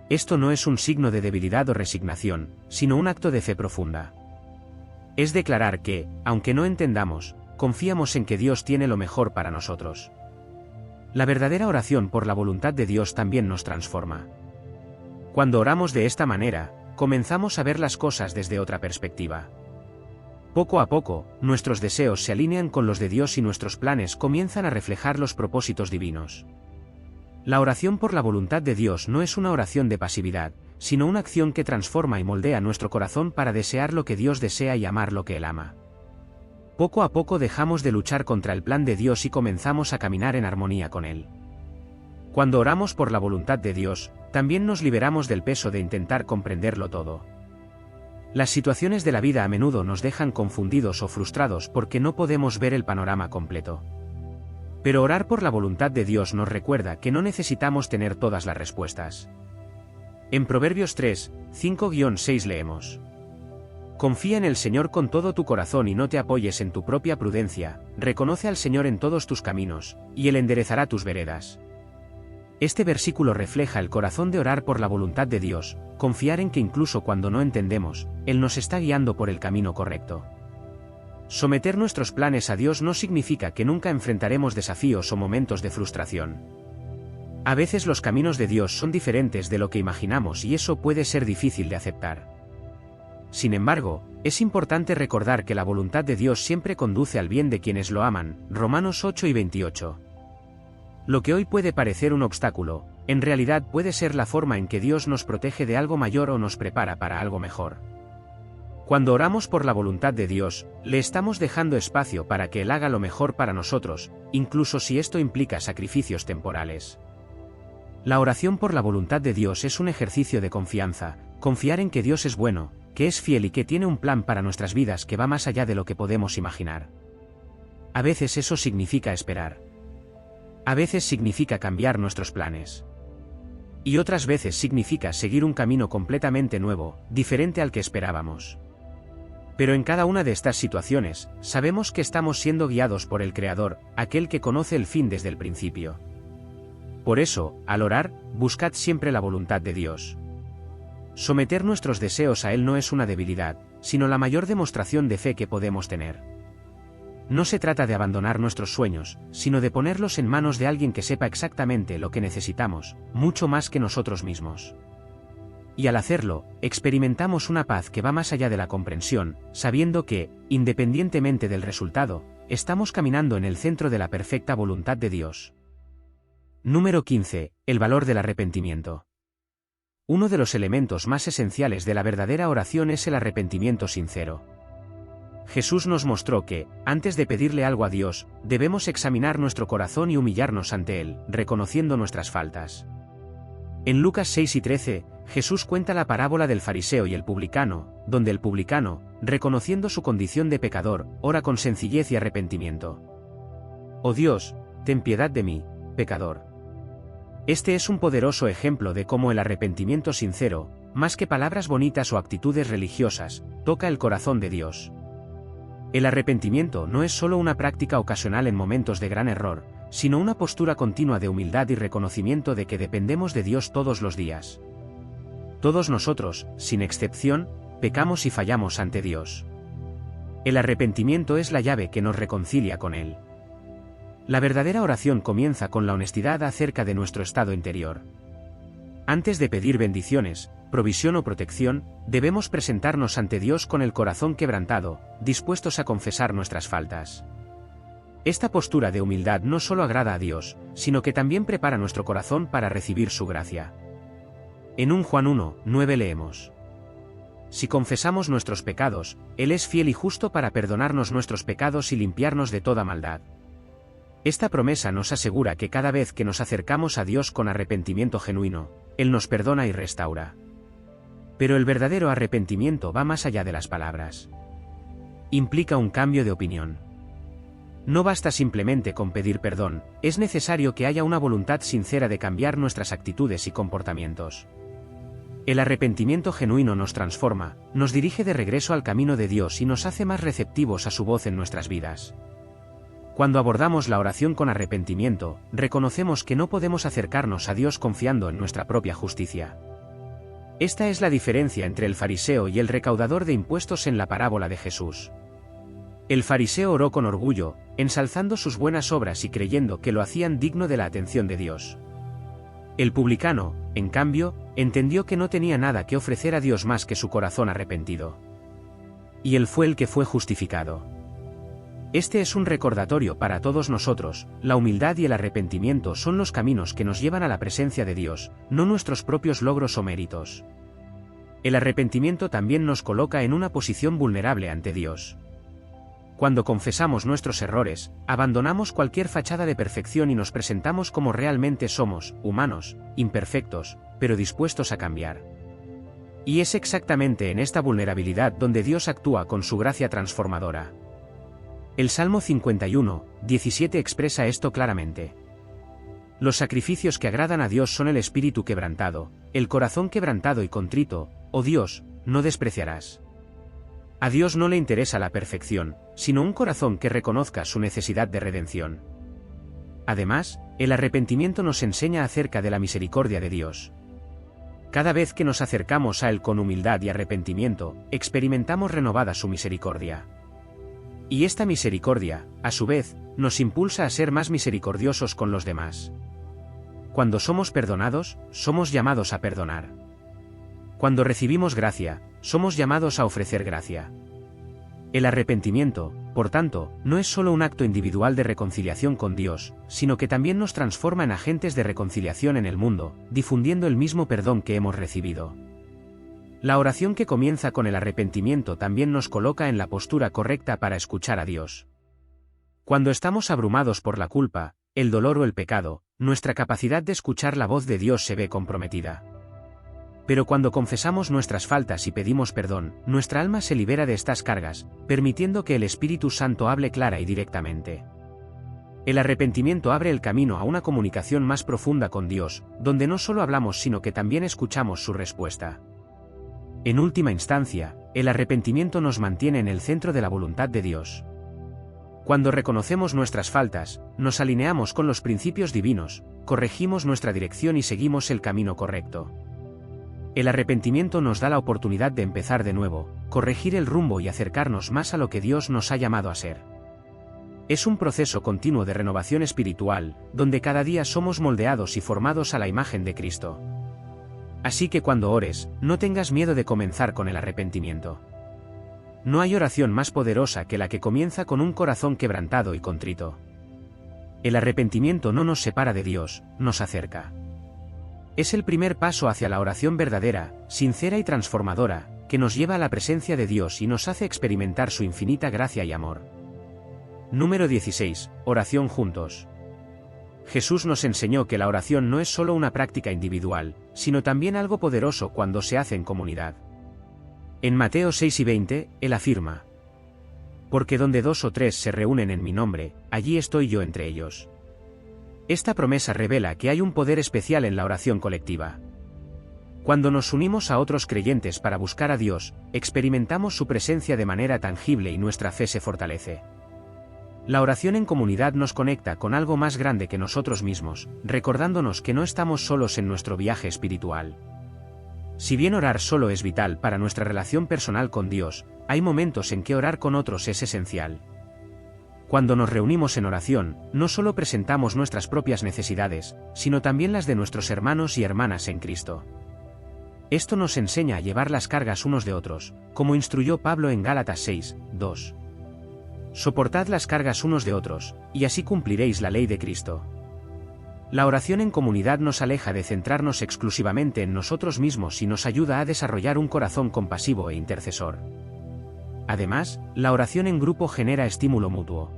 Esto no es un signo de debilidad o resignación, sino un acto de fe profunda. Es declarar que, aunque no entendamos, confiamos en que Dios tiene lo mejor para nosotros. La verdadera oración por la voluntad de Dios también nos transforma. Cuando oramos de esta manera, comenzamos a ver las cosas desde otra perspectiva. Poco a poco, nuestros deseos se alinean con los de Dios y nuestros planes comienzan a reflejar los propósitos divinos. La oración por la voluntad de Dios no es una oración de pasividad, sino una acción que transforma y moldea nuestro corazón para desear lo que Dios desea y amar lo que Él ama. Poco a poco dejamos de luchar contra el plan de Dios y comenzamos a caminar en armonía con Él. Cuando oramos por la voluntad de Dios, también nos liberamos del peso de intentar comprenderlo todo. Las situaciones de la vida a menudo nos dejan confundidos o frustrados porque no podemos ver el panorama completo. Pero orar por la voluntad de Dios nos recuerda que no necesitamos tener todas las respuestas. En Proverbios 3, 5-6 leemos: Confía en el Señor con todo tu corazón y no te apoyes en tu propia prudencia, reconoce al Señor en todos tus caminos, y Él enderezará tus veredas. Este versículo refleja el corazón de orar por la voluntad de Dios, confiar en que incluso cuando no entendemos, Él nos está guiando por el camino correcto. Someter nuestros planes a Dios no significa que nunca enfrentaremos desafíos o momentos de frustración. A veces los caminos de Dios son diferentes de lo que imaginamos y eso puede ser difícil de aceptar. Sin embargo, es importante recordar que la voluntad de Dios siempre conduce al bien de quienes lo aman, Romanos 8:28. Lo que hoy puede parecer un obstáculo, en realidad puede ser la forma en que Dios nos protege de algo mayor o nos prepara para algo mejor. Cuando oramos por la voluntad de Dios, le estamos dejando espacio para que Él haga lo mejor para nosotros, incluso si esto implica sacrificios temporales. La oración por la voluntad de Dios es un ejercicio de confianza, confiar en que Dios es bueno, que es fiel y que tiene un plan para nuestras vidas que va más allá de lo que podemos imaginar. A veces eso significa esperar. A veces significa cambiar nuestros planes. Y otras veces significa seguir un camino completamente nuevo, diferente al que esperábamos. Pero en cada una de estas situaciones, sabemos que estamos siendo guiados por el Creador, aquel que conoce el fin desde el principio. Por eso, al orar, buscad siempre la voluntad de Dios. Someter nuestros deseos a Él no es una debilidad, sino la mayor demostración de fe que podemos tener. No se trata de abandonar nuestros sueños, sino de ponerlos en manos de alguien que sepa exactamente lo que necesitamos, mucho más que nosotros mismos. Y al hacerlo, experimentamos una paz que va más allá de la comprensión, sabiendo que, independientemente del resultado, estamos caminando en el centro de la perfecta voluntad de Dios. Número 15. El valor del arrepentimiento. Uno de los elementos más esenciales de la verdadera oración es el arrepentimiento sincero. Jesús nos mostró que, antes de pedirle algo a Dios, debemos examinar nuestro corazón y humillarnos ante Él, reconociendo nuestras faltas. En Lucas 6:13, Jesús cuenta la parábola del fariseo y el publicano, donde el publicano, reconociendo su condición de pecador, ora con sencillez y arrepentimiento. «Oh Dios, ten piedad de mí, pecador». Este es un poderoso ejemplo de cómo el arrepentimiento sincero, más que palabras bonitas o actitudes religiosas, toca el corazón de Dios. El arrepentimiento no es solo una práctica ocasional en momentos de gran error, sino una postura continua de humildad y reconocimiento de que dependemos de Dios todos los días. Todos nosotros, sin excepción, pecamos y fallamos ante Dios. El arrepentimiento es la llave que nos reconcilia con Él. La verdadera oración comienza con la honestidad acerca de nuestro estado interior. Antes de pedir bendiciones, provisión o protección, debemos presentarnos ante Dios con el corazón quebrantado, dispuestos a confesar nuestras faltas. Esta postura de humildad no solo agrada a Dios, sino que también prepara nuestro corazón para recibir su gracia. En 1 Juan 1:9 leemos: Si confesamos nuestros pecados, Él es fiel y justo para perdonarnos nuestros pecados y limpiarnos de toda maldad. Esta promesa nos asegura que cada vez que nos acercamos a Dios con arrepentimiento genuino, Él nos perdona y restaura. Pero el verdadero arrepentimiento va más allá de las palabras. Implica un cambio de opinión. No basta simplemente con pedir perdón, es necesario que haya una voluntad sincera de cambiar nuestras actitudes y comportamientos. El arrepentimiento genuino nos transforma, nos dirige de regreso al camino de Dios y nos hace más receptivos a su voz en nuestras vidas. Cuando abordamos la oración con arrepentimiento, reconocemos que no podemos acercarnos a Dios confiando en nuestra propia justicia. Esta es la diferencia entre el fariseo y el recaudador de impuestos en la parábola de Jesús. El fariseo oró con orgullo, ensalzando sus buenas obras y creyendo que lo hacían digno de la atención de Dios. El publicano, en cambio, entendió que no tenía nada que ofrecer a Dios más que su corazón arrepentido. Y él fue el que fue justificado. Este es un recordatorio para todos nosotros, la humildad y el arrepentimiento son los caminos que nos llevan a la presencia de Dios, no nuestros propios logros o méritos. El arrepentimiento también nos coloca en una posición vulnerable ante Dios. Cuando confesamos nuestros errores, abandonamos cualquier fachada de perfección y nos presentamos como realmente somos, humanos, imperfectos, pero dispuestos a cambiar. Y es exactamente en esta vulnerabilidad donde Dios actúa con su gracia transformadora. El Salmo 51:17 expresa esto claramente. Los sacrificios que agradan a Dios son el espíritu quebrantado, el corazón quebrantado y contrito, oh Dios, no despreciarás. A Dios no le interesa la perfección, sino un corazón que reconozca su necesidad de redención. Además, el arrepentimiento nos enseña acerca de la misericordia de Dios. Cada vez que nos acercamos a Él con humildad y arrepentimiento, experimentamos renovada su misericordia. Y esta misericordia, a su vez, nos impulsa a ser más misericordiosos con los demás. Cuando somos perdonados, somos llamados a perdonar. Cuando recibimos gracia, somos llamados a ofrecer gracia. El arrepentimiento, por tanto, no es solo un acto individual de reconciliación con Dios, sino que también nos transforma en agentes de reconciliación en el mundo, difundiendo el mismo perdón que hemos recibido. La oración que comienza con el arrepentimiento también nos coloca en la postura correcta para escuchar a Dios. Cuando estamos abrumados por la culpa, el dolor o el pecado, nuestra capacidad de escuchar la voz de Dios se ve comprometida. Pero cuando confesamos nuestras faltas y pedimos perdón, nuestra alma se libera de estas cargas, permitiendo que el Espíritu Santo hable clara y directamente. El arrepentimiento abre el camino a una comunicación más profunda con Dios, donde no solo hablamos sino que también escuchamos su respuesta. En última instancia, el arrepentimiento nos mantiene en el centro de la voluntad de Dios. Cuando reconocemos nuestras faltas, nos alineamos con los principios divinos, corregimos nuestra dirección y seguimos el camino correcto. El arrepentimiento nos da la oportunidad de empezar de nuevo, corregir el rumbo y acercarnos más a lo que Dios nos ha llamado a ser. Es un proceso continuo de renovación espiritual, donde cada día somos moldeados y formados a la imagen de Cristo. Así que cuando ores, no tengas miedo de comenzar con el arrepentimiento. No hay oración más poderosa que la que comienza con un corazón quebrantado y contrito. El arrepentimiento no nos separa de Dios, nos acerca. Es el primer paso hacia la oración verdadera, sincera y transformadora, que nos lleva a la presencia de Dios y nos hace experimentar su infinita gracia y amor. Número 16. Oración juntos. Jesús nos enseñó que la oración no es solo una práctica individual, sino también algo poderoso cuando se hace en comunidad. En Mateo 6 y 20, Él afirma: «Porque donde 2 o 3 se reúnen en mi nombre, allí estoy yo entre ellos». Esta promesa revela que hay un poder especial en la oración colectiva. Cuando nos unimos a otros creyentes para buscar a Dios, experimentamos su presencia de manera tangible y nuestra fe se fortalece. La oración en comunidad nos conecta con algo más grande que nosotros mismos, recordándonos que no estamos solos en nuestro viaje espiritual. Si bien orar solo es vital para nuestra relación personal con Dios, hay momentos en que orar con otros es esencial. Cuando nos reunimos en oración, no solo presentamos nuestras propias necesidades, sino también las de nuestros hermanos y hermanas en Cristo. Esto nos enseña a llevar las cargas unos de otros, como instruyó Pablo en Gálatas 6, 2. Soportad las cargas unos de otros, y así cumpliréis la ley de Cristo. La oración en comunidad nos aleja de centrarnos exclusivamente en nosotros mismos y nos ayuda a desarrollar un corazón compasivo e intercesor. Además, la oración en grupo genera estímulo mutuo.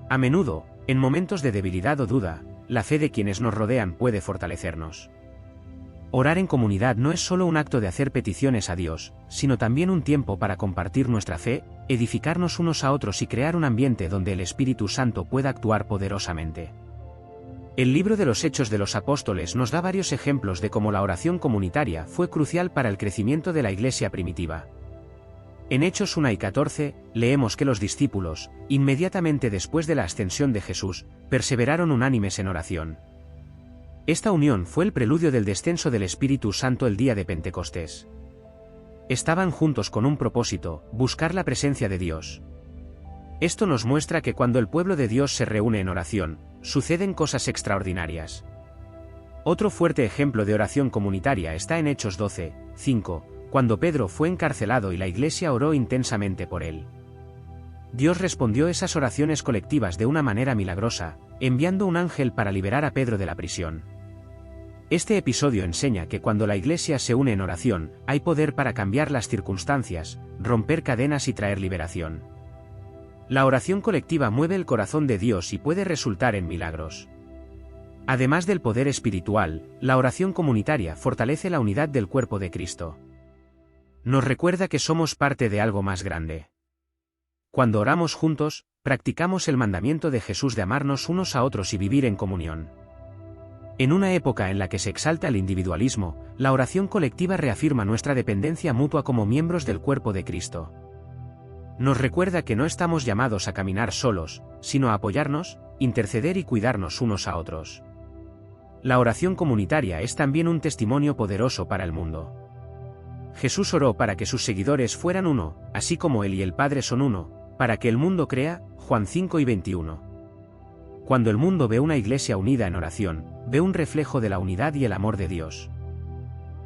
A menudo, en momentos de debilidad o duda, la fe de quienes nos rodean puede fortalecernos. Orar en comunidad no es solo un acto de hacer peticiones a Dios, sino también un tiempo para compartir nuestra fe, edificarnos unos a otros y crear un ambiente donde el Espíritu Santo pueda actuar poderosamente. El libro de los Hechos de los Apóstoles nos da varios ejemplos de cómo la oración comunitaria fue crucial para el crecimiento de la Iglesia primitiva. En Hechos 1 y 14, leemos que los discípulos, inmediatamente después de la ascensión de Jesús, perseveraron unánimes en oración. Esta unión fue el preludio del descenso del Espíritu Santo el día de Pentecostés. Estaban juntos con un propósito: buscar la presencia de Dios. Esto nos muestra que cuando el pueblo de Dios se reúne en oración, suceden cosas extraordinarias. Otro fuerte ejemplo de oración comunitaria está en Hechos 12, 5, cuando Pedro fue encarcelado y la iglesia oró intensamente por él. Dios respondió esas oraciones colectivas de una manera milagrosa, enviando un ángel para liberar a Pedro de la prisión. Este episodio enseña que cuando la iglesia se une en oración, hay poder para cambiar las circunstancias, romper cadenas y traer liberación. La oración colectiva mueve el corazón de Dios y puede resultar en milagros. Además del poder espiritual, la oración comunitaria fortalece la unidad del cuerpo de Cristo. Nos recuerda que somos parte de algo más grande. Cuando oramos juntos, practicamos el mandamiento de Jesús de amarnos unos a otros y vivir en comunión. En una época en la que se exalta el individualismo, la oración colectiva reafirma nuestra dependencia mutua como miembros del cuerpo de Cristo. Nos recuerda que no estamos llamados a caminar solos, sino a apoyarnos, interceder y cuidarnos unos a otros. La oración comunitaria es también un testimonio poderoso para el mundo. Jesús oró para que sus seguidores fueran uno, así como Él y el Padre son uno, para que el mundo crea, Juan 5:21. Cuando el mundo ve una iglesia unida en oración, ve un reflejo de la unidad y el amor de Dios.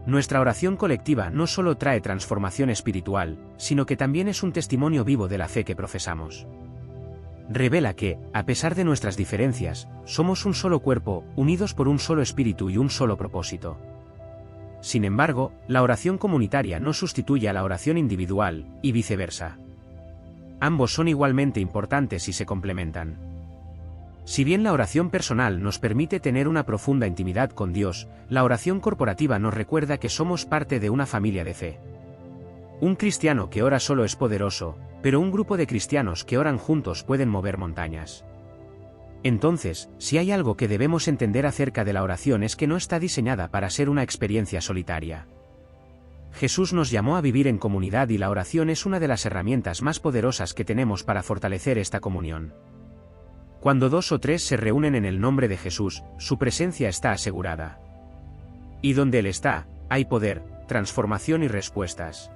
Nuestra oración colectiva no solo trae transformación espiritual, sino que también es un testimonio vivo de la fe que profesamos. Revela que, a pesar de nuestras diferencias, somos un solo cuerpo, unidos por un solo espíritu y un solo propósito. Sin embargo, la oración comunitaria no sustituye a la oración individual, y viceversa. Ambos son igualmente importantes y se complementan. Si bien la oración personal nos permite tener una profunda intimidad con Dios, la oración corporativa nos recuerda que somos parte de una familia de fe. Un cristiano que ora solo es poderoso, pero un grupo de cristianos que oran juntos pueden mover montañas. Entonces, si hay algo que debemos entender acerca de la oración es que no está diseñada para ser una experiencia solitaria. Jesús nos llamó a vivir en comunidad y la oración es una de las herramientas más poderosas que tenemos para fortalecer esta comunión. Cuando 2 o 3 se reúnen en el nombre de Jesús, su presencia está asegurada. Y donde Él está, hay poder, transformación y respuestas.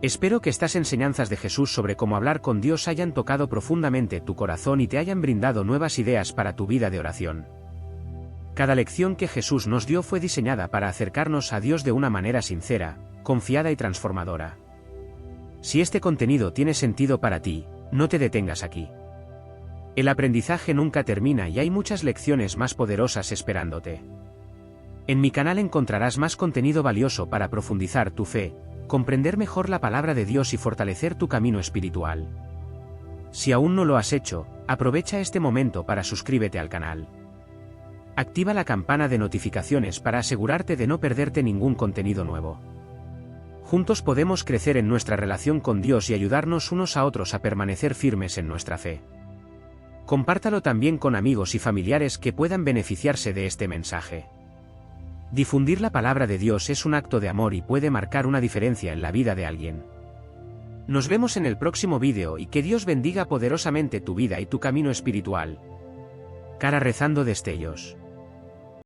Espero que estas enseñanzas de Jesús sobre cómo hablar con Dios hayan tocado profundamente tu corazón y te hayan brindado nuevas ideas para tu vida de oración. Cada lección que Jesús nos dio fue diseñada para acercarnos a Dios de una manera sincera, confiada y transformadora. Si este contenido tiene sentido para ti, no te detengas aquí. El aprendizaje nunca termina y hay muchas lecciones más poderosas esperándote. En mi canal encontrarás más contenido valioso para profundizar tu fe, comprender mejor la palabra de Dios y fortalecer tu camino espiritual. Si aún no lo has hecho, aprovecha este momento para suscríbete al canal. Activa la campana de notificaciones para asegurarte de no perderte ningún contenido nuevo. Juntos podemos crecer en nuestra relación con Dios y ayudarnos unos a otros a permanecer firmes en nuestra fe. Compártalo también con amigos y familiares que puedan beneficiarse de este mensaje. Difundir la palabra de Dios es un acto de amor y puede marcar una diferencia en la vida de alguien. Nos vemos en el próximo vídeo y que Dios bendiga poderosamente tu vida y tu camino espiritual. Cara rezando destellos.